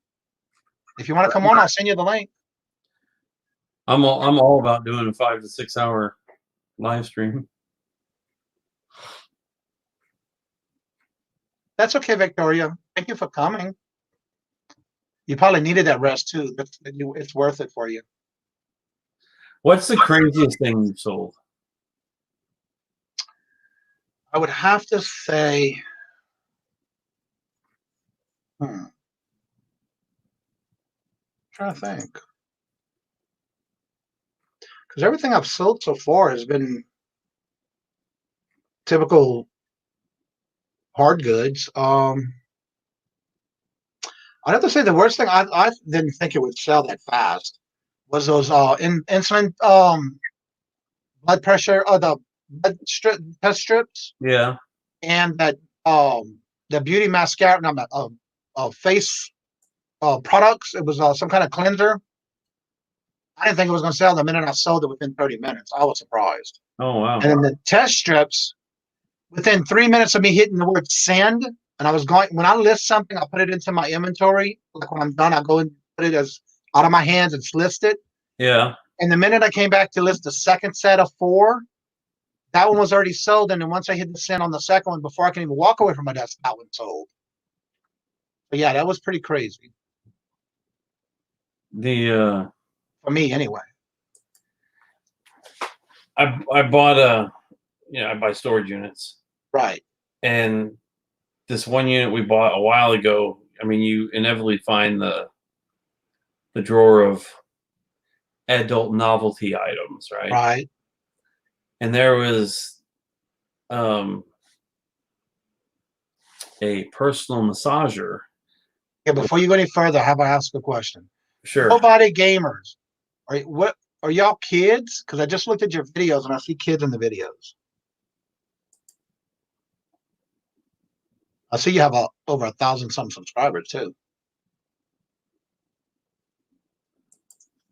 If you want to come on, I'll send you the link. I'm all about doing a 5 to 6 hour live stream. That's okay, Victoria. Thank you for coming. You probably needed that rest too. It's worth it for you. What's the craziest thing you've sold? I would have to say, trying to think. Because everything I've sold so far has been typical hard goods. I'd have to say the worst thing, I didn't think it would sell that fast, was those insulin blood pressure, the test strips. Yeah. And that the beauty mascara, face products. It was some kind of cleanser. I didn't think it was going to sell. The minute I sold it, within 30 minutes, I was surprised. Oh wow. And then the test strips, within 3 minutes of me hitting the word send, and I was going, when I list something, I put it into my inventory. Like when I'm done, I go and put it as out of my hands. It's listed. Yeah. And the minute I came back to list the second set of 4, that one was already sold. And then once I hit the send on the second one, before I can even walk away from my desk, that one sold. But yeah, that was pretty crazy. The for me anyway. I bought I buy storage units. Right. And this one unit we bought a while ago, I mean, you inevitably find the drawer of adult novelty items, right? Right. And there was a personal massager. Yeah, before you go any further, have I ask a question? Sure. Nobody gamers. Are y'all kids? Because I just looked at your videos and I see kids in the videos. I see you have over 1,000 some subscribers too.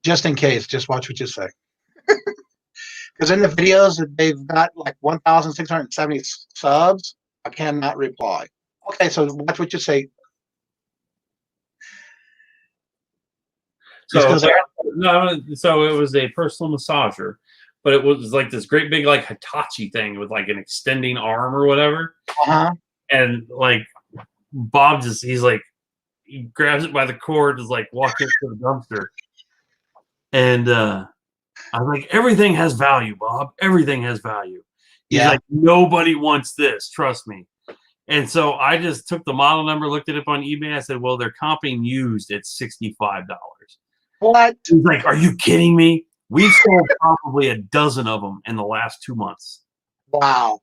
Just in case, just watch what you say. Because in the videos, they've got like 1,670 subs. I cannot reply. Okay, so watch what you say. So so it was a personal massager, but it was like this great big like Hitachi thing with like an extending arm or whatever. Uh-huh. And like Bob he grabs it by the cord, is like walking to the dumpster. And I was like, everything has value, Bob. Everything has value. He's like, nobody wants this. Trust me. And so I just took the model number, looked it up on eBay. I said, well, they're comping used at $65. What? He's like, are you kidding me? We've sold probably a dozen of them in the last 2 months. Wow.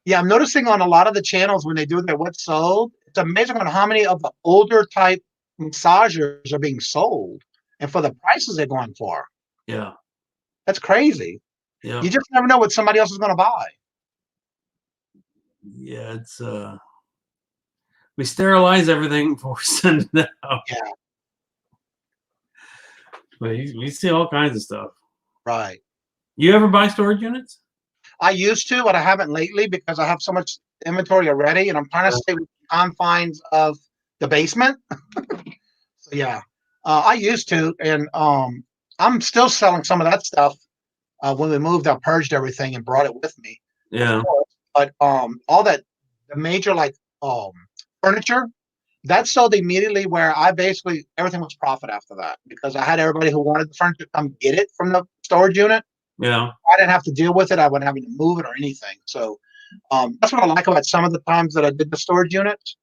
Yeah, I'm noticing on a lot of the channels when they do their what's sold, it's amazing on how many of the older type massagers are being sold and for the prices they're going for. Yeah. That's crazy. Yeah. You just never know what somebody else is going to buy. Yeah, it's we sterilize everything before we send it out. Yeah. But we see all kinds of stuff. Right. You ever buy storage units? I used to, but I haven't lately because I have so much inventory already, and I'm trying to stay within the confines of the basement. So yeah, I used to, and I'm still selling some of that stuff. When we moved, I purged everything and brought it with me. Yeah. But all that, the major like furniture, that sold immediately, where I basically everything was profit after that, because I had everybody who wanted the furniture come get it from the storage unit. Yeah. I didn't have to deal with it. I wasn't having to move it or anything. So that's what I like about some of the times that I did the storage units,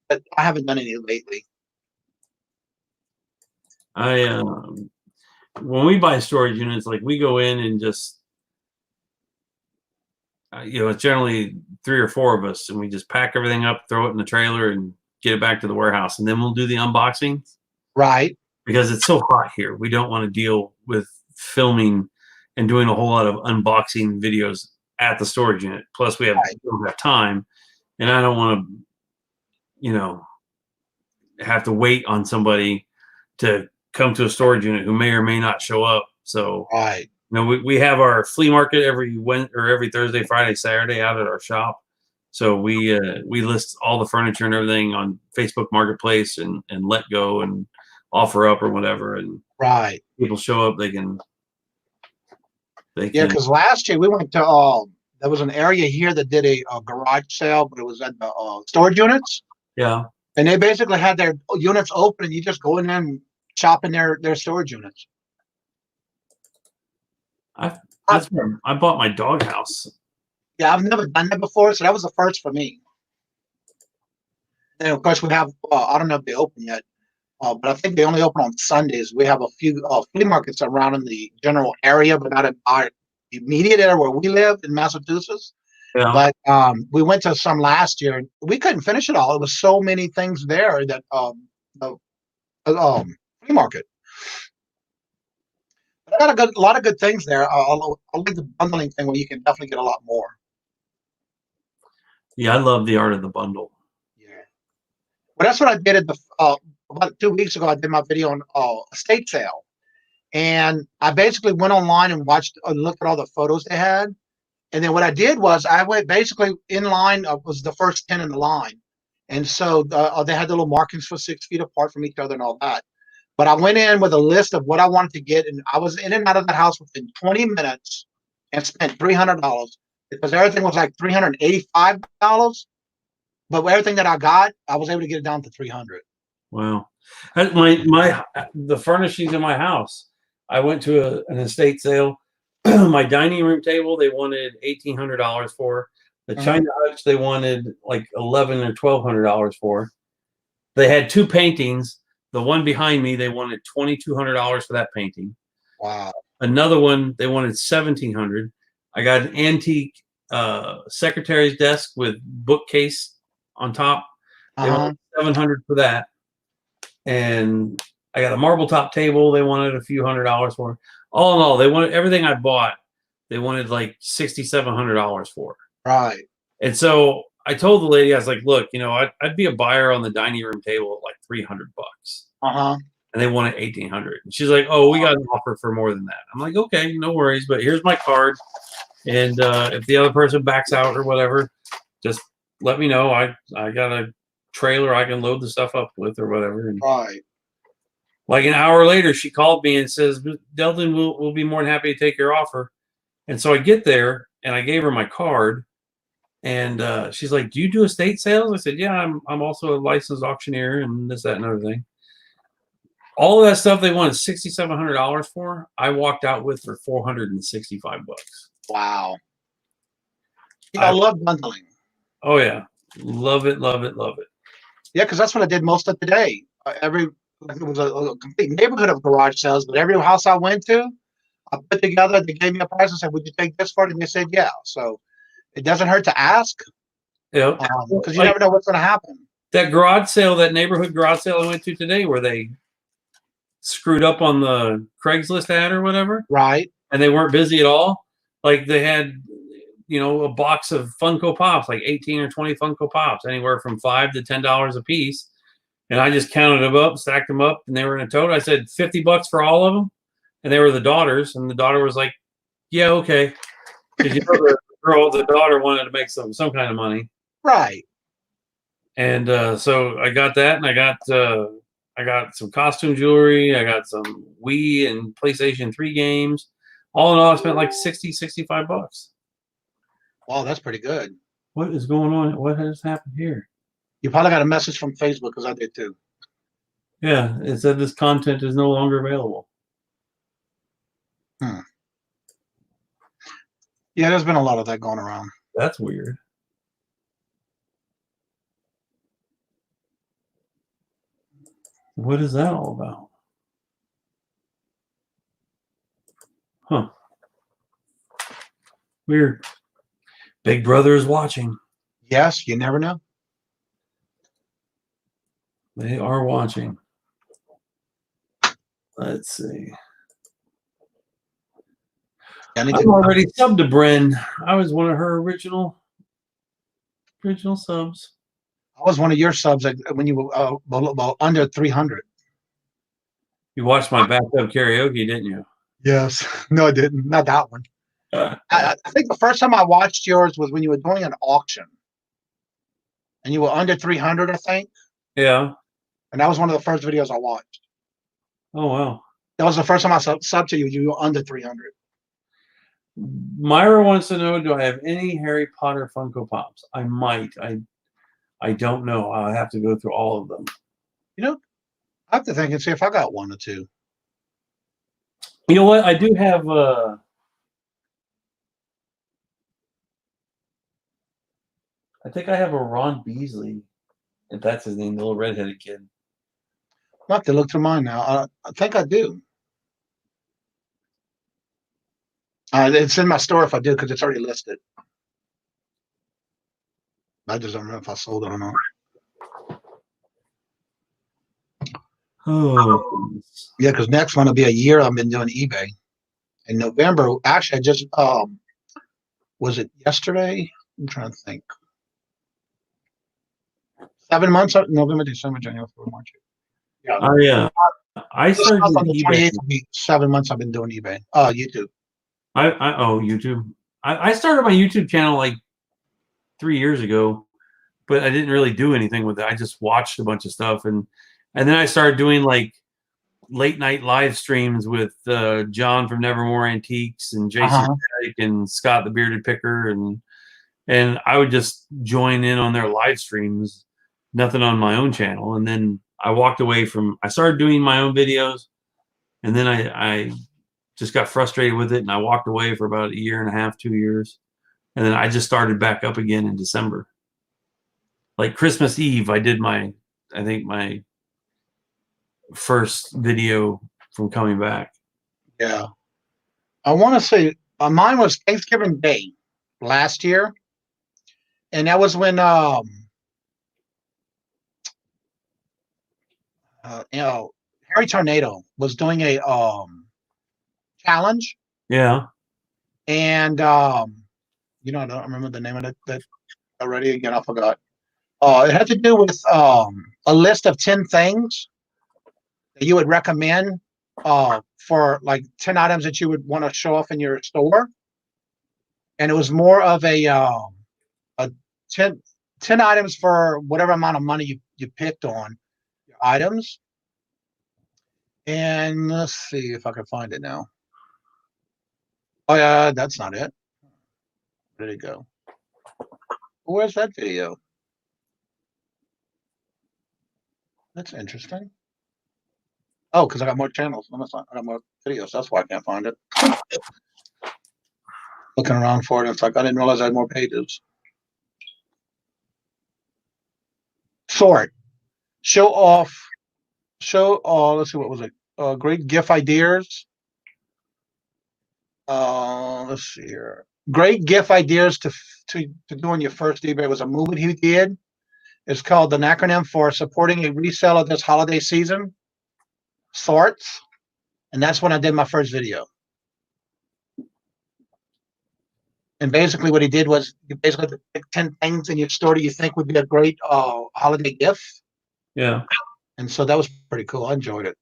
but I haven't done any lately. When we buy storage units, like we go in and just, it's generally 3 or 4 of us, and we just pack everything up, throw it in the trailer, and get it back to the warehouse, and then we'll do the unboxing. Right. Because it's so hot here, we don't want to deal with filming and doing a whole lot of unboxing videos at the storage unit. Plus, we don't have time, and I don't want to, have to wait on somebody to come to a storage unit who may or may not show up. So, we have our flea market every Thursday, Friday, Saturday out at our shop. So we list all the furniture and everything on Facebook Marketplace and let go and offer up or whatever. And people show up, they can. Yeah, because last year we went to there was an area here that did a garage sale, but it was at the storage units. Yeah. And they basically had their units open, and you just go in there and shop in their storage units. That's where I bought my doghouse. Yeah, I've never done that before, so that was the first for me. And of course, we have I don't know if they open yet, but I think they only open on Sundays. We have a few flea markets around in the general area, but not in our immediate area where we live in Massachusetts. Yeah. But we went to some last year, and we couldn't finish it all. It was so many things there that flea market. But I got a lot of good things there. I like the bundling thing where you can definitely get a lot more. Yeah, I love the art of the bundle. Yeah. Well, that's what I did at the about 2 weeks ago. I did my video on estate sale, and I basically went online and watched and looked at all the photos they had. And then what I did was I went basically in line, was the first 10 in the line. And so they had the little markings for 6 feet apart from each other and all that. But I went in with a list of what I wanted to get, and I was in and out of that house within 20 minutes and spent $300 because everything was like $385. But everything that I got, I was able to get it down to $300. Wow. The furnishings in my house, I went to an estate sale. My dining room table, they wanted $1,800 for. The China hutch, they wanted like $1,100 or $1,200 for. They had 2 paintings. The one behind me, they wanted $2,200 for that painting. Wow. Another one, they wanted $1,700. I got an antique secretary's desk with bookcase on top. They wanted $700 for that. And I got a marble top table. They wanted a few $100s for. All in all, they wanted everything I bought. They wanted like $6,700 for. Right. And so I told the lady, I was like, look, I'd be a buyer on the dining room table at like $300. And they wanted $1,800. And she's like, oh, we got an offer for more than that. I'm like, okay, no worries, but here's my card. And if the other person backs out or whatever, just let me know. I got a trailer I can load the stuff up with or whatever. And like an hour later, she called me and says, Delton, we'll be more than happy to take your offer. And so I get there and I gave her my card. And she's like, do you do estate sales? I said, yeah, I'm also a licensed auctioneer and this, that, and other thing. All of that stuff they wanted $6,700 for, I walked out with for $465. Wow. I love bundling. Oh, yeah. Love it, love it, love it. Yeah, because that's what I did most of the day. It was a complete neighborhood of garage sales, but every house I went to, I put together, they gave me a price and said, would you take this for it? And they said, yeah. So it doesn't hurt to ask. Yeah. Because you never know what's going to happen. That garage sale, that neighborhood garage sale I went to today where they screwed up on the Craigslist ad or whatever. Right. And they weren't busy at all. Like they had, a box of Funko Pops, like 18 or 20 Funko Pops, anywhere from $5 to $10 a piece. And I just counted them up, stacked them up, and they were in a total. I said $50 for all of them. And they were the daughters. And the daughter was like, yeah, okay. Because the daughter wanted to make some kind of money. Right. And so I got that, and I got some costume jewelry. I got some Wii and PlayStation 3 games. All in all, I spent like $65. Wow, that's pretty good. What is going on? What has happened here? You probably got a message from Facebook because I did too. Yeah, it said this content is no longer available. Yeah, there's been a lot of that going around. That's weird. What is that all about? Huh. Weird. Big Brother is watching. Yes, you never know. They are watching. Let's see. I'm already subbed to Bren. I was one of her original subs. I was one of your subs when you were under 300. You watched my bathtub karaoke, didn't you? Yes. No, I didn't. Not that one. I think the first time I watched yours was when you were doing an auction. And you were under 300, I think. Yeah. And that was one of the first videos I watched. Oh, wow. That was the first time I subbed to you. You were under 300. Myra wants to know, do I have any Harry Potter Funko Pops? I might. I don't know. I'll have to go through all of them. You know, I have to think and see if I got one or two. You know what? I do have I think I have a Ron Beasley, if that's his name, the little redheaded kid. I'll have to look through mine now. I think I do. It's in my store if I do because it's already listed. I just don't remember if I sold it or not. Oh. Yeah, because next one will be a year I've been doing eBay. In November, actually, I just, was it yesterday? I'm trying to think. 7 months, November, December, January, February, March. Yeah. I started on the eBay. 28th will be 7 months I've been doing eBay. YouTube. YouTube. I started my YouTube channel like 3 years ago, but I didn't really do anything with it. I just watched a bunch of stuff, and then I started doing like late night live streams with John from Nevermore Antiques and Jason Reddick and Scott the Bearded Picker, and I would just join in on their live streams, nothing on my own channel. And then I walked away from. I started doing my own videos, and then I just got frustrated with it, and I walked away for about a year and a half, 2 years, and then I just started back up again in December. Like Christmas Eve, I did my first video from coming back. Yeah. I want to say mine was Thanksgiving Day last year. And that was when, Harry Tornado was doing a challenge. Yeah. And, I don't remember the name of it that already. Again, I forgot. It had to do with a list of 10 things that you would recommend for like 10 items that you would want to show off in your store. And it was more of a 10 items for whatever amount of money you picked on your items. And let's see if I can find it now. Oh, yeah, that's not it. Where did it go? Where's that video? That's interesting. Oh, because I got more channels. I got more videos. That's why I can't find it. Looking around for it, it's like I didn't realize I had more pages. Sort. Show off. Let's see, what was it? Great gift ideas. Let's see here. Great gift ideas to do on your first eBay. It was a movie he did. It's called an acronym for supporting a reseller this holiday season. Sorts. And that's when I did my first video. And basically what he did was you basically pick 10 things in your store that you think would be a great holiday gift. Yeah. And so that was pretty cool. I enjoyed it.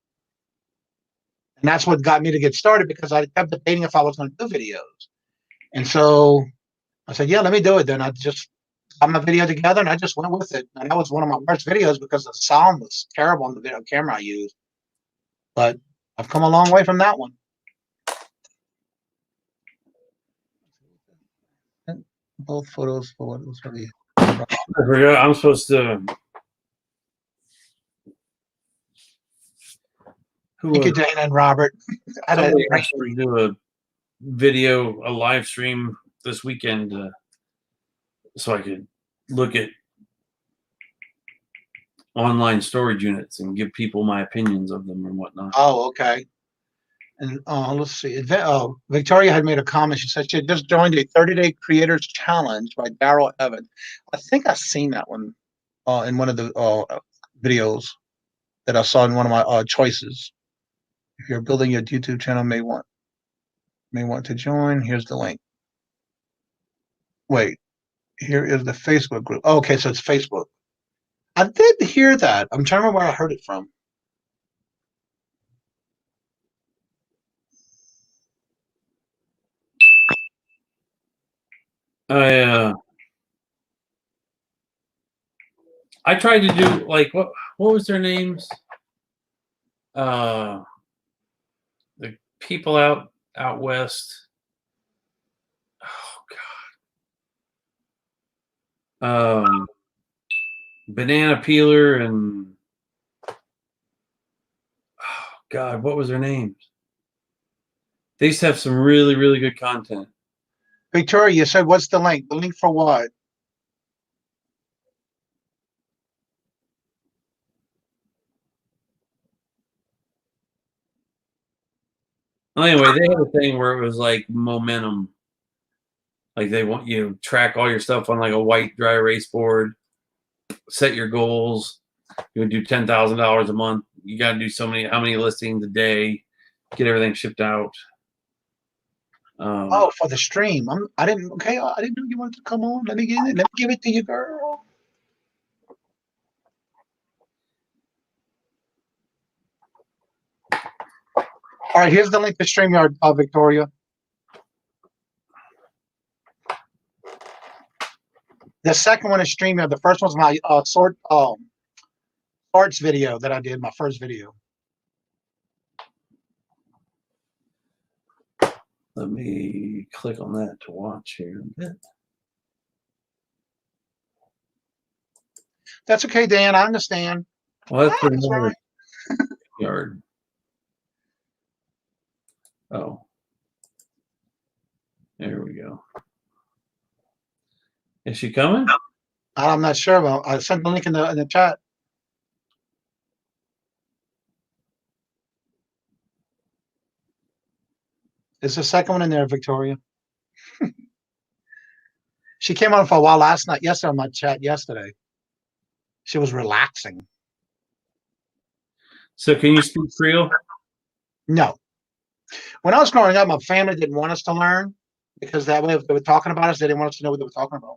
And that's what got me to get started because I kept debating if I was going to do videos. And so I said, yeah, let me do it. Then I just got my video together and I just went with it. And that was one of my first videos because the sound was terrible on the video camera I used. But I've come a long way from that one. Both photos for what was really. I forgot. I'm supposed to Thank you, Dana and Robert. Somebody asked me to do a video, a live stream this weekend, so I could look at online storage units and give people my opinions of them and whatnot. Oh, okay. And let's see. Victoria had made a comment. She said she had just joined a 30-day creators challenge by Daryl Evans. I think I've seen that one in one of the videos that I saw in one of my choices. If you're building your YouTube channel, may want to join. Here's the link. Wait, here is the Facebook group. Oh, okay, so it's Facebook. I did hear that. I'm trying to remember where I heard it from. I tried to do like what was their names? The people out west. Oh God. Banana Peeler and God, what was their names? They used to have some really, really good content. Victoria, you said what's the link? The link for what? Well, anyway, they had a thing where it was like momentum. Like they want you to track all your stuff on like a white dry erase board, set your goals. You would do $10,000 a month. You got to do how many listings a day, get everything shipped out. Oh, for the stream. I didn't know you wanted to come on. Let me give it to you, girl. All right, here's the link to StreamYard, Victoria. The second one is StreamYard. The first one's my sorts video that I did, my first video. Let me click on that to watch here a bit. That's okay, Dan. I understand. Well, that's another yard. Oh, there we go. Is she coming? I'm not sure about. I sent the link in the chat. There's the second one in there, Victoria. She came on for a while yesterday on my chat yesterday. She was relaxing. So can you speak Creole? No. When I was growing up, my family didn't want us to learn because that way if they were talking about us, they didn't want us to know what they were talking about.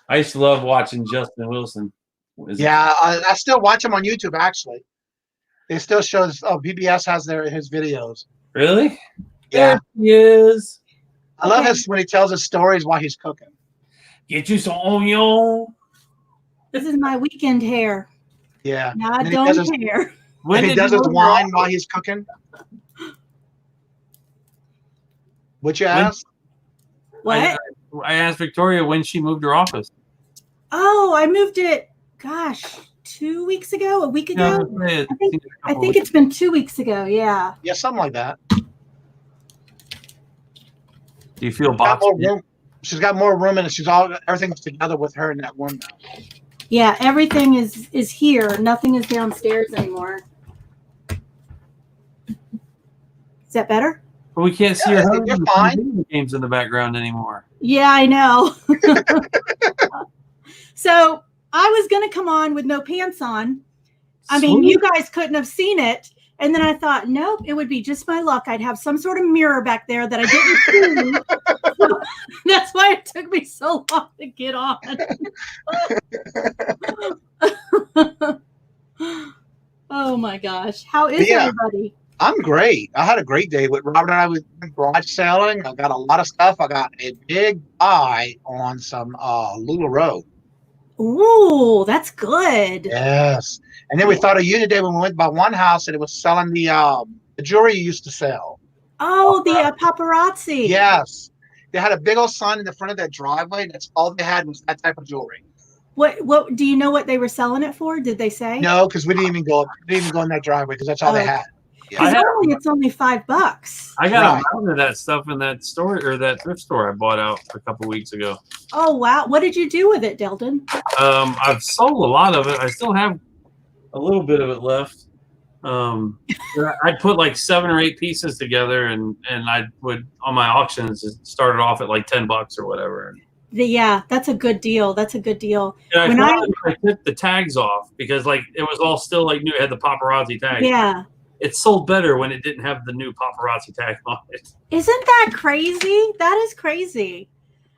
I used to love watching Justin Wilson. Yeah, I still watch him on YouTube, actually. They still shows PBS has his videos. Really? Yeah. There he is. I love when he tells his stories while he's cooking. Get you some onion. This is my weekend hair. Yeah. Now I don't care. When he does his wine while he's cooking. What you asked? What? I asked Victoria when she moved her office. Oh, I moved it, gosh, 2 weeks ago, a week ago? Yeah, I think it's been 2 weeks ago, yeah. Yeah, something like that. Do you feel boxed in? She's got more room and everything's together with her in that one now. Yeah, everything is here. Nothing is downstairs anymore. Is that better? But we can't see her You're fine. Games in the background anymore. Yeah, I know. So I was going to come on with no pants on. I mean, you guys couldn't have seen it. And then I thought, nope, it would be just my luck. I'd have some sort of mirror back there that I didn't see. That's why it took me so long to get on. Oh my gosh. How is everybody? I'm great. I had a great day with Robert and I was garage selling. I got a lot of stuff. I got a big buy on some LuLaRoe. Ooh, that's good. Yes. And then we thought of you today when we went by one house and it was selling the jewelry you used to sell. Oh, the paparazzi. Yes. They had a big old sign in the front of their driveway. That's all they had was that type of jewelry. What do you know what they were selling it for? Did they say? No, because we didn't even go in that driveway because that's all they had. Because normally it's only $5. I got a mountain of that stuff in that store or that thrift store I bought out a couple weeks ago. Oh wow! What did you do with it, Delton? I've sold a lot of it. I still have a little bit of it left. I'd put like 7 or 8 pieces together, and I would on my auctions it started off at like $10 or whatever. Yeah, that's a good deal. That's a good deal. And I took the tags off because like it was all still like new. It had the paparazzi tags. Yeah. It sold better when it didn't have the new paparazzi tag on it. Isn't that crazy? That is crazy.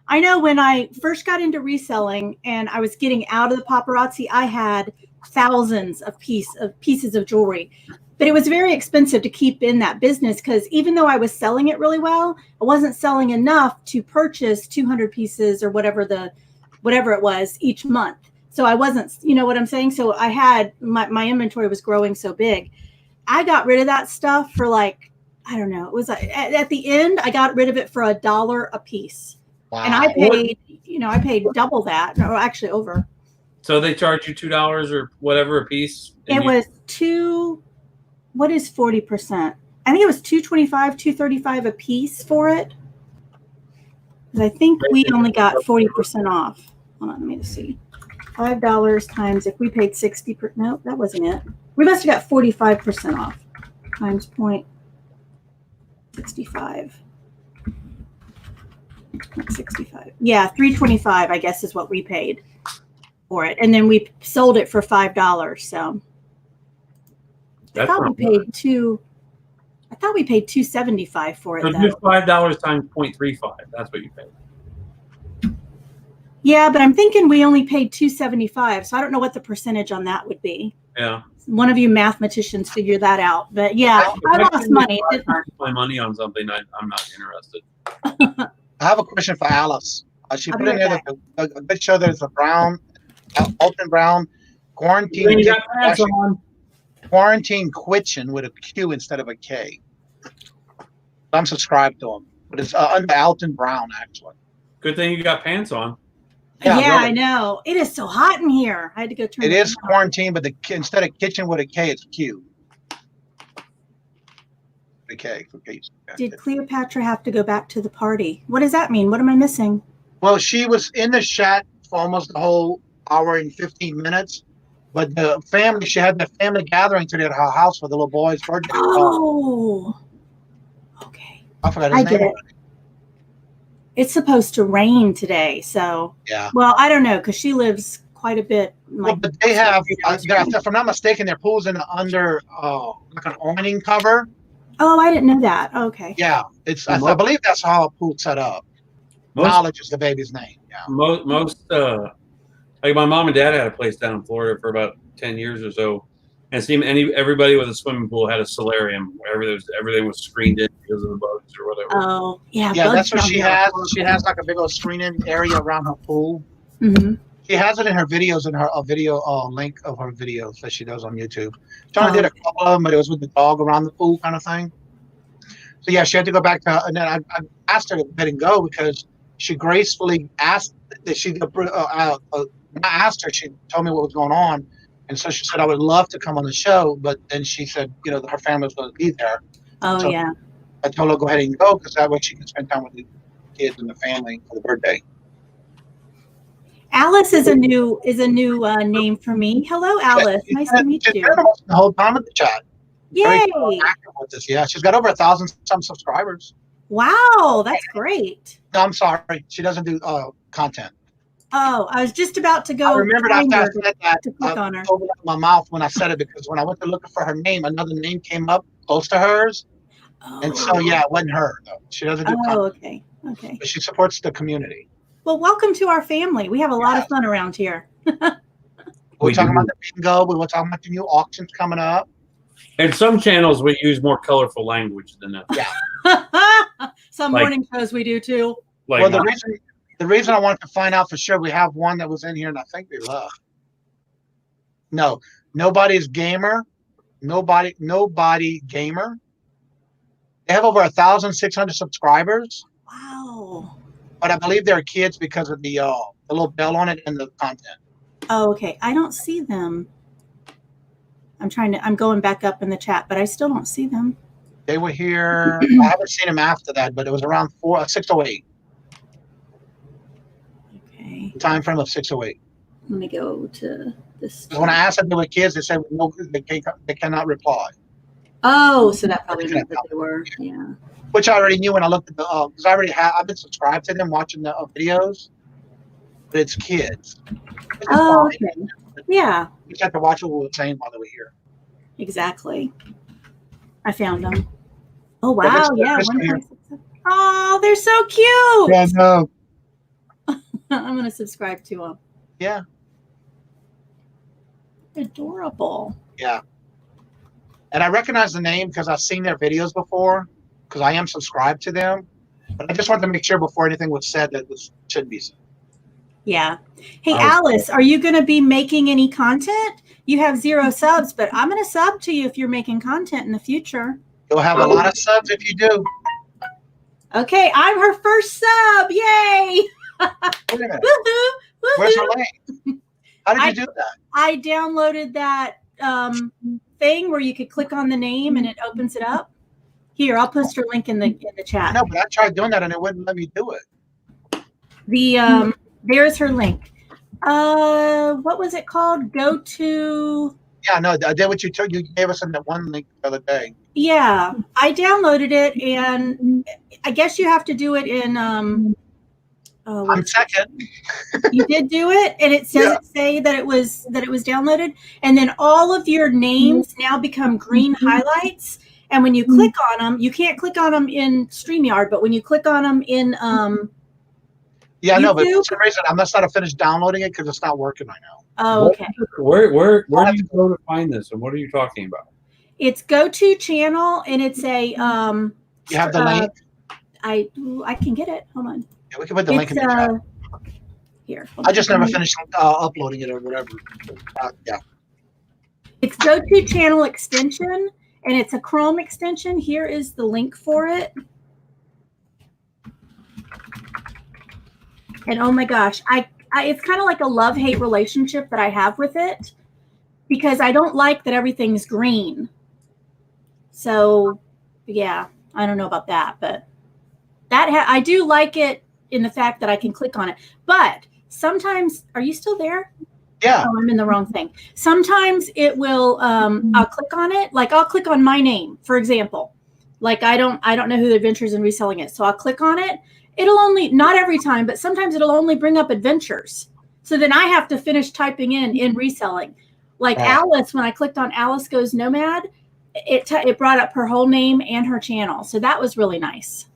I know when I first got into reselling and I was getting out of the paparazzi, I had thousands of pieces of jewelry. But it was very expensive to keep in that business because even though I was selling it really well, I wasn't selling enough to purchase 200 pieces or whatever it was each month. So I wasn't, you know what I'm saying? So I had my inventory was growing so big. I got rid of that stuff for like, I don't know. It was like, at the end, I got rid of it for $1 a piece. Wow. And I paid double that, or actually over. So they charge you $2 or whatever a piece? It was what is 40%? I think it was $225, $235 a piece for it. I think we only got 40% off. Hold on, let me just see. $5 times if we paid 60. No, that wasn't it. We must have got 45% off times 0.65. 65. Yeah, $325, I guess, is what we paid for it, and then we sold it for $5. So I thought we paid $275 for it. So just $5 times 0.35. That's what you paid. Yeah, but I'm thinking we only paid $275, so I don't know what the percentage on that would be. Yeah. One of you mathematicians figure that out. But yeah, I lost money. If I my money on something, I'm not interested. I have a question for Alice. She put in there that a good show there's a Brown, Alton Brown, quarantine Kitchen with a Q instead of a K. I'm subscribed to him, but it's under Alton Brown actually. Good thing you got pants on. Yeah, really. I know. It is so hot in here. I had to go turn it is on. Quarantine, but instead of kitchen with a K, it's Q. The K for K's. Did Cleopatra have to go back to the party? What does that mean? What am I missing? Well, she was in the chat for almost the whole hour and 15 minutes. But the family, she had the family gathering today at her house for the little boy's birthday. Oh. Okay. I forgot his name. Get it. It's supposed to rain today, so yeah. Well, I don't know because she lives quite a bit. Like, but they have, if I'm not mistaken, their pool's in the under like an awning cover. Oh, I didn't know that. Okay. Yeah, it's. I believe that's how a pool's set up. Knowledge is the baby's name. Yeah. Most like my mom and dad had a place down in Florida for about 10 years or so, and everybody with a swimming pool had a solarium where everything was screened in because of the bugs or whatever. Oh, yeah. Yeah, that's what she has. She has like a big old screening area around her pool. Mm-hmm. She has it in her videos, in her video link of her videos that she does on YouTube. She only did a couple of them, but it was with the dog around the pool kind of thing. So yeah, she had to go back to, and then I asked her to let it go because she gracefully asked that I asked her, she told me what was going on. And so she said, I would love to come on the show. But then she said, her family was going to be there. Oh, so yeah. I told her go ahead and go because that way she can spend time with the kids and the family for the birthday. Alice is a new name for me. Hello, Alice. Nice to meet you. The whole time at the chat. Yay! With this. Yeah, she's got over 1,000 some subscribers. Wow, that's great. No, I'm sorry. She doesn't do content. Oh, I was just about to go. I remembered after I said that, to click on her. I opened up my mouth when I said it because when I went to look for her name, another name came up close to hers. Oh. And so, yeah, it wasn't her. Though. She doesn't do content. Okay. But she supports the community. Well, welcome to our family. We have a lot of fun around here. We're talking about the bingo. We were talking about the new auctions coming up. And some channels we use more colorful language than that. Yeah. Some morning shows we do too. Well, the reason I wanted to find out for sure, we have one that was in here, and I think they left. No, nobody's gamer. Nobody gamer. They have over 1,600 subscribers. Wow. But I believe they're kids because of the little bell on it and the content. Oh, okay. I don't see them. I'm going back up in the chat, but I still don't see them. They were here. I haven't seen them after that, but it was around 6:08. Okay. Time frame of 6:08. Let me go to this. When I asked if they were kids, they said no, they cannot reply. Oh, so that probably meant that they were. Yeah. Which I already knew when I looked at the because I've been subscribed to them, watching the videos. But it's kids. Oh, okay. Yeah. We just have to watch what we were saying while they were here. Exactly. I found them. Oh wow! Yeah. Oh, they're so cute. Yeah, no. I'm gonna subscribe to them. Yeah. Adorable. Yeah. And I recognize the name because I've seen their videos before because I am subscribed to them. But I just wanted to make sure before anything was said that this should be said. Yeah. Hey, Alice, are you going to be making any content? You have 0 subs, but I'm going to sub to you if you're making content in the future. You'll have a lot of subs if you do. Okay, I'm her first sub. Yay! Where's her link? How did you do that? I downloaded that thing where you could click on the name and it opens it up. Here, I'll post her link in the chat. No, but I tried doing that and it wouldn't let me do it. There's her link. What was it called? Go to. Yeah, no, I did what you told. You gave us that one link the other day. Yeah, I downloaded it, and I guess you have to do it in. I'm second. You did do it, and it says say that it was downloaded, and then all of your names now become green highlights. And when you click on them, you can't click on them in StreamYard, but when you click on them in yeah, no, but for some reason I must not have finished downloading it because it's not working right now. Oh, okay. Where do you go to find this, and what are you talking about? It's Go To Channel, and it's a You have the link? I can get it. Hold on. Yeah, we can put the link in the chat. Here. I just never finished uploading it or whatever. Yeah. It's Go To Channel extension, and it's a Chrome extension. Here is the link for it. And oh my gosh, it's kind of like a love-hate relationship that I have with it because I don't like that everything's green. So, yeah, I don't know about that, but I do like it in the fact that I can click on it. But sometimes, are you still there? Yeah. Oh, I'm in the wrong thing. Sometimes it will. I'll click on it. Like I'll click on my name, for example. Like I don't know who the Adventures in Reselling is, so I'll click on it. It'll only, not every time, but sometimes it'll only bring up Adventures. So then I have to finish typing in Reselling. Like Alice, when I clicked on Alice Goes Nomad, it brought up her whole name and her channel. So that was really nice.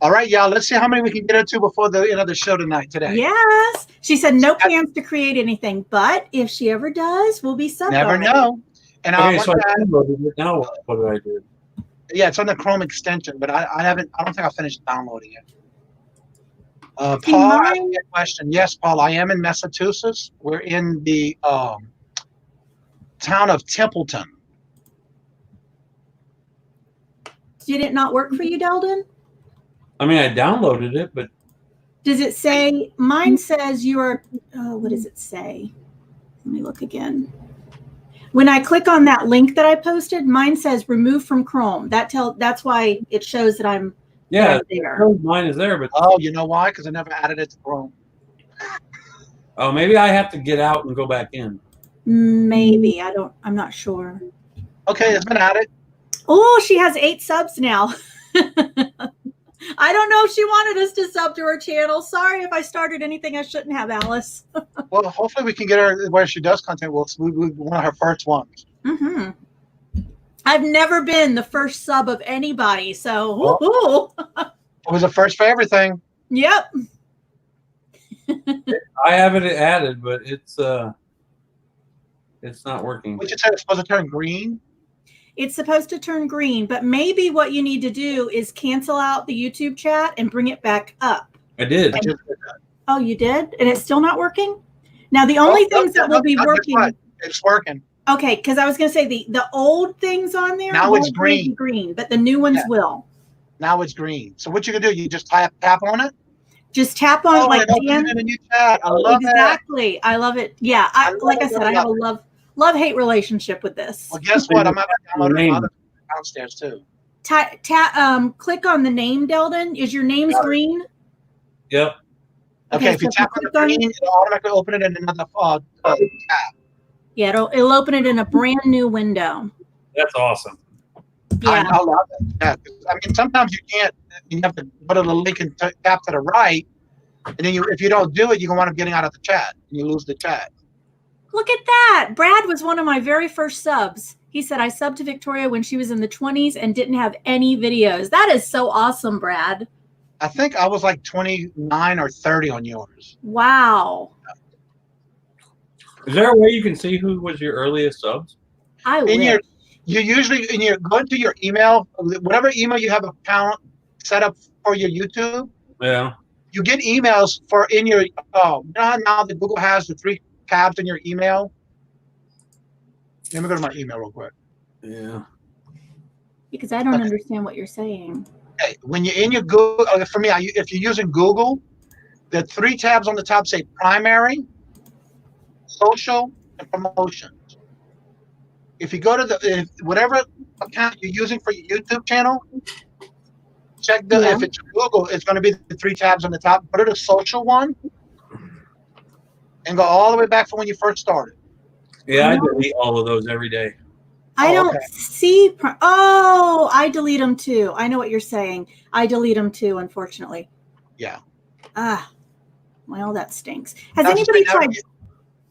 All right, y'all. Let's see how many we can get into before the end of the show tonight today. Yes. She said no plans to create anything, but if she ever does, we'll be subbed. Never know. And okay, so I downloaded it. Now what did I do? Yeah, it's on the Chrome extension, but I don't think I finished downloading it. Paul asked me a question. Yes, Paul, I am in Massachusetts. We're in the town of Templeton. Did it not work for you, Deldon? I mean, I downloaded it, but does it say? Mine says you are. Oh, what does it say? Let me look again. When I click on that link that I posted, mine says remove from Chrome. That's why it shows that I'm. Yeah, there. Mine is there, but you know why? Because I never added it to Chrome. Oh, maybe I have to get out and go back in. Maybe I'm not sure. Okay, it's been added. Oh, she has 8 subs now. I don't know if she wanted us to sub to her channel. Sorry if I started anything I shouldn't have, Alice. Well, hopefully we can get her where she does content. We'll be one of her first ones. Mm-hmm. I've never been the first sub of anybody, so it was a first for everything. Yep. I have it added, but it's not working. What you said it's supposed to turn green? It's supposed to turn green, but maybe what you need to do is cancel out the YouTube chat and bring it back up. I did. I just did that. Oh, you did? And it's still not working? Now, the only things that will be working. It's working. Okay, because I was going to say the old things on there now it's green, but the new ones will. Now it's green. So what you can do? You just tap on it. Just tap on like it opens Dan. it in a new chat. I love it. Exactly. I love it. Yeah. Like I said, I have a love-hate relationship with this. Well, guess what? I'm going to download it from downstairs too. Click on the name, Delden. Is your name green? Yep. Okay, if you tap on the green, it'll automatically open it in another tab. Yeah, it'll open it in a brand new window. That's awesome. Yeah. I love it. Yeah. I mean, sometimes you can't. You have to go to the link and tap to the right, and then if you don't do it, you're going to wind up getting out of the chat, and you lose the chat. Look at that. Brad was one of my very first subs. He said, I subbed to Victoria when she was in the 20s and didn't have any videos. That is so awesome, Brad. I think I was like 29 or 30 on yours. Wow. Is there a way you can see who was your earliest subs? I wish. You usually go into your email, whatever email you have account set up for your YouTube. Yeah. You get emails for in your you know how now that Google has the 3 tabs in your email. Let me go to my email real quick. Yeah. Because I don't understand what you're saying. Okay, when you're in your Google, for me, if you're using Google, the 3 tabs on the top say primary, social, and promotions. If you go to whatever account you're using for your YouTube channel, check if it's Google, it's going to be the 3 tabs on the top. Go to the social one and go all the way back from when you first started. Yeah, I delete all of those every day. I don't see. Oh, I delete them too. I know what you're saying. I delete them too, unfortunately. Yeah. Well, that stinks. Has anybody tried?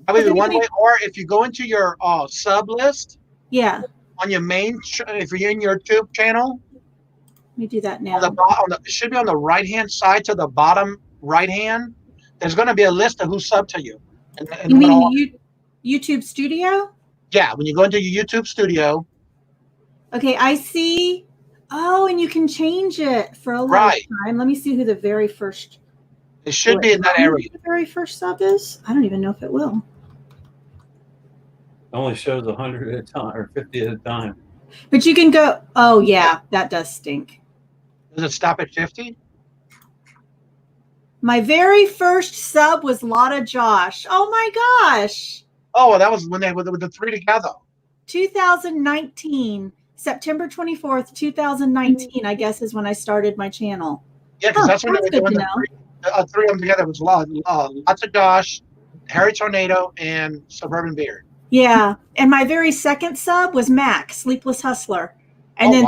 One way, or if you go into your sub list. Yeah. On your main, if you're in your YouTube channel. Let me do that now. It should be on the right-hand side to the bottom right-hand. There's going to be a list of who subbed to you. You mean YouTube Studio? Yeah, when you go into your YouTube Studio. Okay, I see. Oh, and you can change it for a lifetime. Let me see who the very first. It should be in that area. The very first sub is? I don't even know if it will. It only shows 100 at a time or 50 at a time. But you can go. Oh yeah, that does stink. Does it stop at 50? My very first sub was Lotta Josh. Oh my gosh. Oh, well, that was when they were with the 3 together. 2019, September 24th, 2019, I guess is when I started my channel. Yeah, because that's when they were doing the 3 of them together. It was Lots of Josh, Harry Tornado, and Suburban Beard. Yeah, and my very second sub was Mac, Sleepless Hustler. And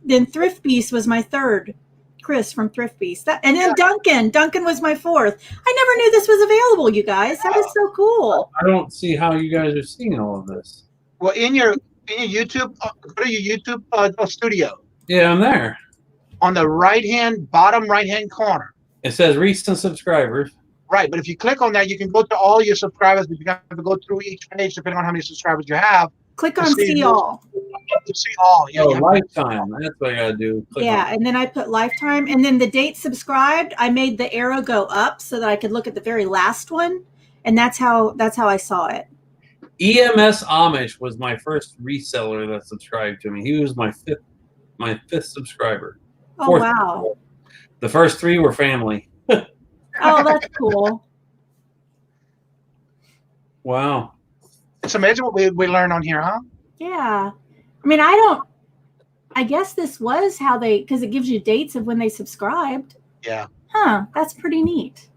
then Thrift Beast was my third. Chris from Thrift Beast. And then Duncan was my fourth. I never knew this was available, you guys. That is so cool. I don't see how you guys are seeing all of this. Well, in your YouTube, go to your YouTube Studio. Yeah, I'm there. On the bottom right-hand corner. It says recent subscribers. Right, but if you click on that, you can go to all your subscribers, but you have to go through each page depending on how many subscribers you have. Click on see all. To see all. Yeah, lifetime. That's what I gotta do. And then I put lifetime, and then the date subscribed. I made the arrow go up so that I could look at the very last one, and that's how I saw it. EMS Amish was my first reseller that subscribed to me. He was my fifth subscriber. Oh wow! The first 3 were family. Oh, that's cool. Wow. It's amazing what we learn on here, huh? Yeah. I mean, I guess this was how because it gives you dates of when they subscribed. Yeah. Huh. That's pretty neat.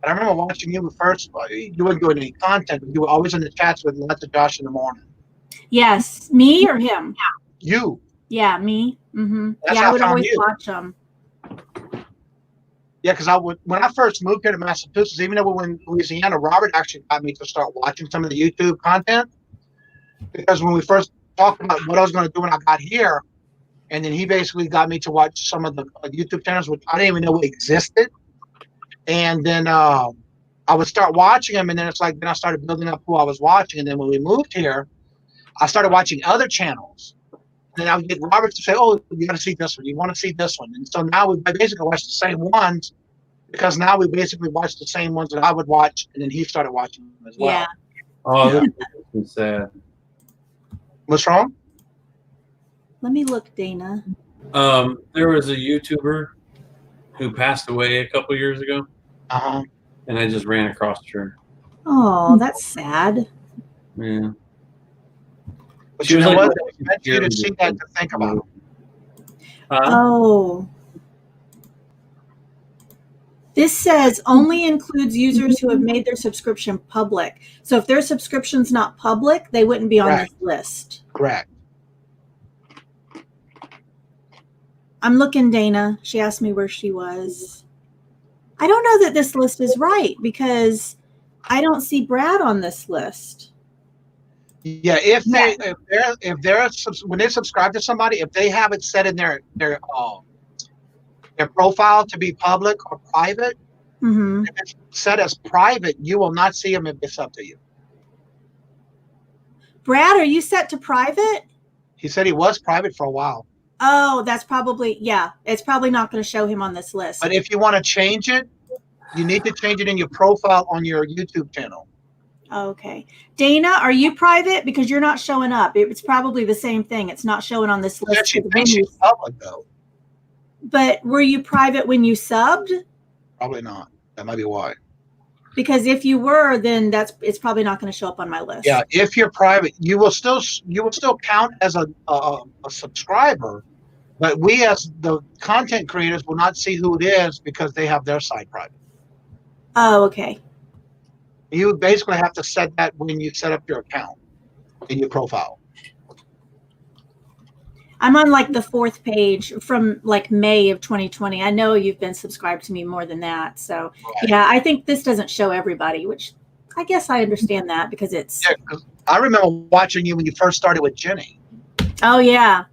I remember watching you first. You weren't doing any content, but you were always in the chats with Lots of Josh in the morning. Yes. Me or him? You. Yeah, me. Mm-hmm. That's I would always watch them. Yeah, because when I first moved here to Massachusetts, even though we were in Louisiana, Robert actually got me to start watching some of the YouTube content. Because when we first talked about what I was going to do when I got here, and then he basically got me to watch some of the YouTube channels, which I didn't even know existed. And then I would start watching them, and then it's like, then I started building up who I was watching. And then when we moved here, I started watching other channels. And then I would get Robert to say, oh, you got to see this one. You want to see this one. And so now we basically watch the same ones because now we basically watch the same ones that I would watch, and then he started watching them as well. Yeah. Oh, this is sad. What's wrong? Let me look, Dana. There was a YouTuber who passed away a couple years ago, and I just ran across her. Oh, that's sad. Yeah. But She you was know like, what? It's meant for you to see that to think about. Oh. This says only includes users who have made their subscription public. So if their subscription's not public, they wouldn't be on this list. Correct. I'm looking, Dana. She asked me where she was. I don't know that this list is right because I don't see Brad on this list. Yeah, if they're when they subscribe to somebody, if they have it set in their profile to be public or private, if it's set as private, you will not see them if it's up to you. Brad, are you set to private? He said he was private for a while. Oh, that's probably, yeah. It's probably not going to show him on this list. But if you want to change it, you need to change it in your profile on your YouTube channel. Okay. Dana, are you private? Because you're not showing up. It's probably the same thing. It's not showing on this list. She thinks she's public, though. But were you private when you subbed? Probably not. That might be why. Because if you were, then it's probably not going to show up on my list. Yeah, if you're private, you will still count as a subscriber, but we as the content creators will not see who it is because they have their site private. Oh, okay. You basically have to set that when you set up your account in your profile. I'm on like the 4th page from like May of 2020. I know you've been subscribed to me more than that. So yeah, I think this doesn't show everybody, which I guess I understand that because it's. Yeah, 'cause I remember watching you when you first started with Jenny. Oh yeah.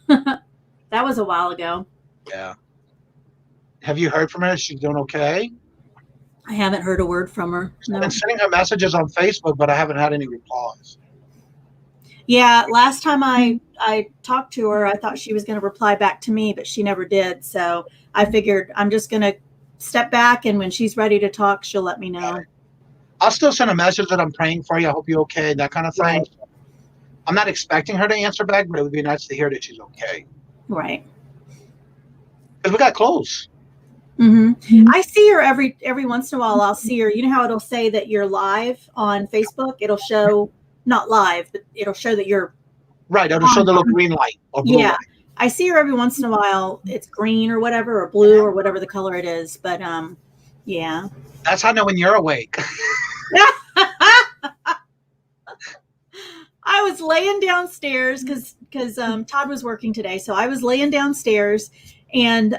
That was a while ago. Yeah. Have you heard from her? She's doing okay? I haven't heard a word from her. No. I've been sending her messages on Facebook, but I haven't had any replies. Yeah, last time I talked to her, I thought she was going to reply back to me, but she never did. So I figured I'm just going to step back, and when she's ready to talk, she'll let me know. I'll still send a message that I'm praying for you. I hope you're okay, that kind of thing. Right. I'm not expecting her to answer back, but it would be nice to hear that she's okay. Right. Because we got close. I see her every once in a while. I'll see her. You know how it'll say that you're live on Facebook? It'll show, not live, but it'll show that you're. Right. It'll show the little green light or blue light. I see her every once in a while. It's green or whatever, or blue or whatever the color it is. But yeah. That's how I know when you're awake. I was laying downstairs because Todd was working today. So I was laying downstairs and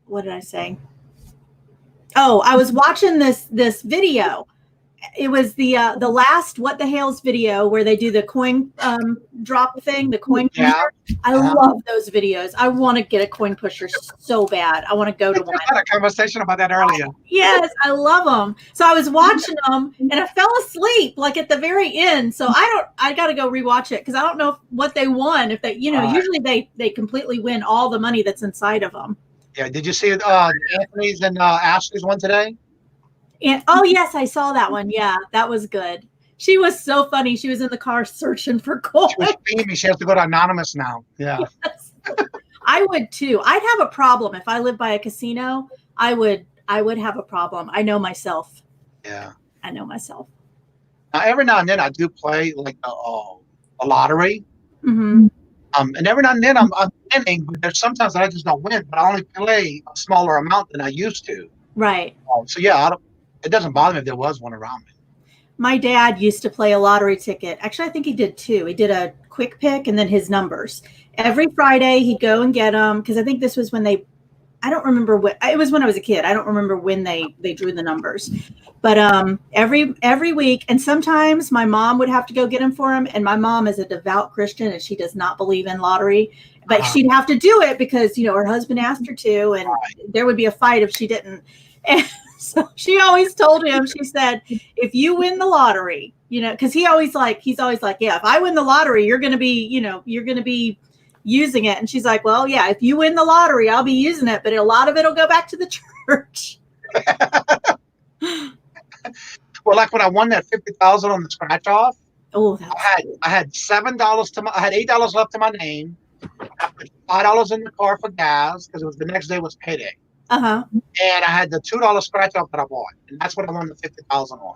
what did I say? Oh, I was watching this video. It was the last What the Hell's video where they do the coin drop thing, the coin pusher. I love those videos. I want to get a coin pusher so bad. I want to go to one. We had a conversation about that earlier. Yes, I love them. So I was watching them and I fell asleep like at the very end. So I got to go rewatch it because I don't know what they won. If they, usually they completely win all the money that's inside of them. Yeah. Did you see Anthony's and Ashley's one today? And oh yes, I saw that one. Yeah, that was good. She was so funny. She was in the car searching for coins. She was feeding me. She has to go to Anonymous now. Yeah. Yes. I would too. I'd have a problem if I lived by a casino. I would have a problem. I know myself. Yeah. I know myself. Now, every now and then I do play like a lottery. Mm-hmm. And every now and then I'm winning, but there's sometimes that I just don't win. But I only play a smaller amount than I used to. Right. So yeah, it doesn't bother me if there was one around me. My dad used to play a lottery ticket. Actually, I think he did too. He did a quick pick and then his numbers. Every Friday, he'd go and get them because I think this was when I don't remember what, it was when I was a kid. I don't remember when they drew the numbers. But every week, and sometimes my mom would have to go get them for him. And my mom is a devout Christian and she does not believe in lottery. But she'd have to do it because, her husband asked her to, and there would be a fight if she didn't. And so she always told him, she said, if you win the lottery, because he's always like, yeah, if I win the lottery, you're going to be using it. And she's like, well, yeah, if you win the lottery, I'll be using it, but a lot of it will go back to the church. Well, like when I won that $50,000 on the scratch off, I had $8 left to my name. I put $5 in the car for gas because it was the next day was payday. Uh-huh. And I had the $2 scratch off that I bought, and that's what I won the $50,000 on.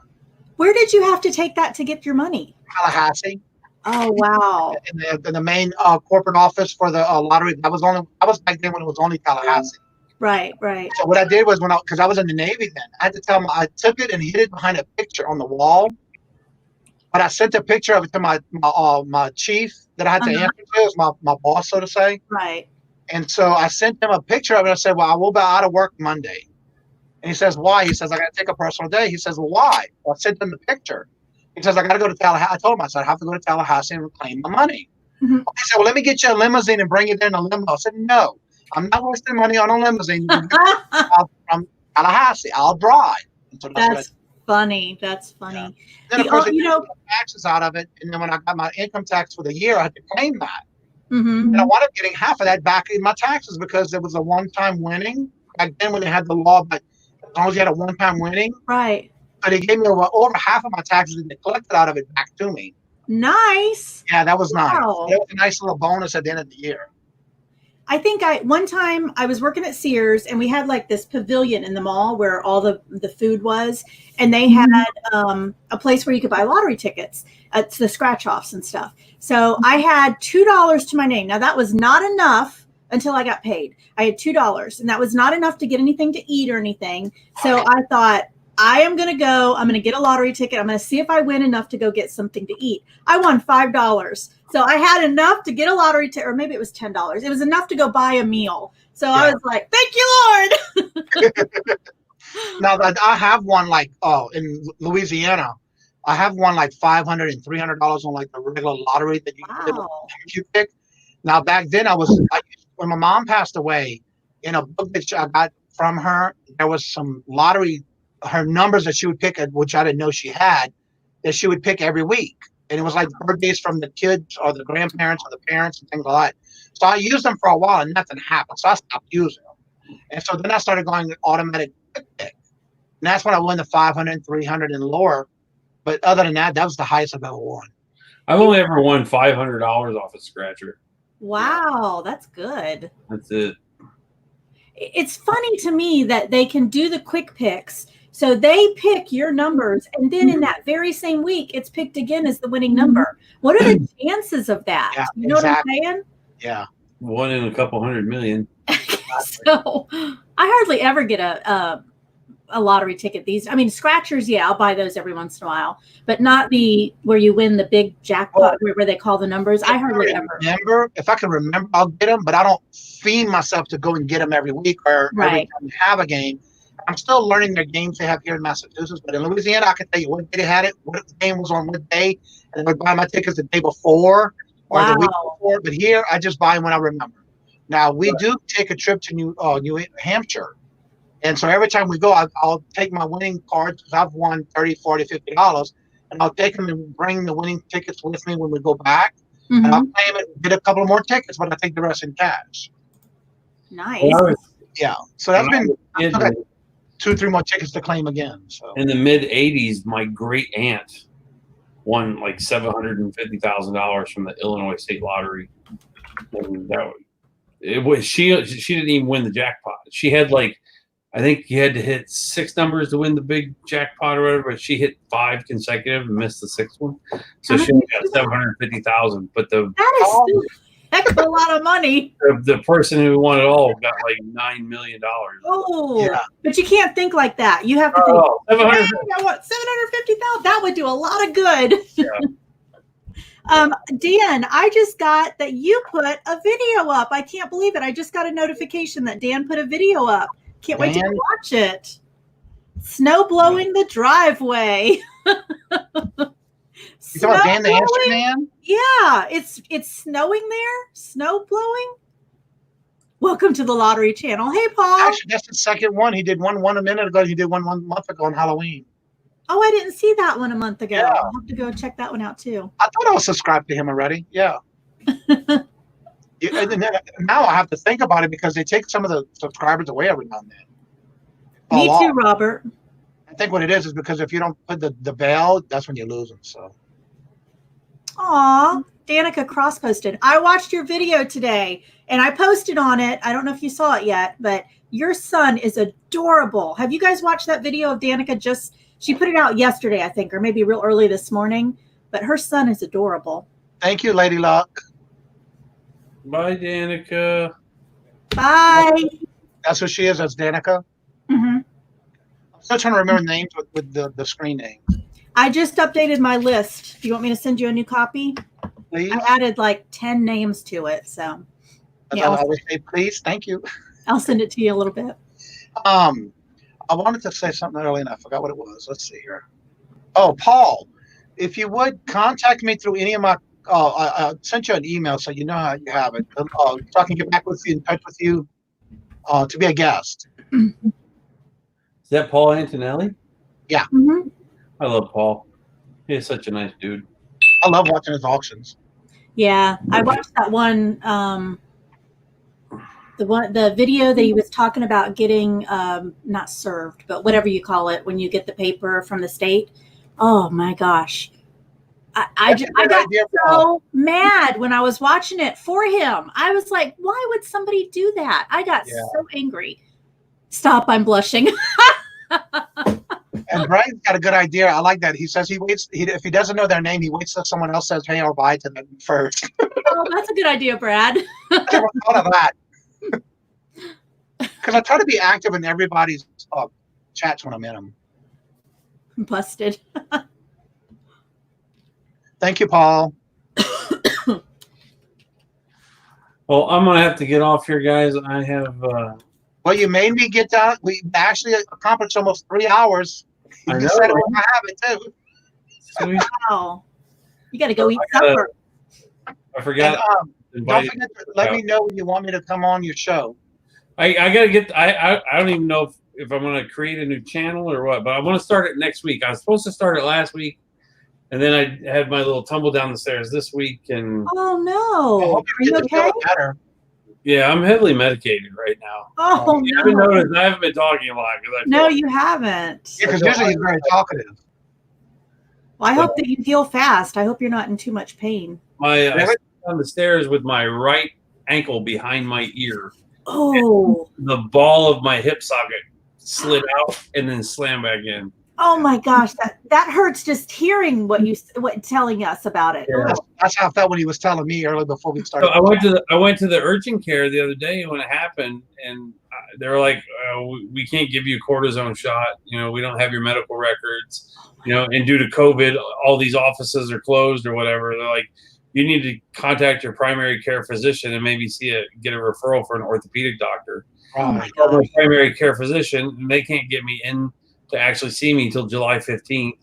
Where did you have to take that to get your money? Tallahassee. Oh, wow. In the main corporate office for the lottery. I was back then when it was only Tallahassee. Right, right. So what I did was because I was in the Navy then, I had to tell them I took it and hid it behind a picture on the wall. But I sent a picture of it to my chief that I had to answer to. It was my boss, so to say. Right. And so I sent him a picture of it. I said, well, I will be out of work Monday. And he says, why? He says, I got to take a personal day. He says, well, why? Well, I sent him the picture. He says, I got to go to Tallahassee. I told him, I said, I have to go to Tallahassee and reclaim my money. Mm-hmm. He said, well, let me get you a limousine and bring you there in a limo. I said, no, I'm not wasting money on a limousine. From Tallahassee, I'll drive. So that's funny. That's funny. Yeah. Then, of course, taxes out of it. And then when I got my income tax for the year, I had to claim that. Mm-hmm. And I wound up getting half of that back in my taxes because it was a one-time winning. Back then when they had the law, but as long as you had a one-time winning. Right. But it gave me over half of my taxes and they collected out of it back to me. Nice. Yeah, that was nice. That Wow. was a nice little bonus at the end of the year. I think one time I was working at Sears and we had like this pavilion in the mall where all the food was, and they had a place where you could buy lottery tickets, the scratch offs and stuff. So I had $2 to my name. Now that was not enough until I got paid. I had $2 and that was not enough to get anything to eat or anything. So I thought, I am going to go, I'm going to get a lottery ticket. I'm going to see if I win enough to go get something to eat. I won $5. So I had enough to get a lottery ticket, or maybe it was $10. It was enough to go buy a meal. So I was like, thank you, Lord. Now that I have one in Louisiana, I have won like $500 and $300 on like the regular lottery that you pick. Now back then when my mom passed away, in a book that I got from her, there was some lottery, her numbers that she would pick, which I didn't know she had, that she would pick every week. And it was like birthdays from the kids or the grandparents or the parents and things like that. So I used them for a while and nothing happened. So I stopped using them. And so then I started going automatic pick. And that's when I won the 500, 300 and lower. But other than that, that was the highest I've ever won. I've only ever won $500 off a scratcher. Wow, that's good. That's it. It's funny to me that they can do the quick picks. So they pick your numbers, and then in that very same week, it's picked again as the winning number. What are the chances of that? Yeah, you know what I'm saying? Yeah. 1 in a couple 100 million. So I hardly ever get a lottery ticket. Scratchers, yeah, I'll buy those every once in a while, but not where you win the big jackpot where they call the numbers. I hardly ever remember. If I can remember, I'll get them, but I don't feed myself to go and get them every week or every time we have a game. I'm still learning their games they have here in Massachusetts, but in Louisiana, I can tell you what day they had it, what game was on what day, and I would buy my tickets the day before or the week before. But here, I just buy them when I remember. Now, we do take a trip to New Hampshire, and so every time we go, I'll take my winning cards because I've won $30, $40, $50, and I'll take them and bring the winning tickets with me when we go back, and I'll claim it, get a couple more tickets, but I take the rest in cash. Nice. Yeah, so that's been. 2-3 more tickets to claim again. So in the mid '80s, my great aunt won like $750,000 from the Illinois State Lottery. And she didn't even win the jackpot. She had I think you had to hit 6 numbers to win the big jackpot or whatever. But she hit 5 consecutive and missed the 6th one, so she only got $750,000. But that is still heck of a lot of money. The person who won it all got like $9 million. Oh, yeah. But you can't think like that. You have to think, hey, I want $750,000. That would do a lot of good. Yeah. Dan, I just got that you put a video up. I can't believe it. I just got a notification that Dan put a video up. Can't wait to watch it. Snow blowing the driveway. You talking about Dan the Hamster Man? Yeah, it's snowing there. Snow blowing. Welcome to the Lottery Channel. Hey, Paul. Actually, that's the second one. He did one a minute ago. He did one month ago on Halloween. Oh, I didn't see that one a month ago. Yeah. I'll have to go check that one out too. I thought I was subscribed to him already. Yeah. And then, now I have to think about it because they take some of the subscribers away every now and then. Me too, Robert. I think what it is because if you don't put the bell, that's when you lose them. So. Aw. Danica cross posted. I watched your video today and I posted on it. I don't know if you saw it yet, but your son is adorable. Have you guys watched that video of Danica? She put it out yesterday, I think, or maybe real early this morning. But her son is adorable. Thank you, Lady Luck. Bye, Danica. Bye. That's who she is. That's Danica. Mm-hmm. I'm still trying to remember names with the screen name. I just updated my list. Do you want me to send you a new copy? Please. I added like 10 names to it. So yeah, I always say please. Thank you. I'll send it to you a little bit. I wanted to say something earlier and I forgot what it was. Let's see here. Oh, Paul, if you would contact me through any of my, I sent you an email so you know how you have it. So I can get back with you, in touch with you to be a guest. Is that Paul Antonelli? Yeah. Mm-hmm. I love Paul. He's such a nice dude. I love watching his auctions. Yeah, I watched that one. The video that he was talking about getting not served, but whatever you call it when you get the paper from the state. Oh my gosh, I got so mad when I was watching it for him. I was like, why would somebody do that? I got so angry. Stop! I'm blushing. And Brian's got a good idea. I like that. He says he waits. If he doesn't know their name, he waits till someone else says hey or bye to them first. Oh, that's a good idea, Brad. I never thought of that. Because I try to be active in everybody's chats when I'm in them. Busted. Thank you, Paul. Well, I'm gonna have to get off here, guys. I have. Well, you made me get down. We actually accomplished almost 3 hours. I You know. said it was my habit too. Sweet. Wow. You got to go eat supper. I forgot. And, don't forget to let me know when you want me to come on your show. I gotta get. I don't even know if I'm gonna create a new channel or what, but I want to start it next week. I was supposed to start it last week, and then I had my little tumble down the stairs this week, and Oh no! I hope Are you okay? Better. yeah, I'm heavily medicated right now. Oh You haven't no! noticed I haven't been talking a lot because No, you haven't. Yeah, because usually he's very talkative. Well, I hope that you heal fast. I hope you're not in too much pain. I sat down the stairs with my right ankle behind my ear. Oh. The ball of my hip socket slid out and then slammed back in. Oh my gosh, that hurts just hearing what telling us about it. Yeah. That's how I felt when he was telling me earlier before we started. So I went to the urgent care the other day when it happened, and they were like, "We can't give you a cortisone shot. You know, we don't have your medical records. You know, and due to COVID, all these offices are closed or whatever." They're like, "You need to contact your primary care physician and maybe get a referral for an orthopedic doctor." Oh my So my gosh. primary care physician, and they can't get me in to actually see me until July 15th.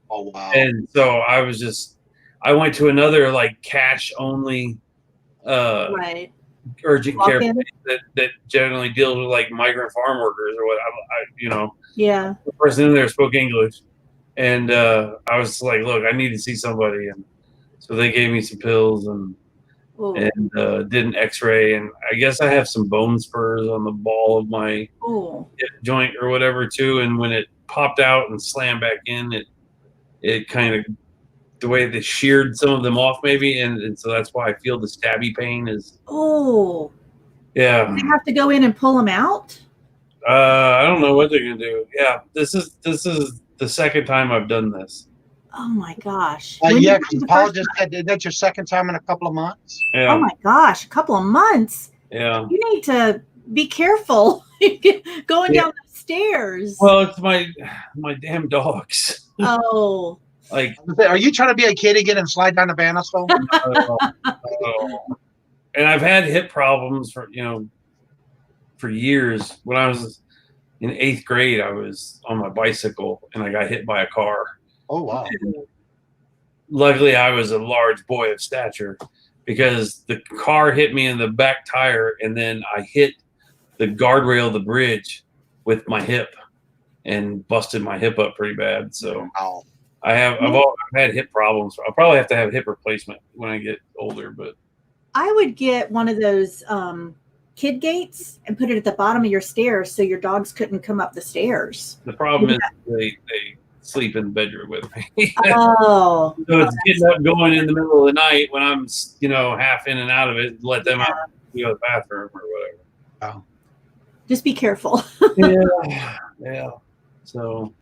Oh wow! And so I went to another like cash only Right. urgent Walk care in. that generally deals with like migrant farm workers or what. You know, Yeah. the person in there spoke English, and I was like, look, I need to see somebody, and so they gave me some pills and Ooh. did an X-ray, and I guess I have some bone spurs on the ball of my Ooh. hip joint or whatever too. And when it popped out and slammed back in, it kind of the way they sheared some of them off maybe, and so that's why I feel the stabby pain is. Oh. Yeah. They have to go in and pull them out? I don't know what they're gonna do. Yeah, this is the second time I've done this. Oh my gosh. When Yeah, did you do because the Paul first just time? said that's your second time in a couple of months. Yeah. Oh my gosh, a couple of months. Yeah. You need to be careful going down the stairs. Well, it's my damn dogs. Oh. Like, Are you trying to be a kid again and slide down the banister? and I've had hip problems for years. When I was in 8th grade, I was on my bicycle and I got hit by a car. Oh wow! And luckily, I was a large boy of stature because the car hit me in the back tire, and then I hit the guardrail of the bridge with my hip and busted my hip up pretty bad. So Wow. I've had hip problems. I'll probably have to have hip replacement when I get older. But I would get one of those kid gates and put it at the bottom of your stairs so your dogs couldn't come up the stairs. the problem is sleep in the bedroom with me. Oh. So it's getting up, going in the middle of the night when I'm, half in and out of it. Let them out, to go to the bathroom or whatever. Oh. Just be careful. Yeah. So,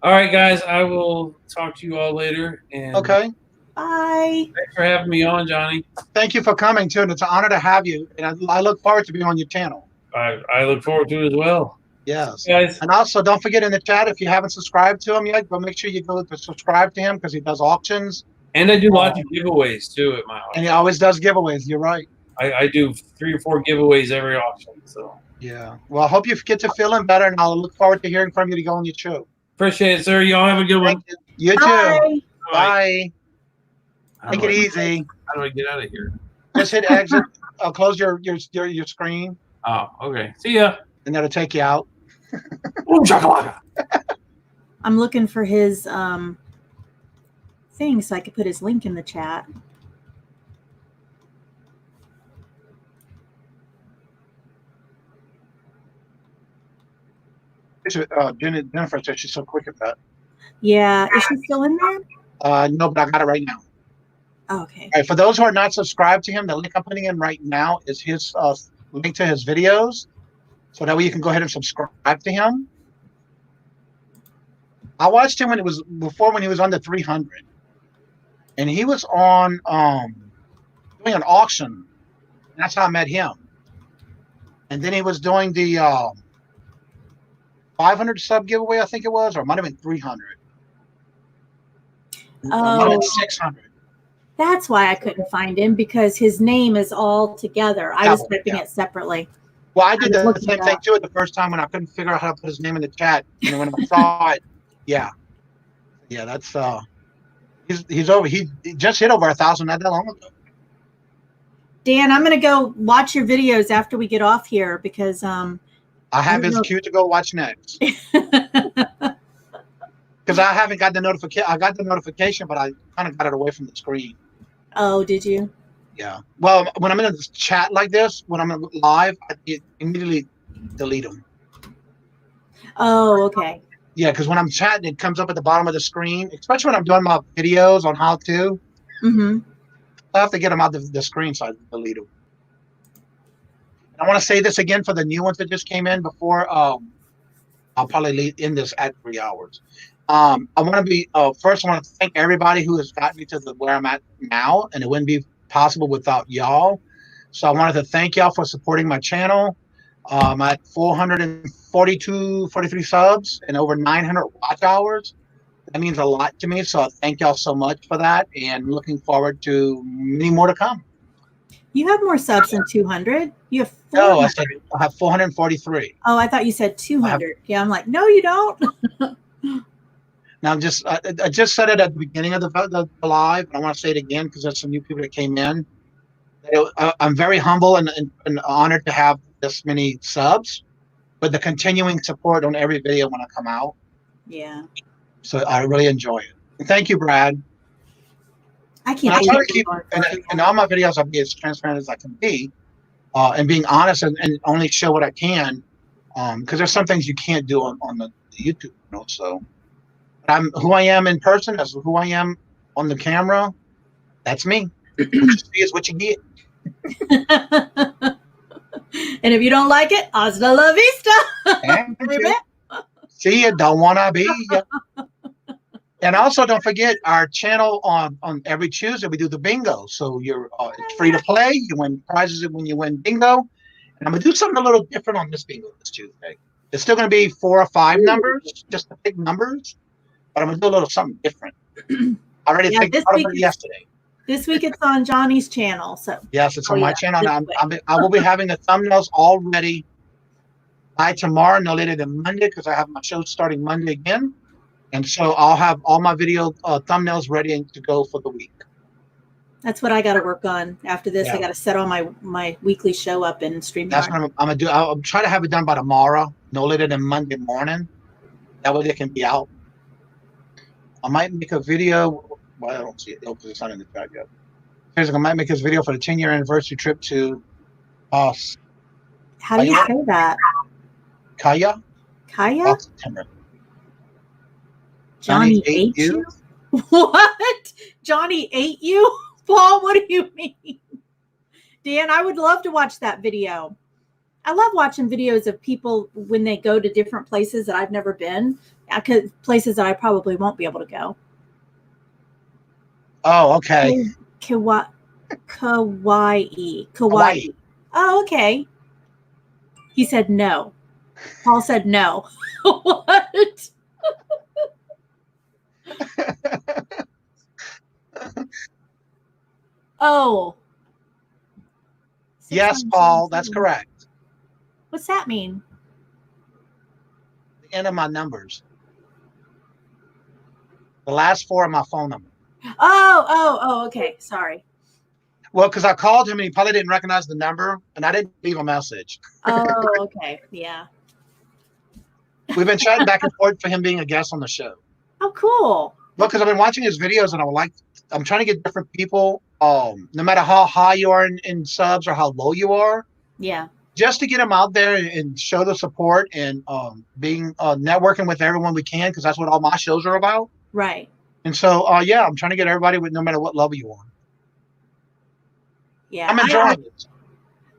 all right, guys, I will talk to you all later. And Okay. Bye. Thanks for having me on, Johnny. Thank you for coming too, and it's an honor to have you. And I look forward to being on your channel. I look forward to it as well. Yes, guys. And also, don't forget in the chat, if you haven't subscribed to him yet, go make sure you go to subscribe to him because he does auctions. And I do lots of giveaways too at my auction. And he always does giveaways. You're right. I do 3 or 4 giveaways every auction. So yeah. Well, I hope you get to feeling better, and I'll look forward to hearing from you to go on your show. Appreciate it, sir. Y'all have a good one. You Bye. too. Bye. Take it easy. How do I get out of here? Just hit exit. Close your screen. Oh, okay. See ya. And that'll take you out. Boom shakalaka. I'm looking for his thing so I could put his link in the chat. Jennifer said she's so quick at that. Yeah. Is she still in there? No, but I got it right now. Okay. All right, for those who are not subscribed to him, the link I'm putting in right now is his link to his videos. So that way you can go ahead and subscribe to him. I watched him when he was under 300. And he was on doing an auction. That's how I met him. And then he was doing the 500 sub giveaway, I think it was, or it might have been 300. Oh. It might have been 600. That's why I couldn't find him, because his name is all together. I was typing it separately. Well, I did the same thing too at the first time when I couldn't figure out how to put his name in the chat. And when I saw it, yeah, that's he's over. He just hit over 1,000 not that long ago. Dan, I'm gonna go watch your videos after we get off here because I have his queue to go watch next. Because I haven't got the notification. I got the notification, but I kind of got it away from the screen. Oh, did you? Yeah. Well, when I'm in a chat like this, when I'm live, I immediately delete them. Oh, okay. Yeah, because when I'm chatting, it comes up at the bottom of the screen, especially when I'm doing my videos on how to. Mm-hmm. I have to get them out of the screen, so I delete them. I want to say this again for the new ones that just came in before. I'll probably end this at 3 hours. I want to be first. I want to thank everybody who has gotten me to where I'm at now, and it wouldn't be possible without y'all. So I wanted to thank y'all for supporting my channel. I'm at 43 subs and over 900 watch hours. That means a lot to me. So thank y'all so much for that, and looking forward to many more to come. You have more subs than 200. You have 400. No, I said I have 443. Oh, I thought you said 200. Yeah, I'm like, no, you don't. Now, I just said it at the beginning of the live, and I want to say it again because there's some new people that came in. I'm very humble and honored to have this many subs, but the continuing support on every video when I come out. Yeah. So I really enjoy it. And thank you, Brad. I can't. I try to keep in all my videos. I'll be as transparent as I can be, and being honest and only show what I can, because there's some things you can't do on the YouTube. So. I'm who I am in person. That's who I am on the camera. That's me. What you see is what you get. And if you don't like it, hasta la vista. See you. Don't wanna be. And also, don't forget our channel on every Tuesday we do the bingo. So you're it's free to play. You win prizes when you win bingo. And I'm gonna do something a little different on this bingo this Tuesday. It's still gonna be 4 or 5 numbers, just the big numbers. But I'm gonna do a little something different. I already think about it yesterday. This week it's on Johnny's channel. So yes, it's on my channel. I will be having the thumbnails all ready by tomorrow, no later than Monday, because I have my show starting Monday again, and so I'll have all my video thumbnails ready to go for the week. That's what I got to work on after this. Yeah. I got to set all my weekly show up and stream. That's what I'm gonna do. I'll try to have it done by tomorrow, no later than Monday morning. That way they can be out. I might make a video. Well, I don't see it because it's not in the chat yet. I might make this video for the 10-year anniversary trip to us. How do you say that? Kaya? Kaya? September. Johnny ate you? What? Johnny ate you? Paul, what do you mean? Dan, I would love to watch that video. I love watching videos of people when they go to different places that I've never been, places that I probably won't be able to go. Oh, okay. Kauai. Oh, okay. He said no. Paul said no. What? Oh. Yes, Paul, that's correct. What's that mean? The end of my numbers. The last 4 of my phone number. Oh, okay. Sorry. Well, because I called him and he probably didn't recognize the number, and I didn't leave a message. Oh, okay. Yeah. We've been chatting back and forth for him being a guest on the show. Oh, cool. Well, because I've been watching his videos and I'm trying to get different people, no matter how high you are in subs or how low you are. Yeah. Just to get them out there and show the support and being networking with everyone we can, because that's what all my shows are about. Right. And so, yeah, I'm trying to get everybody with no matter what level you are. Yeah. I'm enjoying it.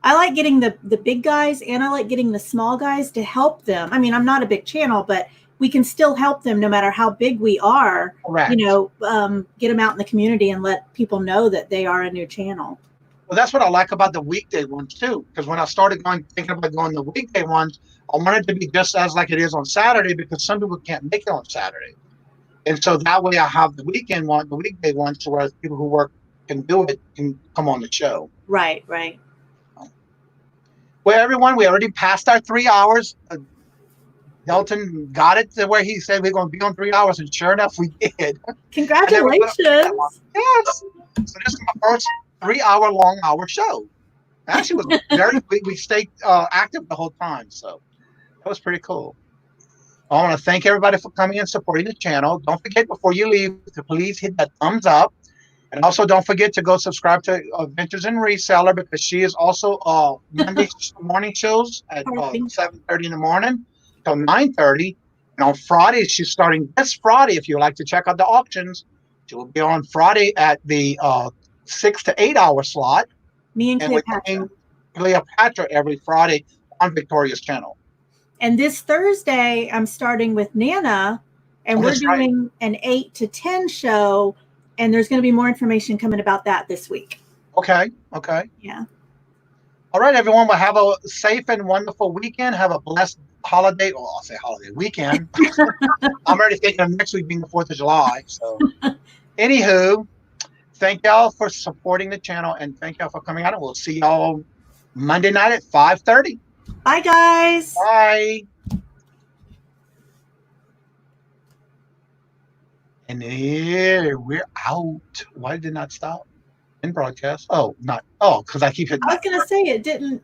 I like getting the big guys and I like getting the small guys to help them. I mean, I'm not a big channel, but we can still help them no matter how big we are. Correct. You know, get them out in the community and let people know that they are a new channel. Well, that's what I like about the weekday ones too. Because when I started thinking about going the weekday ones, I wanted to be just as like it is on Saturday, because some people can't make it on Saturday. And so that way I have the weekday ones, to where people who work can do it and come on the show. Right, right. Well, everyone, we already passed our 3 hours. Dalton got it to where he said we're going to be on 3 hours, and sure enough, we did. Congratulations. Yes. So this is my first 3 hour long show. Actually, it was very we stayed active the whole time, so that was pretty cool. I want to thank everybody for coming and supporting the channel. Don't forget, before you leave, to please hit that thumbs up. And also don't forget to go subscribe to Adventures in Reseller, because she is also Monday morning shows at 7:30 in the morning till 9:30. And on Fridays, she's starting this Friday. If you would like to check out the auctions, she will be on Friday at the 6 to 8 hour slot. Me and Cleopatra. Cleopatra every Friday on Victoria's channel. And this Thursday, I'm starting with Nana, and we're doing an 8 to 10 show. And there's going to be more information coming about that this week. Okay. Yeah. All right, everyone. Well, have a safe and wonderful weekend. Have a blessed holiday. Well, I'll say holiday weekend. I'm already thinking of next week being the 4th of July. So, anywho, thank y'all for supporting the channel, and thank y'all for coming out. And we'll see y'all Monday night at 5:30. Bye, guys. Bye. And here we're out. Why did it not stop in broadcast? Oh, not. Oh, because I keep hitting. I was going to say it didn't.